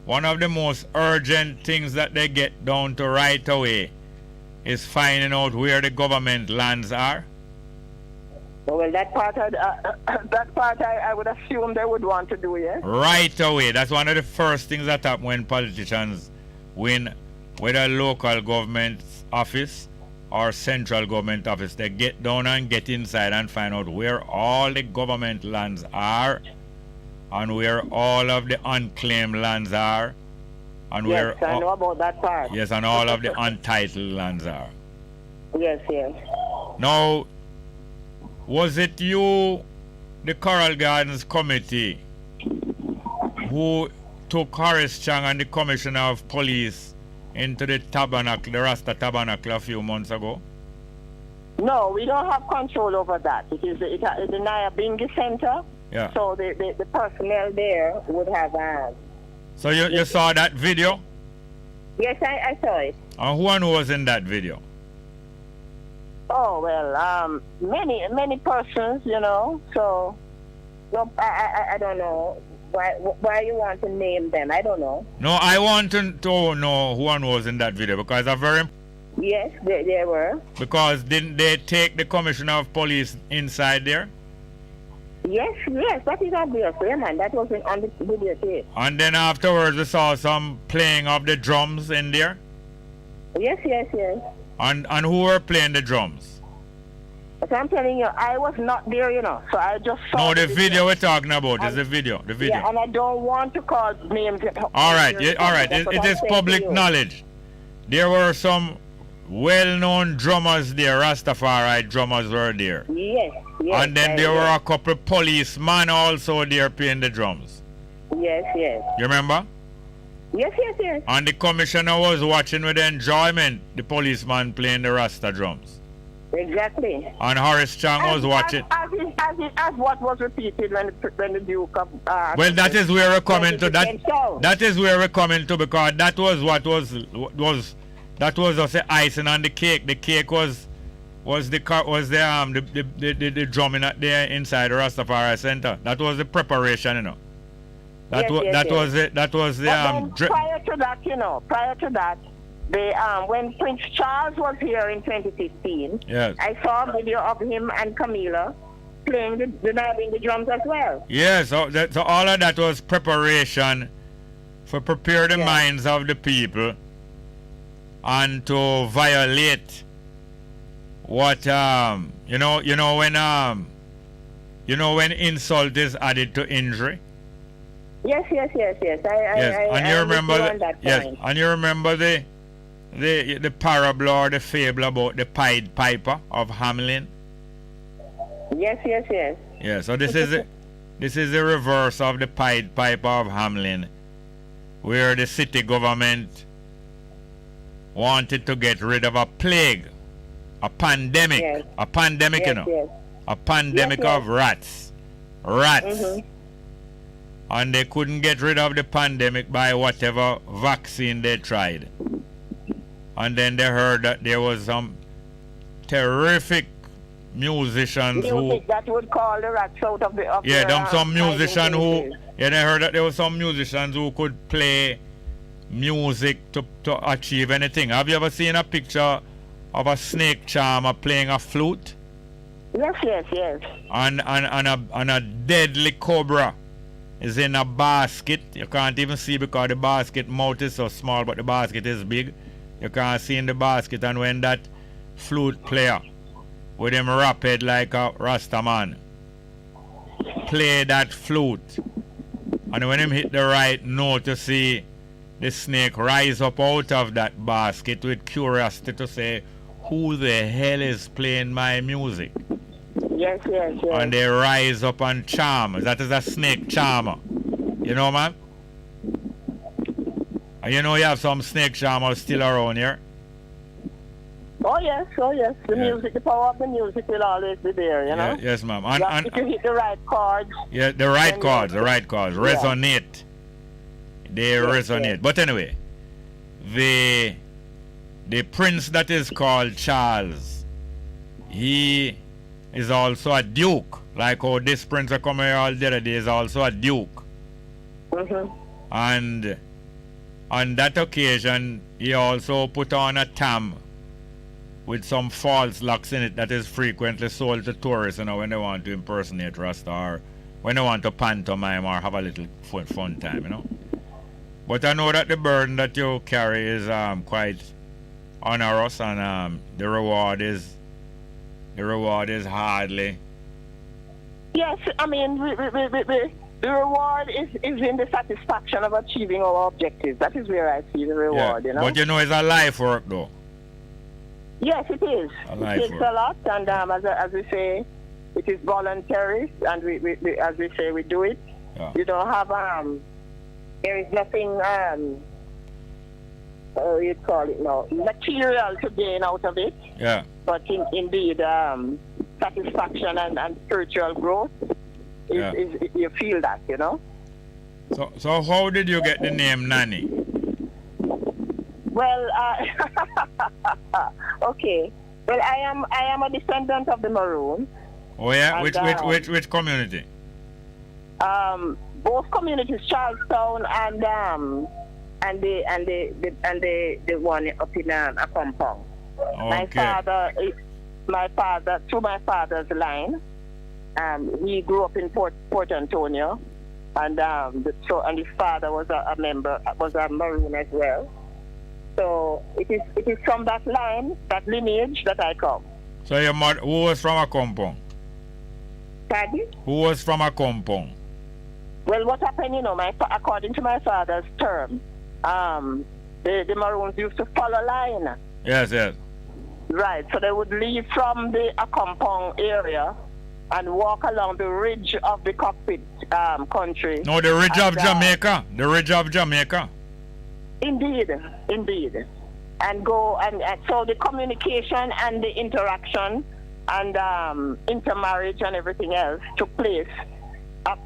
Speaker 4: one of the most urgent things that they get down to right away is finding out where the government lands are?
Speaker 6: Well, that part I would assume they would want to do, yes?
Speaker 4: Right away. That's one of the first things that happen when politicians win, whether local government office or central government office. They get down and get inside and find out where all the government lands are and where all of the unclaimed lands are. And
Speaker 6: yes, I know about that part.
Speaker 4: Yes, and all of the untitled lands are.
Speaker 6: Yes, yes.
Speaker 4: Now, was it you, the Coral Gardens Committee, who took Horace Chang and the Commissioner of Police into the tabernacle, the Rasta Tabernacle, a few months ago?
Speaker 6: No, we don't have control over that. It is the Nyabingi Center.
Speaker 4: Yeah.
Speaker 6: So the personnel there would have...
Speaker 4: So you saw that video?
Speaker 6: Yes, I saw it.
Speaker 4: And who was in that video?
Speaker 6: Oh, well, many persons, you know. So, no, I don't know why you want to name them. I don't know.
Speaker 4: No, I want to know who was in that video because a very...
Speaker 6: Yes, they were.
Speaker 4: Because didn't they take the Commissioner of Police inside there?
Speaker 6: Yes, that is obvious, yeah, man. That was on the videotape.
Speaker 4: And then afterwards we saw some playing of the drums in there?
Speaker 6: Yes.
Speaker 4: And who were playing the drums?
Speaker 6: So I'm telling you, I was not there, you know. So I just saw...
Speaker 4: No, the video we're talking about is the video.
Speaker 6: Yeah, and I don't want to call names.
Speaker 4: All right. It is public knowledge. There were some well-known drummers there. Rastafari drummers were there.
Speaker 6: Yes.
Speaker 4: And then there were a couple policemen also there playing the drums.
Speaker 6: Yes.
Speaker 4: You remember?
Speaker 6: Yes.
Speaker 4: And the commissioner was watching with enjoyment the policeman playing the Rasta drums.
Speaker 6: Exactly.
Speaker 4: And Horace Chang was watching.
Speaker 6: As what was repeated when the Duke of...
Speaker 4: well, that is where we're coming to. That is where we're coming to because that was what was just the icing on the cake. The cake was the drumming at there inside the Rastafari Center. That was the preparation, you know. That was the
Speaker 6: prior to that, when Prince Charles was here in 2015,
Speaker 4: yes,
Speaker 6: I saw a video of him and Camila playing the drums as well.
Speaker 4: Yes, so all of that was preparation for prepare the minds of the people and to violate what when insult is added to injury.
Speaker 6: Yes.
Speaker 4: And you remember the parable or the fable about the Pied Piper of Hamelin?
Speaker 6: Yes.
Speaker 4: Yeah, so this is the reverse of the Pied Piper of Hamelin, where the city government wanted to get rid of a plague, a pandemic, a pandemic of rats. Mm-hmm. And they couldn't get rid of the pandemic by whatever vaccine they tried. And then they heard that there was some terrific musicians
Speaker 6: that would call the rats out of the
Speaker 4: they heard that there were some musicians who could play music to achieve anything. Have you ever seen a picture of a snake charmer playing a flute?
Speaker 6: Yes.
Speaker 4: And a deadly cobra is in a basket. You can't even see because the basket mouth is so small, but the basket is big. You can't see in the basket. And when that flute player with him rapid like a Rastaman play that flute, and when him hit the right note, you see the snake rise up out of that basket with curiosity to say, who the hell is playing my music?
Speaker 6: Yes.
Speaker 4: And they rise up and charm. That is a snake charmer. You know, man? And you know you have some snake charmers still around here?
Speaker 6: Oh, yes. The music, the power of the music will always be there, you know?
Speaker 4: Yes, ma'am.
Speaker 6: And if you hit the right chords.
Speaker 4: Yeah, the right chords. Resonate. They resonate. But anyway, the prince that is called Charles, he is also a duke. Like how this prince that come here all the other day is also a duke.
Speaker 6: Mm-hmm.
Speaker 4: And on that occasion, he also put on a tam with some false locks in it that is frequently sold to tourists, you know, when they want to impersonate Rasta or when they want to pantomime or have a little fun time, you know. But I know that the burden that you carry is quite honor us, and the reward is hardly.
Speaker 6: Yes, I mean, the reward is in the satisfaction of achieving our objectives. That is where I see the reward, you know.
Speaker 4: But it's a life work, though.
Speaker 6: Yes, it is.
Speaker 4: It
Speaker 6: takes a lot, and as we say, it is voluntary, and we as we say, we do it.
Speaker 4: Yeah.
Speaker 6: You don't have there is nothing you'd call it now, material to gain out of it.
Speaker 4: Yeah.
Speaker 6: But indeed, satisfaction and spiritual growth is you feel that, you know.
Speaker 4: So how did you get the name Nanny?
Speaker 6: Well, okay. Well, I am a descendant of the Maroons.
Speaker 4: Oh yeah, and, which community?
Speaker 6: Both communities, Charlestown and the one up in a compound.
Speaker 4: Okay.
Speaker 6: My father, through my father's line, he grew up in Port Antonio, and his father was a Maroon as well. So it is from that line, that lineage, that I come.
Speaker 4: So your mother, who was from a compound?
Speaker 6: Pardon?
Speaker 4: Who was from a compound?
Speaker 6: Well, what happened, you know, according to my father's term, the Maroons used to follow line.
Speaker 4: Yes.
Speaker 6: Right, so they would leave from the compound area and walk along the ridge of the cockpit country.
Speaker 4: No, the ridge of Jamaica. The ridge of Jamaica.
Speaker 6: Indeed. And go, and so the communication and the interaction and intermarriage and everything else took place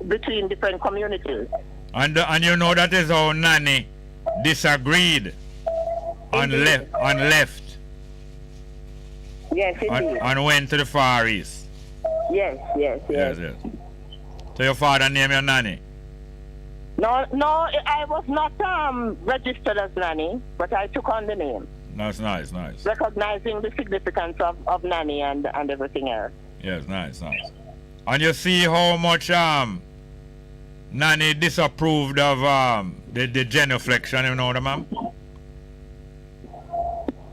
Speaker 6: between different communities.
Speaker 4: And you know that is how Nanny disagreed on left.
Speaker 6: Yes, indeed.
Speaker 4: And went to the Far East.
Speaker 6: Yes.
Speaker 4: So your father named your Nanny?
Speaker 6: No, I was not registered as Nanny, but I took on the name.
Speaker 4: That's nice.
Speaker 6: Recognizing the significance of Nanny and everything else.
Speaker 4: Yes, nice. And you see how much Nanny disapproved of the genuflection, you know, ma'am?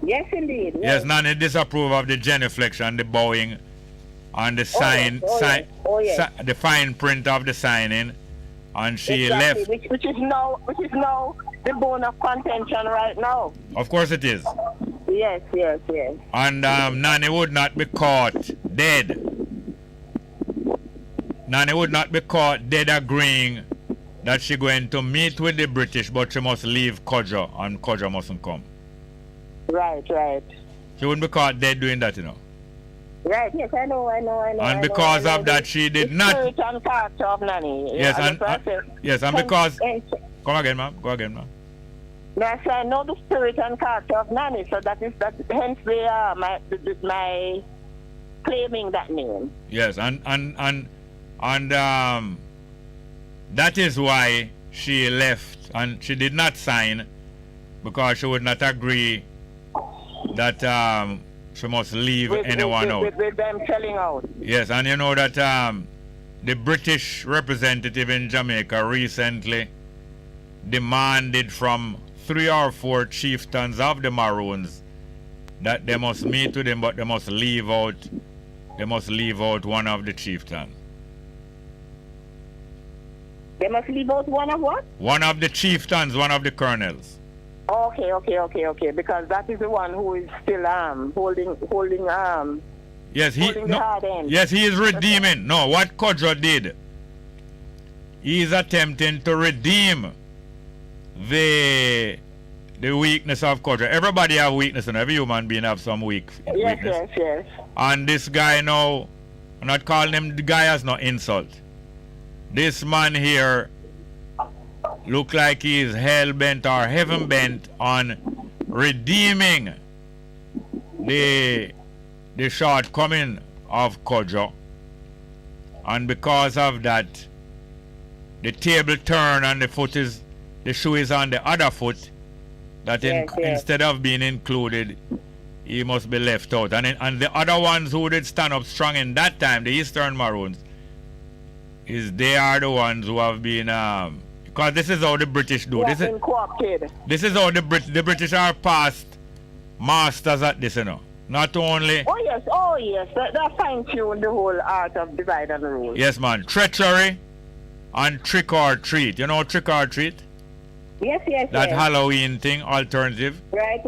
Speaker 6: Yes, indeed.
Speaker 4: Yes, Nanny disapproved of the genuflection, the bowing, and the sign, the fine print of the signing, and she left.
Speaker 6: Which is now the bone of contention right now.
Speaker 4: Of course it is.
Speaker 6: Yes.
Speaker 4: And Nanny would not be caught dead. Nanny would not be caught dead agreeing that she going to meet with the British, but she must leave Kodjo, and Kodjo mustn't come.
Speaker 6: Right.
Speaker 4: She wouldn't be caught dead doing that, you know.
Speaker 6: Right, yes, I know.
Speaker 4: And because of that, she did not.
Speaker 6: Spirit and character of Nanny.
Speaker 4: Yes, and because. Come again, ma'am. Go again, ma'am.
Speaker 6: No, I say I know the spirit and character of Nanny, so that hence my claiming that name.
Speaker 4: Yes, and that is why she left, and she did not sign because she would not agree that she must leave anyone out.
Speaker 6: With them selling out.
Speaker 4: Yes, and you know that the British representative in Jamaica recently demanded from 3 or 4 chieftains of the Maroons that they must meet with them, but they must leave out one of the chieftains.
Speaker 6: They must leave out one of what?
Speaker 4: One of the chieftains, one of the colonels.
Speaker 6: Okay. Because that is the one who is still holding
Speaker 4: Yes,
Speaker 6: the hard end.
Speaker 4: Yes, he is redeeming. No, what Kodjo did, he is attempting to redeem the weakness of Kodjo. Everybody have weakness, and every human being have some weakness.
Speaker 6: Yes.
Speaker 4: And this guy now, I'm not calling him the guy as no insult. This man here look like he is hell-bent or heaven-bent on redeeming the shortcoming of Kodjo. And because of that, the table turn and the shoe is on the other foot, that instead of being included, he must be left out. And the other ones who did stand up strong in that time, the Eastern Maroons, they are the ones who have been because this is how the British do. This is how the British are past masters at this, you know. Not only...
Speaker 6: Oh yes, that fine-tune the whole art of divide and rule.
Speaker 4: Yes, man. Treachery and trick or treat. You know trick or treat?
Speaker 6: Yes.
Speaker 4: That Halloween thing, alternative.
Speaker 6: Right.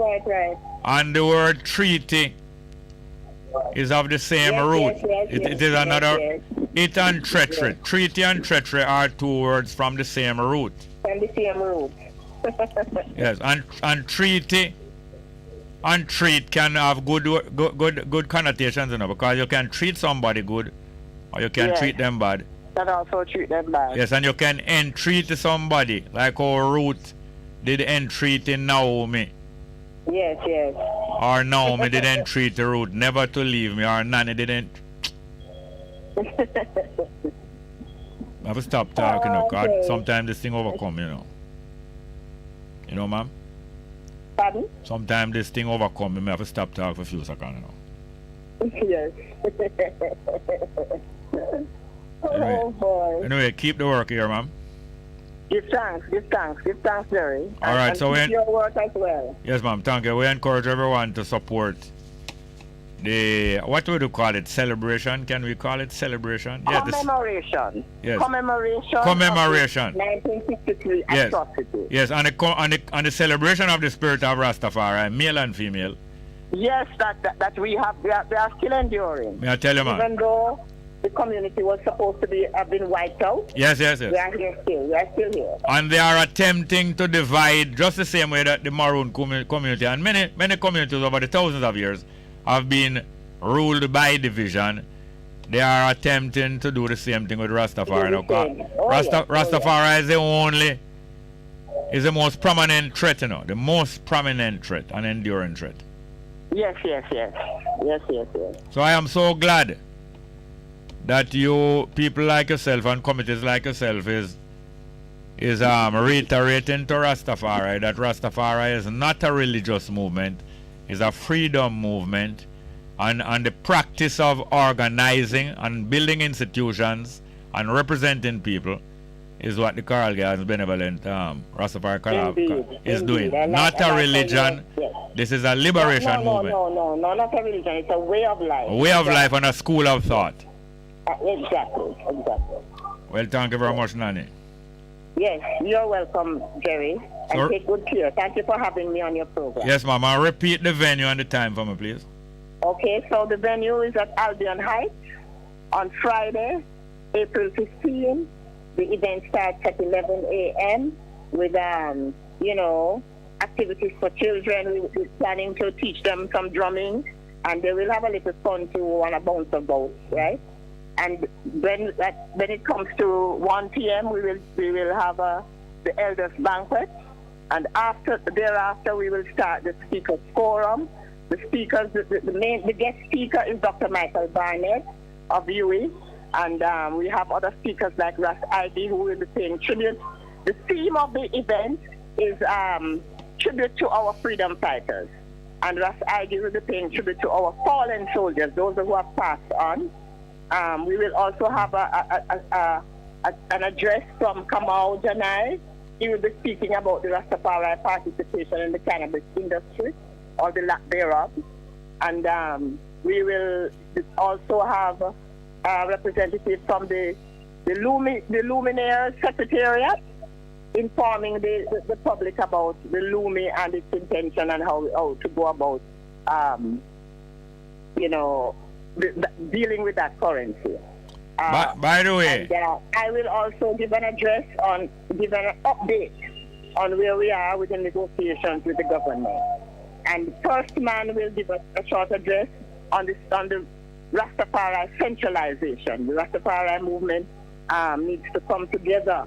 Speaker 4: And the word treaty is of the same root. It is another...
Speaker 6: Yes.
Speaker 4: It and treachery. Yes. Treaty and treachery are two words from the same root.
Speaker 6: From the same root.
Speaker 4: Yes, and treaty and treat can have good connotations, you know, because you can treat somebody good or you can treat them bad.
Speaker 6: Can also treat them bad.
Speaker 4: Yes, and you can entreat somebody, like our Ruth did entreat in Naomi.
Speaker 6: Yes.
Speaker 4: Or Naomi did entreat Ruth never to leave me, or Nanny didn't. I have to stop talking, you know, because sometimes this thing overcome, you know. You know, ma'am?
Speaker 6: Pardon?
Speaker 4: Sometimes this thing overcome me. I have to stop talking for a few seconds, you know.
Speaker 6: Yes. Oh, boy.
Speaker 4: Anyway, keep the work here, ma'am.
Speaker 6: Give thanks, Jerry.
Speaker 4: All right, so
Speaker 6: keep your work as well.
Speaker 4: Yes, ma'am. Thank you. We encourage everyone to support the, what would you call it? Celebration? Can we call it celebration?
Speaker 6: Commemoration.
Speaker 4: Yes.
Speaker 6: Commemoration. 1963 atrocity.
Speaker 4: Yes, and the celebration of the spirit of Rastafari, male and female.
Speaker 6: Yes, that we are still enduring.
Speaker 4: May I tell you, man?
Speaker 6: Even though the community was supposed to have been wiped out.
Speaker 4: Yes.
Speaker 6: We are here still. We are still here.
Speaker 4: And they are attempting to divide just the same way that the Maroon community and many communities over the thousands of years have been ruled by division. They are attempting to do the same thing with Rastafari. Rastafari is the most prominent threat, you know, the most prominent threat, an enduring threat.
Speaker 6: Yes.
Speaker 4: So I am so glad that you people like yourself and committees like yourself is reiterating to Rastafari that Rastafari is not a religious movement, it's a freedom movement, and the practice of organizing and building institutions and representing people is what the Carl Gans Benevolent Rastafari is doing. Not a religion. This is a liberation movement.
Speaker 6: No, not a religion. It's a way of life.
Speaker 4: A way of life and a school of thought.
Speaker 6: Exactly.
Speaker 4: Well, thank you very much, Nanny.
Speaker 6: Yes, you're welcome, Jerry. And take good care. Thank you for having me on your program.
Speaker 4: Yes, ma'am. I'll repeat the venue and the time for me, please.
Speaker 6: Okay, so the venue is at Albion Heights on Friday, April 15. The event starts at 11 a.m. with, activities for children. We're planning to teach them some drumming, and they will have a little fun too on a bounce about, right? And when it comes to 1 p.m., we will have the elders banquet, and thereafter we will start the speakers forum. The speakers, the guest speaker is Dr. Michael Barnett of UWI, and we have other speakers like Ras Ivy who will be paying tribute. The theme of the event is tribute to our freedom fighters, and Ras Ivy will be paying tribute to our fallen soldiers, those who have passed on. We will also have an address from Kamau Janai. He will be speaking about the Rastafari participation in the cannabis industry, or the lack thereof. And we will also have a representative from the Luminaire Secretariat informing the public about the Lumi and its intention and how to go about, dealing with that currency.
Speaker 4: By the way,
Speaker 6: and, I will also give an update on where we are with the negotiations with the government. And First Man will give us a short address on the Rastafari centralization. The Rastafari movement needs to come together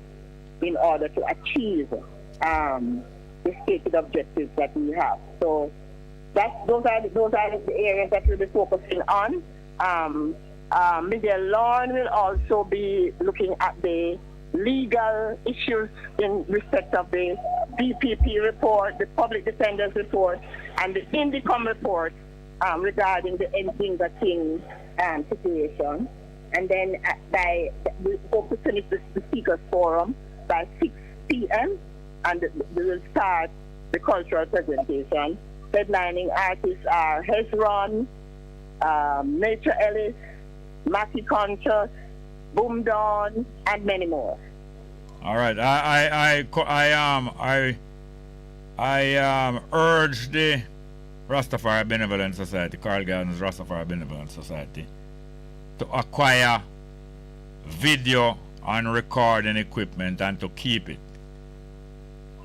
Speaker 6: in order to achieve the stated objectives that we have. So those are the areas that we'll be focusing on. Miguel Lorne will also be looking at the legal issues in respect of the DPP report, the Public Defender's report, and the Indicom report regarding the Ndinga King situation. And then we hope to finish the Speakers Forum by 6 p.m. and we will start the cultural presentation headlining artists are Hezron, Nature Ellis, Matty Conscious, Boom Dawn, and many more.
Speaker 4: All right. I urge the Rastafari Benevolent Society, Carl Gardens Rastafari Benevolent Society, to acquire video and recording equipment and to keep it.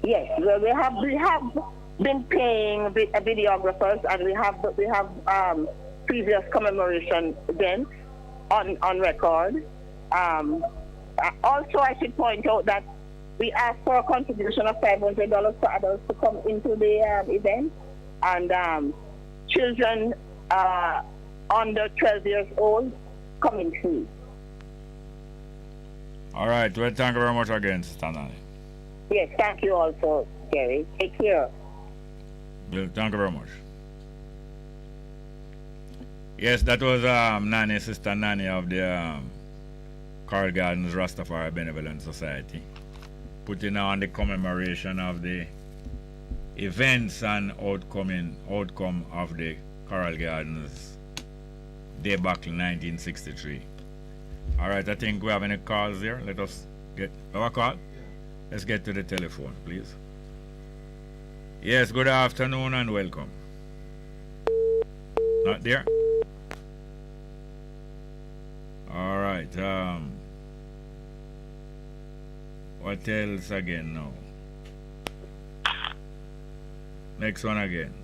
Speaker 6: Yes, well, we have been paying videographers, and we have previous commemoration events on record. Also, I should point out that we asked for a contribution of $500 for adults to come into the event, and children under 12 years old coming free.
Speaker 4: All right. Well, thank you very much again, Sister Nani.
Speaker 6: Yes, thank you also, Gary. Take care.
Speaker 4: Well, thank you very much. Yes, that was Nani, Sister Nani of the Carl Gardens Rastafari Benevolent Society, putting on the commemoration of the events and outcome of the Carl Gardens debacle 1963. All right, I think we have any calls there. Let us get our call. Let's get to the telephone, please. Yes, good afternoon and welcome. Not there? All right. What else again now? Next one again.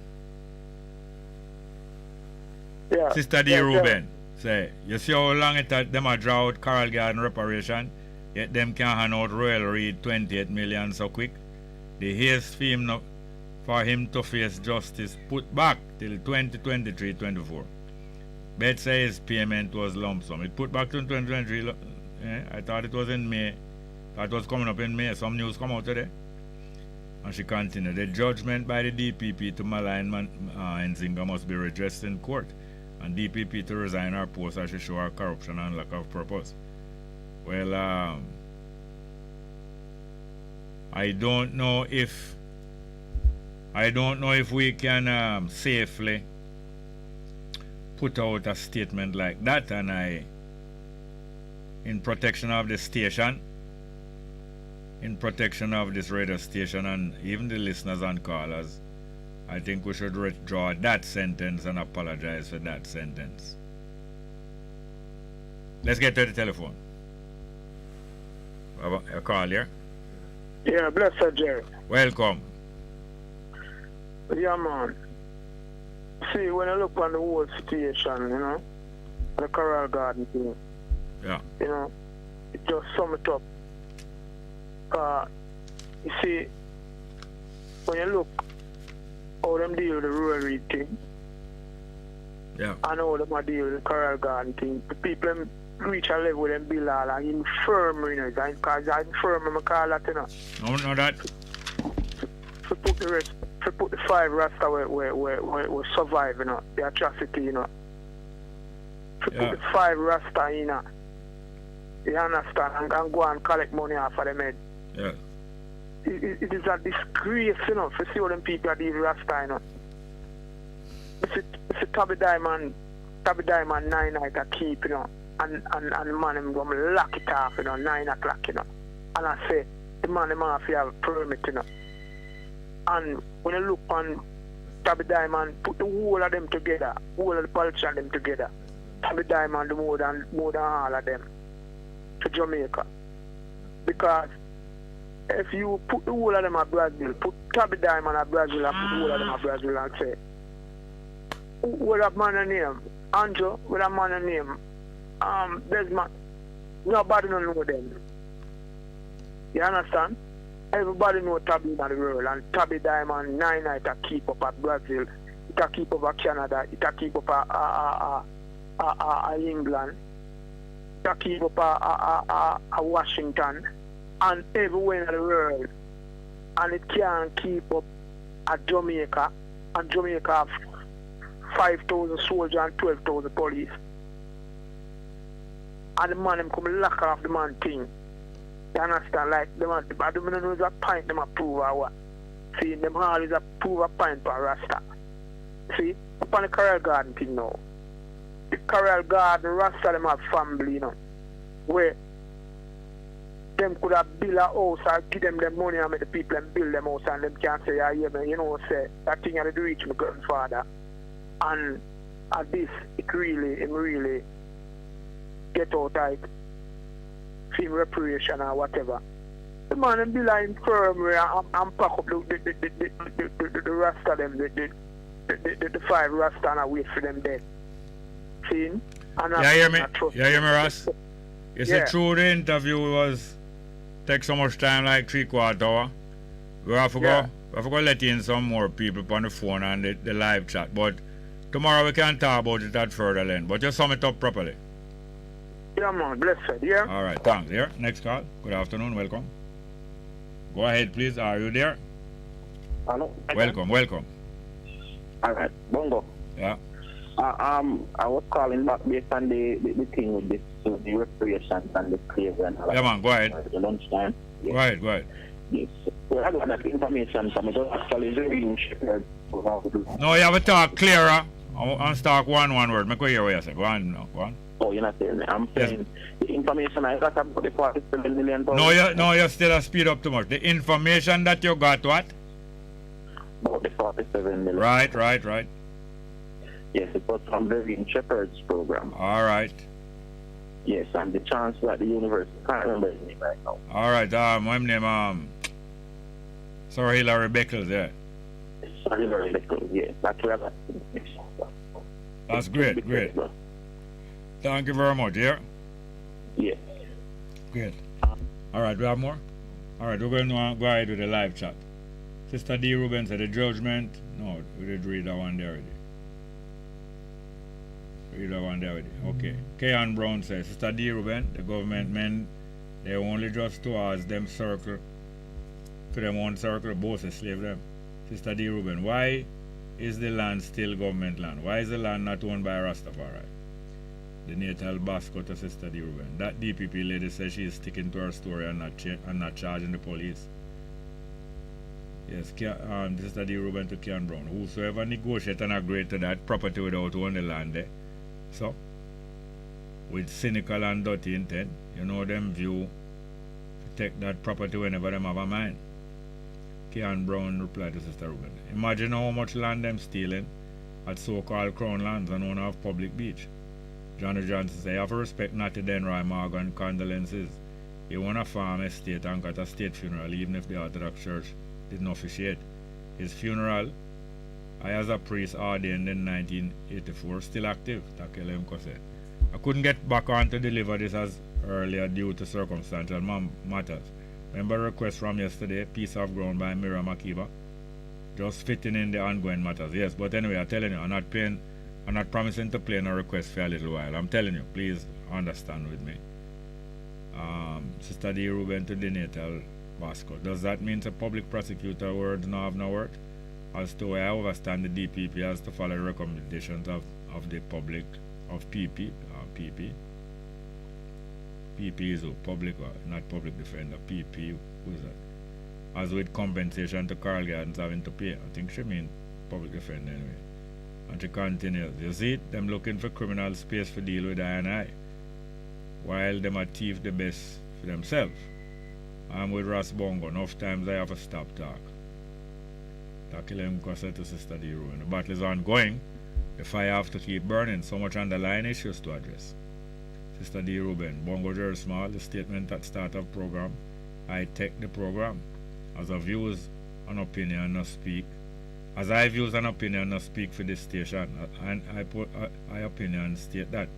Speaker 5: Yeah.
Speaker 4: Sister D. Ruben, say, you see how long it had them a draw out Carl Garden reparation, yet them can hand out Royal Reed 28 million so quick? The haste for him to face justice put back till 2023-24. Bess says payment was lump sum. It put back to 2023. I thought it was in May. Thought it was coming up in May. Some news come out today. And she continued. The judgment by the DPP to malign Nzinga must be redressed in court, and DPP to resign her post as she show her corruption and lack of purpose. Well, I don't know if we can safely put out a statement like that, and in protection of the station, in protection of this radio station, and even the listeners and callers, I think we should withdraw that sentence and apologize for that sentence. Let's get to the telephone. A call here?
Speaker 5: Yeah, bless her, Jerry.
Speaker 4: Welcome.
Speaker 5: Yeah, man. See, when I look on the whole situation, the Coral Garden thing, it just sum it up. You see, when you look how them deal with the Royal Reed thing, and how them deal with the Coral Garden thing, the people reach a level with them Bilal and infirm, because I infirm, I call that,
Speaker 4: No, that.
Speaker 5: To put the rest, to put the 5 Rasta where survive, the atrocity, To put the 5 Rasta in, you understand, and go and collect money off of them head.
Speaker 4: Yeah.
Speaker 5: It is a disgrace, to see how them people are dealing with Rasta, It's a Tabby Diamond 9 night a keep, and the man them go lock it off, 9 o'clock, And I say, the man them have to have a permit, And when you look on Tabby Diamond, put the whole of them together, whole of the politicians them together. Tabby Diamond more than all of them to Jamaica. Because if you put the whole of them at Brazil, put Tabby Diamond at Brazil and put the whole of them at Brazil and say, what a man name? Andrew, what a man name? Desmond. Nobody don't know them. You understand? Everybody know Tabby in the world, and Tabby Diamond 9 night a keep up at Brazil, it a keep up at Canada, it a keep up at England, it a keep up at Washington, and everywhere in the world. And it can't keep up at Jamaica, and Jamaica have 5,000 soldiers and 12,000 police. And the man them come lock off the man thing. You understand? Like, I don't know if a pint them approve or what. See, them always approve a pint for Rasta. See, upon the Coral Garden thing now. The Coral Garden, Rasta them have family, you know, where them could have built a house or give them the money and make the people and build them house and them can't say, yeah, man, you know, say, that thing had to reach my grandfather. And at this, it really get out of it. Film reparation or whatever. The man and build an infirmary and pack up the Rasta them, the 5 Rasta and wait for them dead. See? And
Speaker 4: yeah, hear me, Ross? You see, through the interview was take so much time, like 3/4 hour. We have to go let in some more people on the phone and the live chat. But tomorrow we can talk about it at further length. But just sum it up properly.
Speaker 5: Yeah, man, blessed, yeah.
Speaker 4: All right, thanks. Here, next call. Good afternoon, welcome. Go ahead, please. Are you there?
Speaker 9: Hello.
Speaker 4: Welcome.
Speaker 9: All right, Bongo.
Speaker 4: Yeah.
Speaker 9: I was calling back based on the thing with this, the reparations and the claims and all that.
Speaker 4: Yeah, man, go ahead.
Speaker 9: The lunchtime.
Speaker 4: Yes. Go ahead.
Speaker 9: Yes. Well, I got that information from the actually reading shepherd.
Speaker 4: No, you have to talk clearer. I'm talk one word. Make hear what you say. Go on.
Speaker 9: Oh, you're not saying me. I'm saying the information I got about the 47 million.
Speaker 4: No, you still speed up too much. The information that you got, what?
Speaker 9: About the 47 million.
Speaker 4: Right.
Speaker 9: Yes, it was from Vivian Shepherd's program.
Speaker 4: All right.
Speaker 9: Yes, and the chancellor at the university. I can't remember his name right now.
Speaker 4: All right, my name, Sir Hilary Beckles, yeah.
Speaker 9: Sir Hilary Beckles, yes. That's where I got the information.
Speaker 4: That's great. Thank you very much, yeah?
Speaker 9: Yes.
Speaker 4: Good. All right, we have more? All right, we're going to go ahead with the live chat. Sister D. Ruben said the judgment. No, we did read that one there already. Okay. Kayan Brown says, Sister D. Ruben, the government men, they only just towards them circle, to them one circle, both slave them. Sister D. Ruben, why is the land still government land? Why is the land not owned by Rastafari? The natal Basco to Sister D. Ruben. That DPP lady says she is sticking to her story and not charging the police. Yes, Sister D. Ruben to Kian Brown. Whosoever negotiate and agree to that property without owning the land there. So, with cynical and dirty intent, you know them view to take that property whenever them have a mind. Kian Brown replied to Sister Ruben. Imagine how much land them stealing at so-called crown lands and owner of public beach. Johnny Johnson said, you have to respect Natty Denroy Morgan condolences. He won a farm estate and got a state funeral even if the Orthodox Church didn't officiate. His funeral, I as a priest ordained in 1984, still active, Takelemko said. I couldn't get back on to deliver this as earlier due to circumstantial matters. Remember a request from yesterday, piece of ground by Mira Makiba? Just fitting in the ongoing matters. Yes, but anyway, I'm telling you, I'm not promising to play no request for a little while. I'm telling you, please understand with me. Sister D. Ruben to the natal Vasco. Does that mean the public prosecutor words now have no word? As to where I understand the DPP has to follow the recommendations of the public, of PP. PP is a public, not public defender. PP, who is that? As with compensation to Carl Gardens having to pay. I think she means public defender anyway. And she continues, you see, them looking for criminal space for deal with I&I, while them a thief the best for themselves. I'm with Ross Bongo, enough times I have to stop talk. Takilem said to Sister D. Ruben, the battle is ongoing, the fire have to keep burning, so much underlying issues to address. Sister D. Ruben, Bongo Jerry Small, the statement at start of program, I take the program. As a views and opinion no speak. As I views and opinion no speak for this station, and I opinion state that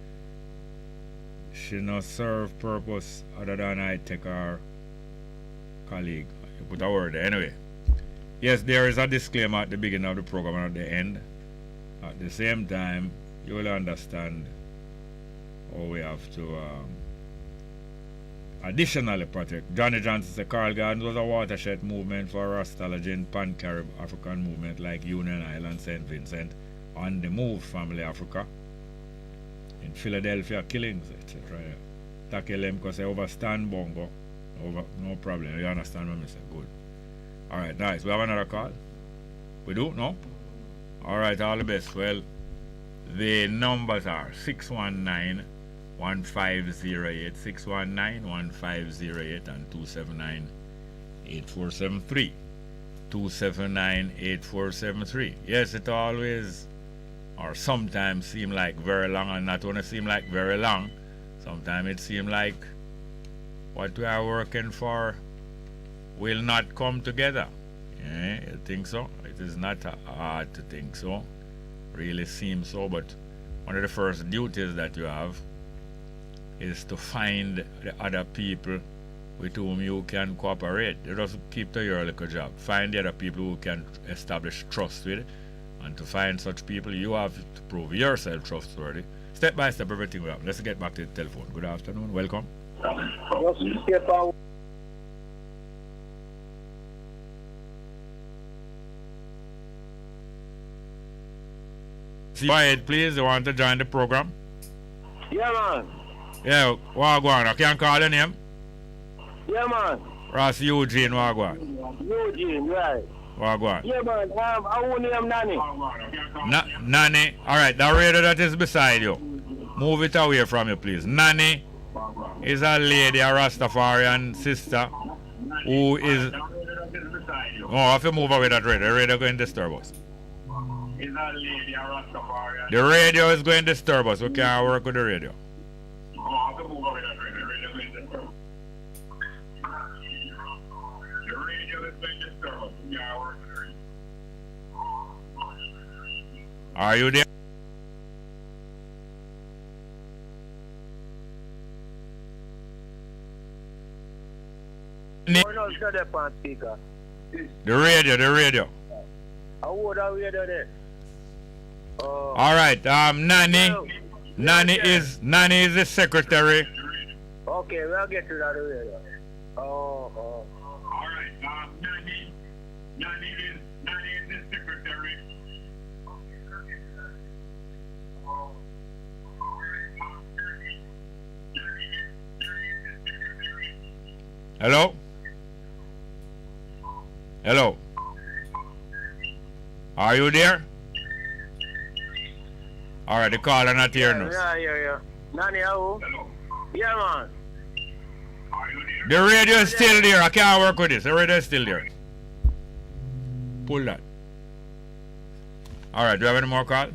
Speaker 4: she no serve purpose other than I take our colleague. You put a word there. Anyway. Yes, there is a disclaimer at the beginning of the program and at the end. At the same time, you will understand how we have to additionally protect. Johnny Johnson said Carl Gardens was a watershed movement for Rastalajan Pan-Carib African movement like Union Island, St. Vincent, on the move family Africa. In Philadelphia, killings, etc. Takelemko say overstand Bongo. No problem. You understand what I say? Good. Alright, nice. We have another call? We do? No? All right, all the best. Well, the numbers are 619-1508, 619-1508, and 279-8473. 279-8473. Yes, it always or sometimes seem like very long, and not only seem like very long, sometimes it seem like what we are working for will not come together. Yeah, you think so? It is not hard to think so. Really seems so, but one of the first duties that you have is to find the other people with whom you can cooperate. You just keep to your little job. Find the other people who can establish trust with, and to find such people, you have to prove yourself trustworthy. Step by step, everything will happen. Let's get back to the telephone. Good afternoon. Welcome. Go ahead, please. You want to join the program?
Speaker 11: Yeah, man.
Speaker 4: Yeah, Wagwan. I can call your name?
Speaker 11: Yeah, man.
Speaker 4: Ross Eugene Wagwan.
Speaker 11: Eugene, right.
Speaker 4: Wagwan.
Speaker 11: Yeah, man. I want name Nanny.
Speaker 4: Nanny. Alright, the radio that is beside you. Move it away from you, please. Nanny is a lady, a Rastafarian sister who is... Oh, I have to move away that radio. The radio is going to disturb us. The radio is going to disturb us. We can't work with the radio. Are you there? The radio. All right, Nanny is the secretary.
Speaker 11: Okay, we'll get to that later. All
Speaker 4: right, Nanny is the secretary. Hello? Hello? Are you there? Alright, the caller not hearing us.
Speaker 11: Yeah. Nanny, how? Yeah, man.
Speaker 4: The radio is still there. I can't work with this. The radio is still there. Pull that. Alright, do you have any more call?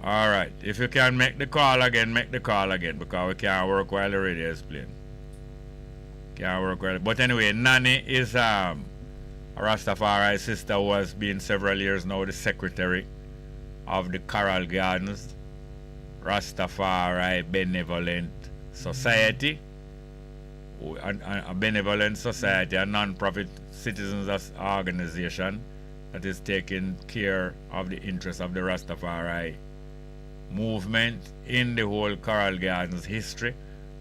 Speaker 4: Alright, if you can make the call again, because we can't work while the radio is playing. Can't work while. But anyway, Nanny is a Rastafari sister who has been several years now the secretary of the Coral Gardens Rastafari Benevolent Society, a benevolent society, a non-profit citizens organization that is taking care of the interests of the Rastafari movement in the whole Coral Gardens history,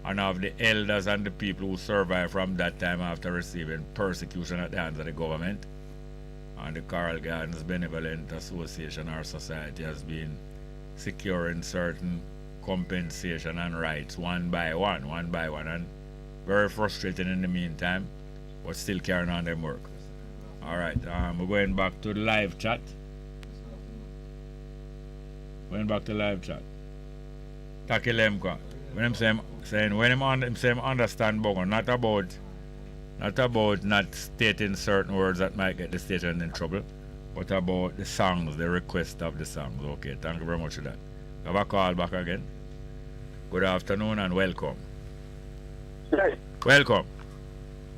Speaker 4: and of the elders and the people who survived from that time after receiving persecution at the hands of the government. And the Coral Gardens Benevolent Association or Society has been securing certain compensation and rights one by one, and very frustrating in the meantime, but still carrying on their work. Alright, we're going back to the live chat. Takilemka. When I'm saying when I'm saying understand Bongo, not about not stating certain words that might get the station in trouble, but about the songs, the request of the songs. Okay, thank you very much for that. Have a call back again. Good afternoon and welcome.
Speaker 9: Yes.
Speaker 4: Welcome.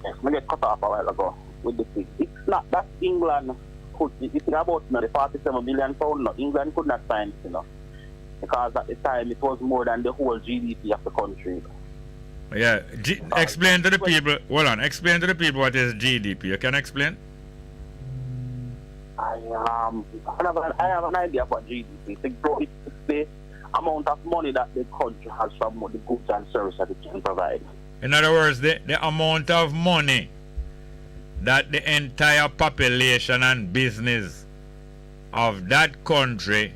Speaker 9: Yes, I get cut off a while ago with the thing. It's not that England could, it's about the 47 million pounds. No, England could not sign it, because at the time it was more than the whole GDP of the country.
Speaker 4: Yeah, explain to the people. Hold on, explain to the people what is GDP. You can explain?
Speaker 9: I have an idea of what GDP is. It's the amount of money that the country has from the goods and services that it can provide.
Speaker 4: In other words, the amount of money that the entire population and business of that country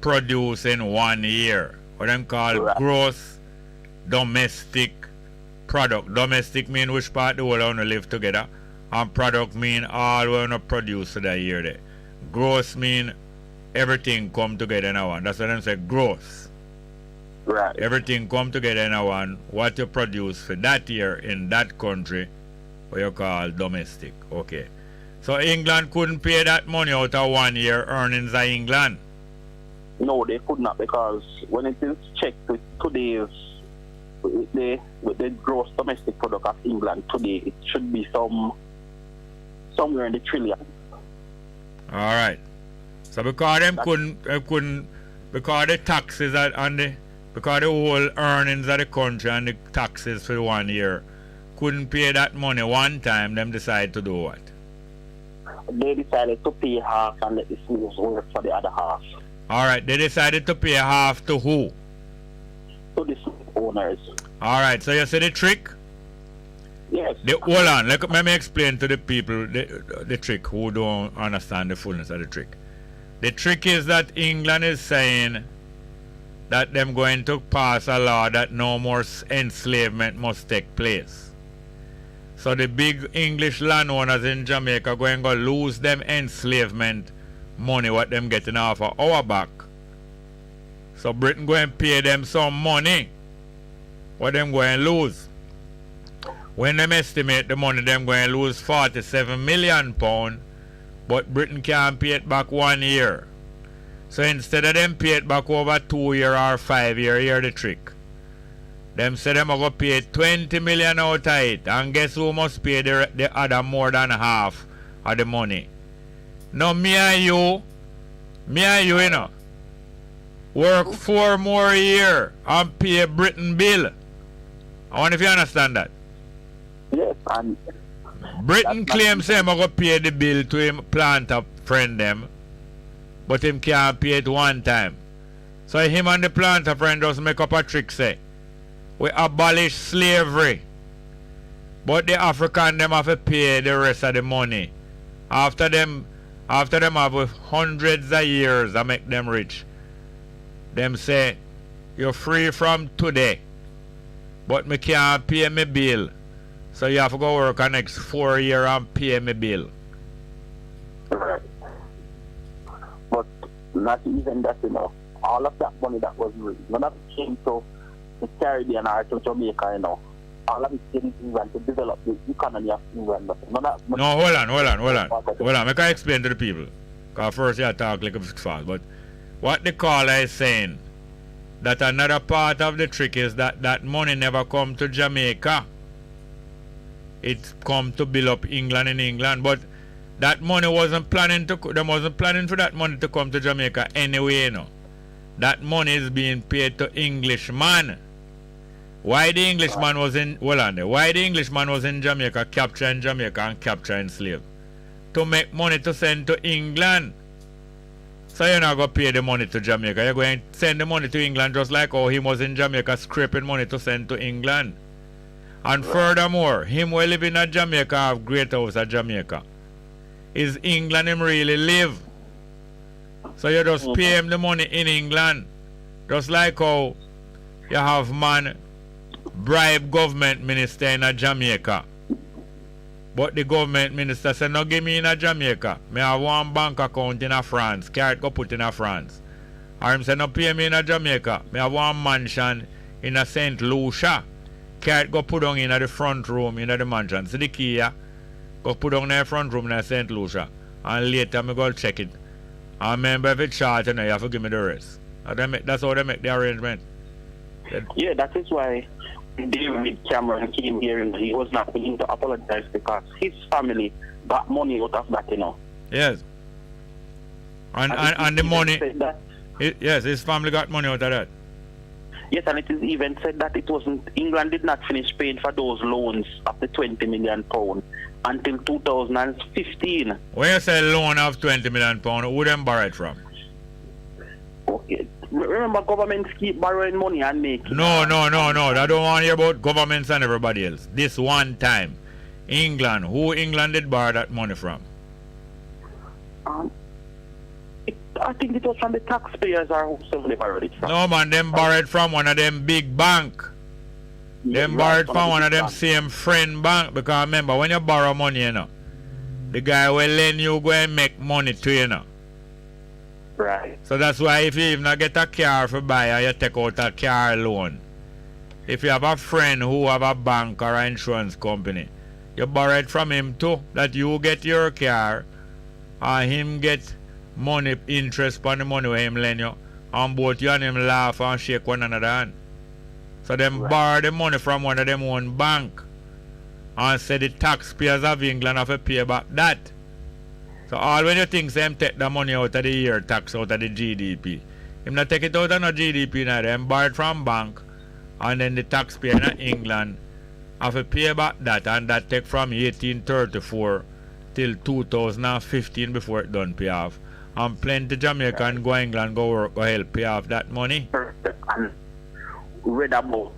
Speaker 4: produce in 1 year. What they call gross domestic product. Domestic mean which part the world want to live together, and product mean all we want to produce for the year there. gross mean everything come together in a one. That's what them say, gross.
Speaker 9: Right.
Speaker 4: Everything come together in a one. What you produce for that year in that country, what you call domestic. Okay. So England couldn't pay that money out of 1 year earnings of England?
Speaker 9: No, they could not, because when it is checked with today's with the gross domestic product of England today, it should be somewhere in the trillion.
Speaker 4: All right. So because them couldn't because the taxes because the whole earnings of the country and the taxes for 1 year couldn't pay that money one time, them decide to do what?
Speaker 9: They decided to pay half and let the slaves work for the other half.
Speaker 4: All right, they decided to pay half to who?
Speaker 9: To the slave owners.
Speaker 4: All right, so you see the trick?
Speaker 9: Yes.
Speaker 4: Hold on, let me explain to the people the trick who don't understand the fullness of the trick. The trick is that England is saying that them going to pass a law that no more enslavement must take place. So the big English landowners in Jamaica going to lose them enslavement money what them getting off of our back. So Britain going to pay them some money what them going to lose. When them estimate the money, them going to lose 47 million pound, but Britain can't pay it back 1 year. So instead of them pay it back over 2 year or 5 year, hear the trick. Them say them are going to pay 20 million out of it, and guess who must pay the other more than half of the money? Now me and you, you know, work 4 more year and pay Britain bill. I wonder if you understand that.
Speaker 9: Yes, and
Speaker 4: Britain claims him going to pay the bill to him planter friend them, but him can't pay it one time. So him and the planter friend just make up a trick say, we abolish slavery, but the African them have to pay the rest of the money. After them have hundreds of years that make them rich. Them say, you're free from today, but me can't pay me bill. So you have to go work the next 4 years and pay me bill.
Speaker 9: Right. But not even that, you know. All of that money that was raised, none of it came to the Caribbean or to Jamaica, you know. All of it came to England to develop the economy of England. No,
Speaker 4: hold on. I can explain to the people. Because first you talk like a fast. But what the caller is saying, that another part of the trick is that money never come to Jamaica. It come to build up England in England. But that money them wasn't planning for that money to come to Jamaica anyway, you know. That money is being paid to Englishman. Why the Englishman was in Jamaica, capturing Jamaica and capturing slave? To make money to send to England. So you're not going to pay the money to Jamaica. You're going to send the money to England just like how he was in Jamaica scraping money to send to England. And furthermore, him will live in Jamaica have great house at Jamaica. Is England him really live? So you just pay him the money in England. Just like how you have man bribe government minister in Jamaica. But the government minister said, no give me in Jamaica. Me have one bank account in France. Carrot go put in France. Or him say, no pay me in Jamaica. Me have one mansion in St. Lucia. Carrot go put on in the front room in the mansion. See the key here? Go put on in the front room in St. Lucia. And later me go check it. I remember if it's short, you know, you have to give me the rest. That's how they make the arrangement.
Speaker 9: Yeah, that is why David Cameron came here and he was not willing to apologize because his family got money out of that, you know.
Speaker 4: Yes. And the money... Yes, his family got money out of that.
Speaker 9: Yes, and it is even said that it wasn't... England did not finish paying for those loans of the £20 million until 2015.
Speaker 4: When you say loan of £20 million, who them borrow it from?
Speaker 9: Okay. Remember, governments keep borrowing money and making...
Speaker 4: No. I don't want to hear about governments and everybody else. This one time, England, who England did borrow that money from?
Speaker 9: I think it was from the taxpayers or whoever they borrowed it from.
Speaker 4: No, man, them borrowed from one of them big bank. Them borrowed from one of them same friend bank. Because remember, when you borrow money, you know, the guy will lend you go and make money to you know.
Speaker 6: Right.
Speaker 4: So that's why if you even get a car for buy and you take out a car loan, if you have a friend who have a bank or an insurance company, you borrow it from him too, that you get your car and him get money, interest on the money where him lend you, and both you and him laugh and shake one another hand. So them borrow the money from one of them own bank and say the taxpayers of England have to pay back that. So all when you think them take the money out of the year tax out of the GDP, him not take it out of the GDP now, them borrow it from bank, and then the taxpayer in England have to pay back that, and that take from 1834 till 2015 before it done pay off. And plenty Jamaican go England go work go help pay off that money.
Speaker 9: And read about,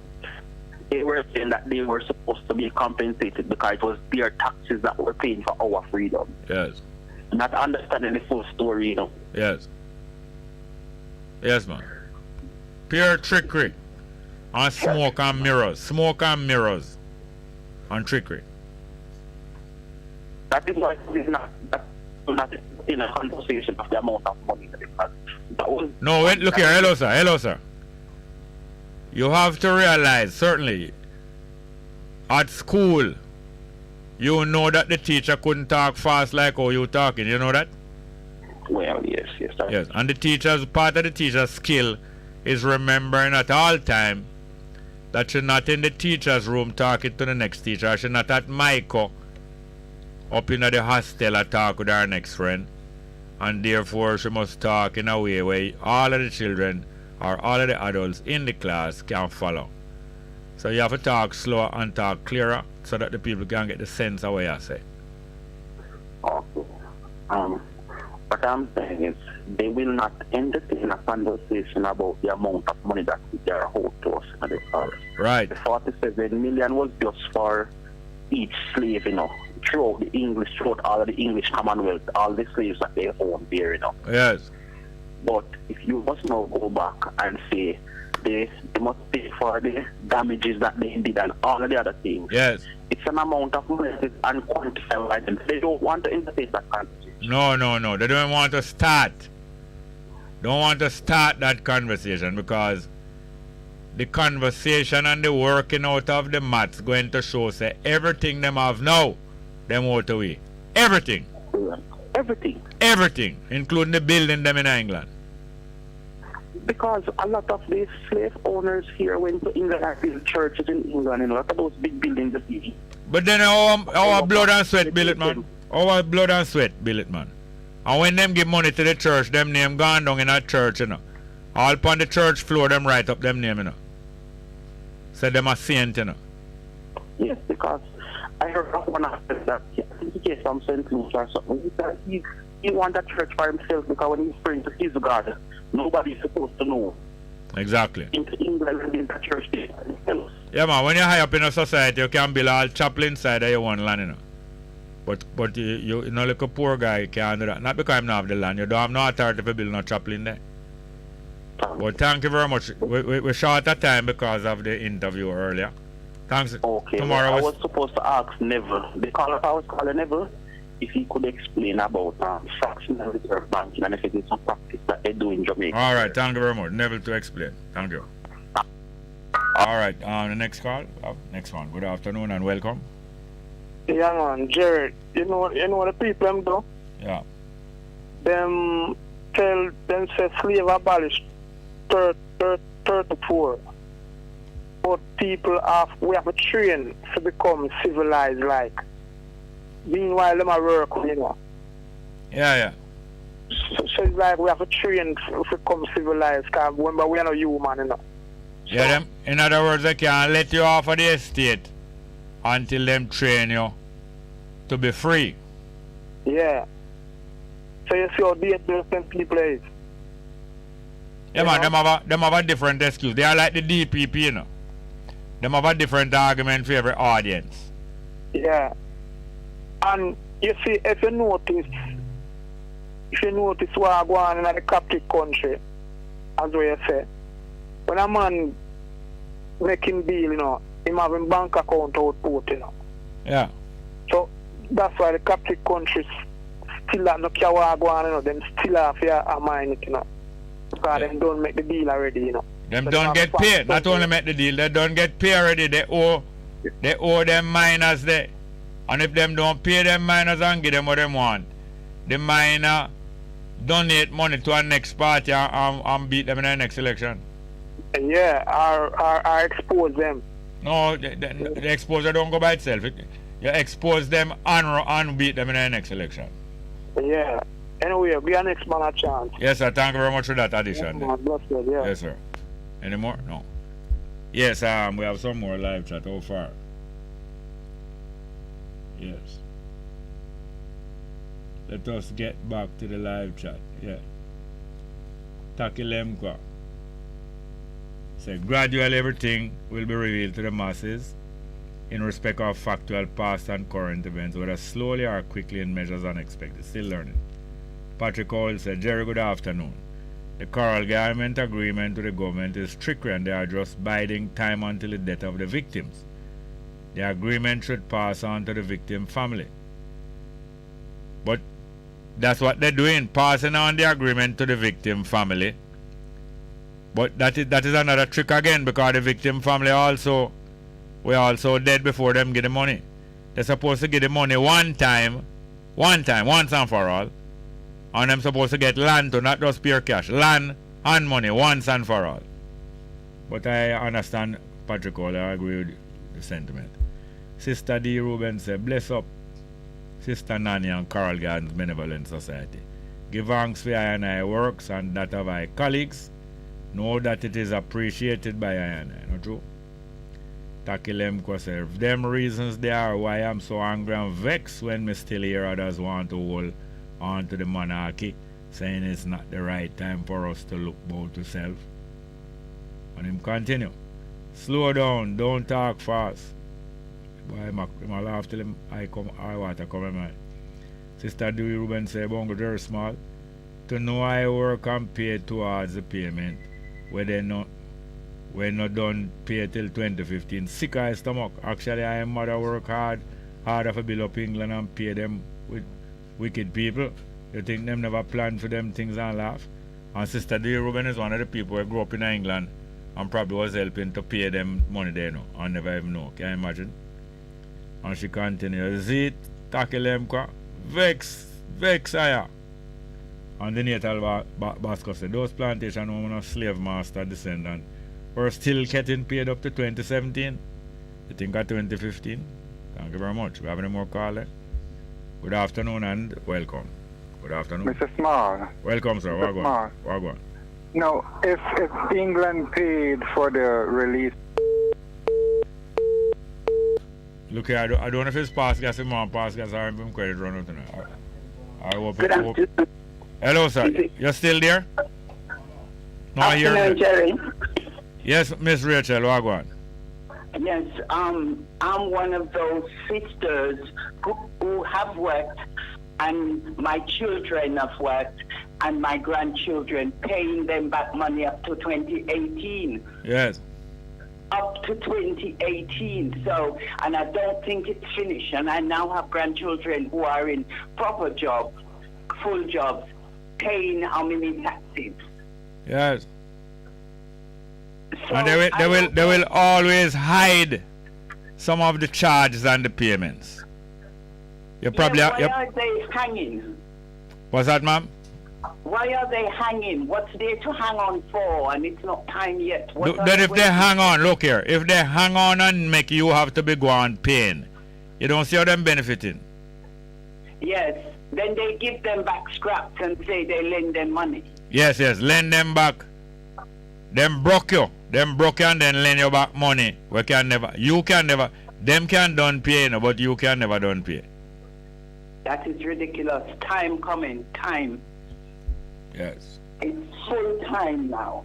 Speaker 9: they were saying that they were supposed to be compensated because it was their taxes that were paying for our freedom.
Speaker 4: Yes.
Speaker 9: Not understanding the full story, you know.
Speaker 4: Yes. Yes, man. Pure trickery. And smoke and mirrors. Smoke and mirrors. And trickery.
Speaker 9: That is why it is not in a conversation of the amount of money that was.
Speaker 4: No, wait, look here. Hello, sir. Hello, sir. You have to realize, certainly, at school, you know that the teacher couldn't talk fast like how you talking. You know that?
Speaker 9: Well, yes, sir.
Speaker 4: Yes, and the teacher's part of the teacher's skill is remembering at all time that she's not in the teacher's room talking to the next teacher. She's not at Michael up in the hostel and talk with her next friend. And therefore she must talk in a way where all of the children or all of the adults in the class can follow. So you have to talk slower and talk clearer so that the people can get the sense of what you say.
Speaker 9: Okay. What I'm saying is they will not entertain a conversation about the amount of money that they are owed to us.
Speaker 4: Right.
Speaker 9: The 47 million was just for each slave, you know, throughout the English, throughout all of the English Commonwealth, all the slaves that they own there, you know.
Speaker 4: Yes.
Speaker 9: But if you must now go back and say they must pay for the damages that they did and all of the other things.
Speaker 4: Yes.
Speaker 9: It's an amount of money that is unquantifiable items. They don't want to entertain that conversation.
Speaker 4: No. They don't want to start. Don't want to start that conversation because the conversation and the working out of the maths going to show say everything them have now, them out away. Everything. Everything, including the building them in England.
Speaker 9: Because a lot of these slave owners here went to England and built churches in England and a lot of those big buildings that you.
Speaker 4: But then our blood and sweat build it, man. Our blood and sweat build it, man. And when them give money to the church, them name gone down in a church, you know. All upon the church floor, them write up them name, you know. Say them a saint, you know.
Speaker 9: Yes, because I heard of one after that he came from St. Louis or something. He said he wanted a church for himself because when he's praying to his God, nobody's supposed to know.
Speaker 4: Exactly.
Speaker 9: Into England and in the church there.
Speaker 4: Yeah, man, when you're high up in a society, you can build all chapel inside of your own land, you know. But you know, like a poor guy can't do that. Not because I'm not have the land. You don't have no authority to build no chapel in there. But thank you very much. We're short of time because of the interview earlier. Thanks.
Speaker 9: Okay.
Speaker 4: Tomorrow
Speaker 9: I was supposed to ask Neville. I was calling Neville if he could explain about fractional reserve banking and if it is a practice that they do in Jamaica.
Speaker 4: All right. Thank you very much. Neville to explain. Thank you. All right. The next call. Next one. Good afternoon and welcome.
Speaker 11: Yeah, man, Jared. You know what the people them do?
Speaker 4: Yeah.
Speaker 11: Them say slave abolished 34. But we have to train to become civilized, like. Meanwhile, them are work, you know.
Speaker 4: Yeah.
Speaker 11: So it's like we have to train to become civilized, because remember, we are not human, you know. So,
Speaker 4: yeah, them, in other words, they can't let you off of the estate until them train you to be free.
Speaker 11: Yeah. So you see how dangerous them people is.
Speaker 4: Yeah, man, them have a different excuse. They are like the DPP, you know. Them have a different argument for every audience.
Speaker 11: Yeah. And you see, if you notice what go on in the Catholic country, as what you say, when a man making deal, you know, him having bank account output, you know.
Speaker 4: Yeah.
Speaker 11: So that's why the Catholic countries still have no car go on, you know, them still have a mine, you know. Because them don't make the deal already, you know.
Speaker 4: Them
Speaker 11: So
Speaker 4: don't get paid. Not only make the deal, they don't get paid already. They owe them miners there. And if them don't pay them miners and give them what they want, the miner donate money to our next party and beat them in the next election.
Speaker 11: Yeah, I expose them.
Speaker 4: No, the exposure don't go by itself. You expose them and beat them in the next election.
Speaker 11: Yeah. Anyway, give our next man a chance.
Speaker 4: Yes, sir. Thank you very much for that addition.
Speaker 11: Yeah, yeah.
Speaker 4: Yes, sir. Any more? No. Yes, we have some more live chat. How far? Yes. Let us get back to the live chat. Yeah. Takilemkwa. Say, gradually everything will be revealed to the masses in respect of factual past and current events, whether slowly or quickly in measures unexpected. Still learning. Patrick Hall said, Jerry, good afternoon. The Coral Garment Agreement with the government is trickery and they are just biding time until the death of the victims. The agreement should pass on to the victim family. But that's what they're doing, passing on the agreement to the victim family. But that is another trick again, because the victim family were also dead before them get the money. They're supposed to get the money once and for all. And them supposed to get land to not just pure cash. Land and money once and for all. But I understand Patrick Hall, I agree with the sentiment. Sister D. Ruben said, bless up Sister Nanny and Coral Gardens Benevolent Society. Give thanks for I and I works and that of my colleagues. Know that it is appreciated by I and I. Not true? Takilemko said, them reasons there are why I'm so angry and vexed when me still hear others want to hold on to the monarchy, saying it's not the right time for us to look both to self. And him continue. Slow down, don't talk fast. Boy, I laugh till him I want to come in mind. Sister Dewey Ruben say, Bongo very small. To know I work and pay towards the payment, where they not done pay till 2015. Sick of stomach. Actually, I am mother work harder for build up England and pay them with wicked people. You think them never plan for them things and laugh? And Sister D. Ruben is one of the people who grew up in England and probably was helping to pay them money there now and never even know. Can you imagine? And she continues, Zit, Takilemkwa, vex aya. And the natal Basco said, those plantation women of slave master descendant were still getting paid up to 2017. You think at 2015? Thank you very much. We have any more callers? Good afternoon and welcome. Good afternoon.
Speaker 10: Mr. Small.
Speaker 4: Welcome, sir. Wagwan.
Speaker 10: Now, if England paid for the release...
Speaker 4: Look here, I don't know if it's pass gas or more pass gas or if credit run out tonight. I hope
Speaker 12: Good afternoon.
Speaker 4: Hello, sir. You're still there? No,
Speaker 12: afternoon, Jerry.
Speaker 4: Yes, Miss Rachel, Wagwan.
Speaker 12: Yes, I'm one of those sisters who have worked, and my children have worked, and my grandchildren, paying them back money up to 2018.
Speaker 4: Yes.
Speaker 12: Up to 2018. So, and I don't think it's finished. And I now have grandchildren who are in proper jobs, full jobs, paying how many taxes.
Speaker 4: Yes.
Speaker 12: So
Speaker 4: and they will always hide some of the charges and the payments. You probably
Speaker 12: why are they hanging?
Speaker 4: What's that, ma'am?
Speaker 12: Why are they hanging? What's there to hang on for? And it's not time yet.
Speaker 4: Then if they hang on, look here, if they hang on and make you have to be going paying, you don't see how them benefiting.
Speaker 12: Yes. Then they give them back scraps and say they lend them money.
Speaker 4: Yes, lend them back. Them broke you and then lend you back money. You can never, them can done pay, but you can never done pay.
Speaker 12: That is ridiculous. Time coming, time.
Speaker 4: Yes.
Speaker 12: It's full time now.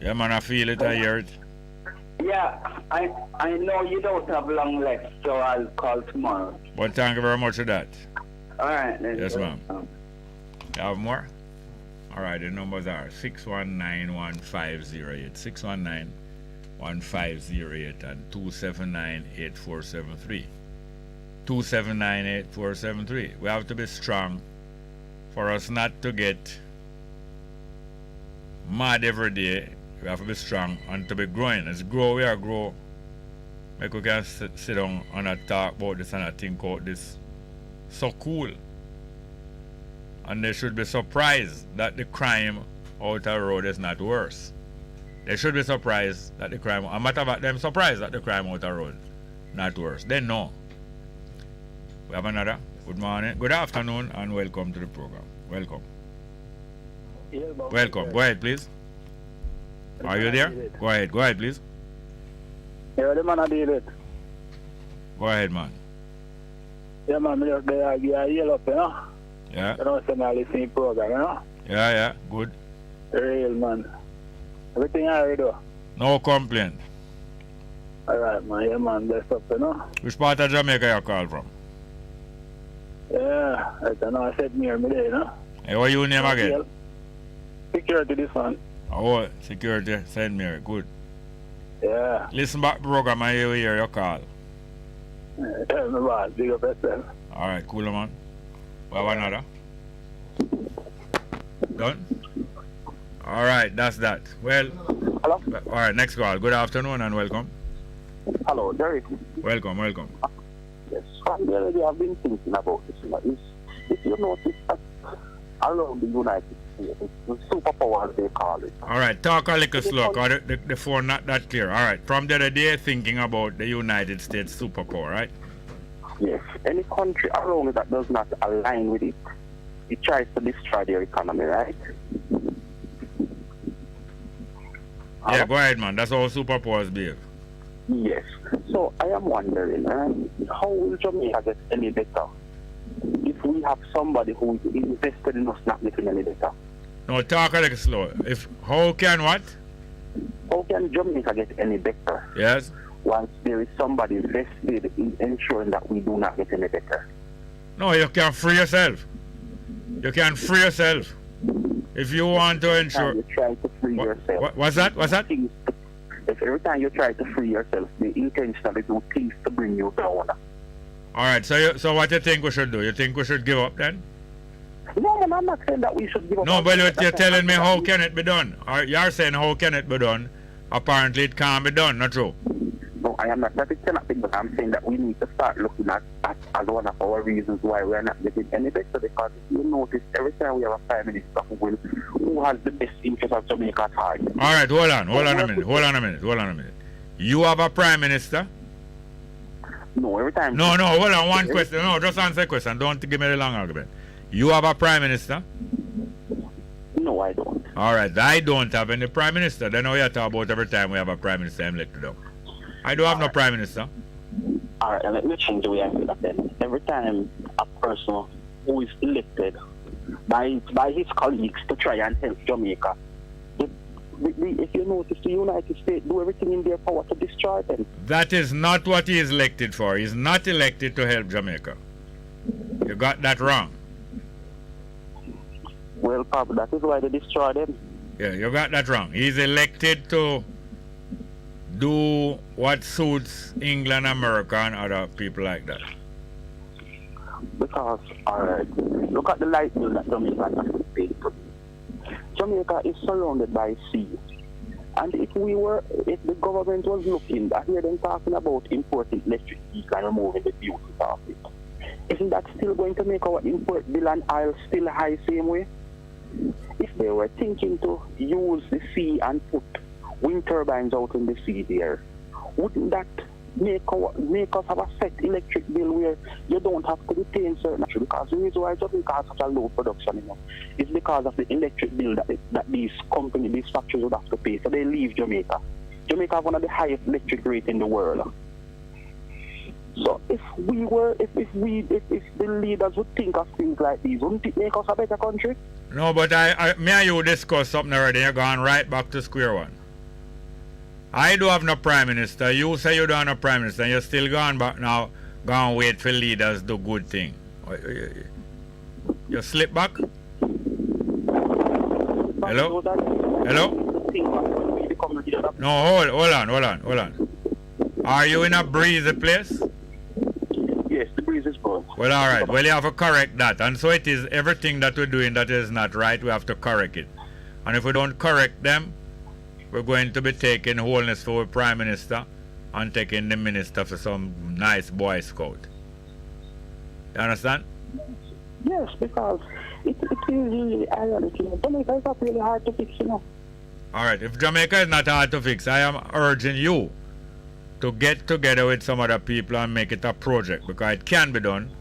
Speaker 4: Yeah, man, I feel it, I hear it.
Speaker 12: Yeah, I know you don't have long left, so I'll call tomorrow.
Speaker 4: Well, thank you very much for that.
Speaker 12: All right, then.
Speaker 4: Yes, ma'am. You have more? All right, the numbers are 619-1508, 619-1508, and 279-8473. 279-8473. We have to be strong for us not to get mad every day. We have to be strong and to be growing. As grow, we are grow. Like we can sit down and talk about this and think about this. So cool. And they should be surprised that the crime out the road is not worse. They should be surprised that the crime, a matter of fact, them surprised that the crime out the road not worse. They know. We have another. Good morning, good afternoon, and welcome to the program. Welcome. Welcome. Go ahead, please. Are you there? Go ahead, please.
Speaker 11: Yeah, the man I did it.
Speaker 4: Go ahead, man.
Speaker 11: Yeah, man, me just there, I yell up, you know?
Speaker 4: Yeah.
Speaker 11: You know, I listen to the program, you know?
Speaker 4: Yeah, good.
Speaker 11: Real, man. Everything I do.
Speaker 4: No complaint.
Speaker 11: Alright, man, yeah, man, bless up, you know?
Speaker 4: Which part of Jamaica you call from?
Speaker 11: Yeah, I know I said me there, you know?
Speaker 4: Hey, what your name again?
Speaker 11: Security, this one.
Speaker 4: Oh, security, St. Mary, good.
Speaker 11: Yeah.
Speaker 4: Listen back to the program and you hear your call.
Speaker 11: Tell me about big up yourself.
Speaker 4: Alright, cool, man. We have another. Done? Alright, that's that. Well,
Speaker 9: hello?
Speaker 4: Alright, next call. Good afternoon and welcome.
Speaker 9: Hello, Derek.
Speaker 4: Welcome.
Speaker 9: Yes, from the other day I've been thinking about this. You know, if you notice that around the United States, the superpowers they call it.
Speaker 4: Alright, talk a little slow because the phone not that clear. Alright, from the other day thinking about the United States superpower, right?
Speaker 9: Yes, any country around it that does not align with it, it tries to destroy their economy, right?
Speaker 4: Yeah, go ahead, man. That's how superpowers behave.
Speaker 9: Yes. So I am wondering, how will Jamaica get any better if we have somebody who is invested in us not getting any better?
Speaker 4: No, talk a little slow. How can what?
Speaker 9: How can Jamaica get any better?
Speaker 4: Yes.
Speaker 9: Once there is somebody invested in ensuring that we do not get any better.
Speaker 4: No, you can free yourself. You can free yourself. If you want to ensure...
Speaker 9: You try to free yourself.
Speaker 4: What's that?
Speaker 9: If every time you try to free yourself, they intentionally do things to bring you down.
Speaker 4: Alright, so what you think we should do? You think we should give up then?
Speaker 9: No, man, I'm not saying that we should give up.
Speaker 4: No, but you're telling me how can it be done? Or you're saying how can it be done? Apparently it can't be done, not true?
Speaker 9: No, I am not. That it cannot be, but I'm saying that we need to start looking at as one of our reasons why we are not getting any better. Because if you notice, every time we have a prime minister who has the best interest of Jamaica at heart.
Speaker 4: All right, hold on a minute. You have a prime minister?
Speaker 9: No, every time.
Speaker 4: No, hold on, one question. No, just answer the question. Don't give me the long argument. You have a prime minister?
Speaker 9: No, I don't.
Speaker 4: All right, I don't have any prime minister. Then we talk about every time we have a prime minister elected up. I don't have no prime minister.
Speaker 9: All right, and let me change the way I feel that then. Every time a person who is elected by his colleagues to try and help Jamaica, if you notice, the United States do everything in their power to destroy them.
Speaker 4: That is not what he is elected for. He's not elected to help Jamaica. You got that wrong.
Speaker 9: Well, probably that is why they destroy them.
Speaker 4: Yeah, you got that wrong. He's elected to do what suits England, America, and other people like that.
Speaker 9: Because, look at the light bill that Jamaica has to pay. Jamaica is surrounded by sea. And if the government was looking, I hear them talking about importing electric vehicle and removing the duties of it. Isn't that still going to make our import bill and oil still high same way? If they were thinking to use the sea and put wind turbines out in the sea there, wouldn't that make us have a set electric bill where you don't have to retain certain? Because the reason why Jamaica has such a low production is because of the electric bill that these factories would have to pay. So they leave Jamaica. Jamaica have one of the highest electric rates in the world. So if the leaders would think of things like these, wouldn't it make us a better country?
Speaker 4: No, but me and you discussed something already. You're going right back to square one. I do have no prime minister. You say you don't have no prime minister, and you're still going back now, going wait for leaders to do good thing. You slip back? Hello? No, hold on. Are you in a breezy place?
Speaker 9: Yes, the breeze is good.
Speaker 4: Well, all right. Well, you have to correct that. And so it is everything that we're doing that is not right, we have to correct it. And if we don't correct them, we're going to be taking wholeness for our Prime Minister and taking the Minister for some nice Boy Scout. You understand?
Speaker 9: Yes, because it is really ironic. Jamaica is not really hard to fix, you know.
Speaker 4: All right. If Jamaica is not hard to fix, I am urging you to get together with some other people and make it a project, because it can be done.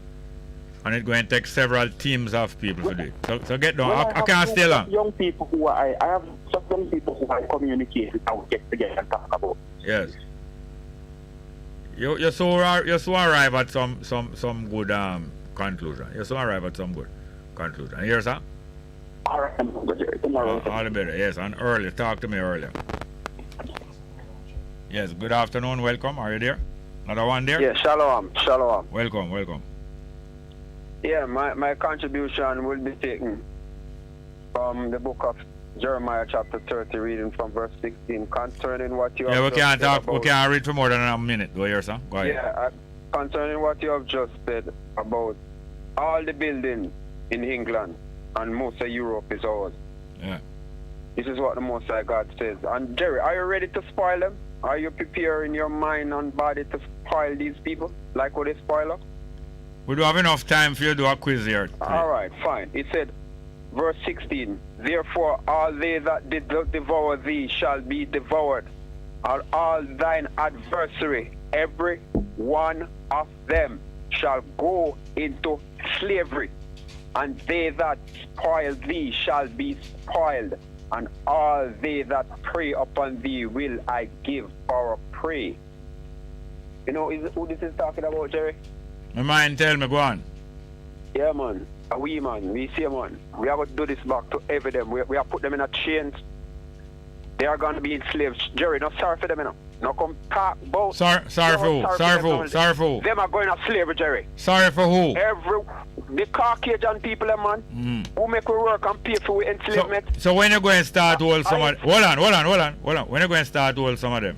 Speaker 4: And it's going to take several teams of people to do it. So get down.
Speaker 9: Well,
Speaker 4: I can't stay long.
Speaker 9: Young people who I have some young people who I communicate with and get together and talk about.
Speaker 4: Yes. You so arrive at some good conclusion. You so arrive at some good conclusion. Here's that?
Speaker 9: All right, I'm good, Jerry. Tomorrow.
Speaker 4: All the better. Yes, and early. Talk to me earlier. Yes. Good afternoon. Welcome. Are you there? Another one there?
Speaker 11: Yeah. Shalom.
Speaker 4: Welcome.
Speaker 11: Yeah, my contribution will be taken from the book of Jeremiah chapter 30, reading from verse 16, concerning what you have
Speaker 4: we can't
Speaker 11: just
Speaker 4: talk.
Speaker 11: said about,
Speaker 4: We can't read for more than a minute. Go here, sir. Go ahead.
Speaker 11: Yeah, concerning what you have just said about all the buildings in England and most of Europe is ours.
Speaker 4: Yeah.
Speaker 11: This is what the Most High God says. And Jerry, are you ready to spoil them? Are you preparing your mind and body to spoil these people like what they spoil us?
Speaker 4: We don't have enough time for you to do a quiz here.
Speaker 11: All right, fine. It said, verse 16, therefore all they that did devour thee shall be devoured, and all thine adversary, every one of them shall go into slavery, and they that spoil thee shall be spoiled, and all they that prey upon thee will I give for a prey. You know who this is talking about, Jerry?
Speaker 4: My mind tell me, go on.
Speaker 11: Yeah, man. We see, man. We are going to do this back to every them. We are put them in a chains. They are going to be enslaved. Jerry, not sorry for them, you know. Now come talk about...
Speaker 4: Sorry for who?
Speaker 11: Them are going to slavery, Jerry.
Speaker 4: Sorry for who?
Speaker 11: The Caucasian people, man, who make we work and pay for enslavement.
Speaker 4: So when you going to start hold some of them? Hold on. When you going to start hold some of them?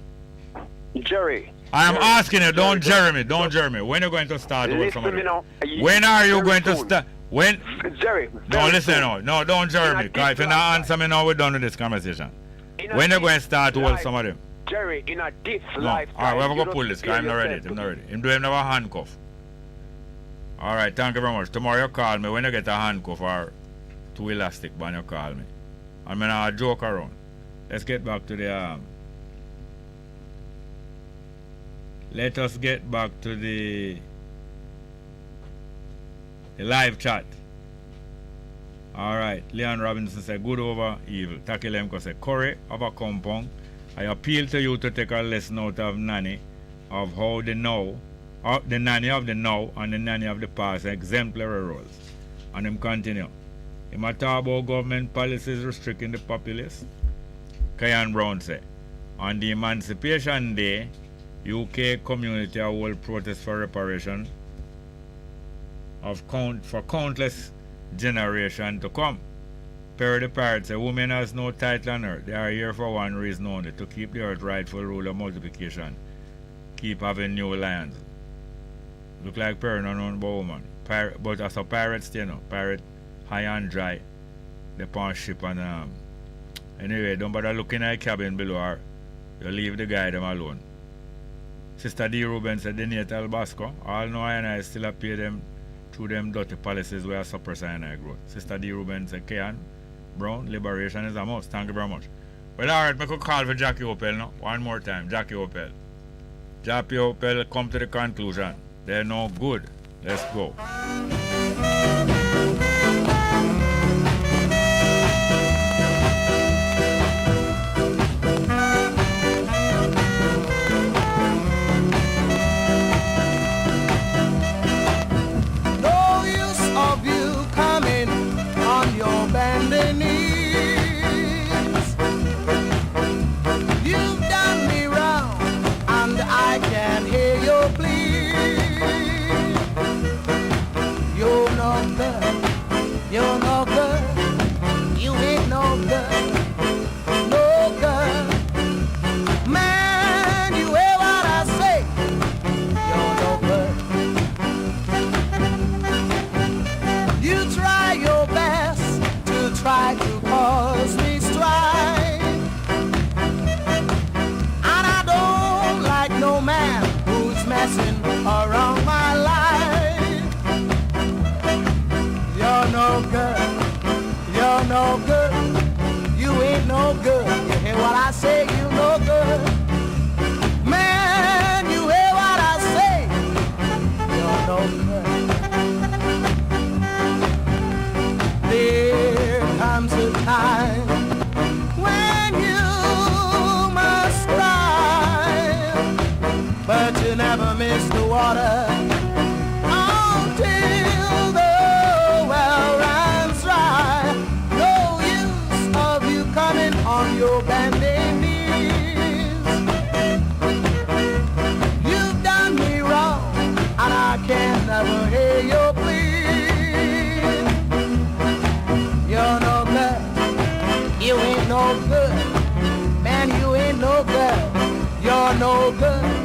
Speaker 11: Jerry.
Speaker 4: I am asking you, don't Jeremy. When are you going to start with somebody? When are you going to start? When?
Speaker 11: Jerry.
Speaker 4: No, listen, no, don't Jeremy. Because if you not answer me now, we're done with this conversation. When are you going to start with some of them?
Speaker 11: Jerry, in a this life.
Speaker 4: Alright, we're going to pull this, because I'm not ready. Him do him have a handcuff. Alright, thank you very much. Tomorrow you call me when you get a handcuff or two elastic band, you call me. I'm going to joke around. Let's get back to the... Let us get back to the live chat. Alright, Leon Robinson said, good over evil. Taki Lemko said, Curry of a compound. I appeal to you to take a lesson out of Nanny of how the Nanny of the now and the Nanny of the past exemplary roles. And him continue. Him a talk about government policies restricting the populace. Kayan Brown said, on the Emancipation Day, UK community will protest for reparation for countless generations to come. Perry the Pirate said, women has no title on earth. They are here for one reason only, to keep the earth rightful rule of multiplication. Keep having new lions. Look like Perry no known about woman. But as a pirate still know. Pirate high and dry. They pawn ship and anyway, don't bother looking at the cabin below her. You leave the guy them alone. Sister D. Ruben said, the natal Basco, all know I still appear them through them dirty policies where suppress I growth. Sister D. Ruben said, Kayan, Brown, liberation is a must. Thank you very much. Well, alright, I could call for Jackie Opel now. One more time, Jackie Opel. Jackie Opel come to the conclusion. They're no good. Let's go.
Speaker 21: good. You hear what I say, you no good. Man, you hear what I say, you're no good. There comes a time when you must cry, but you never miss the water until the well runs dry. No use of you coming on your bending knees. You've done me wrong, and I can never hear your plea. You're no good, you ain't no good. Man, you ain't no good, you're no good.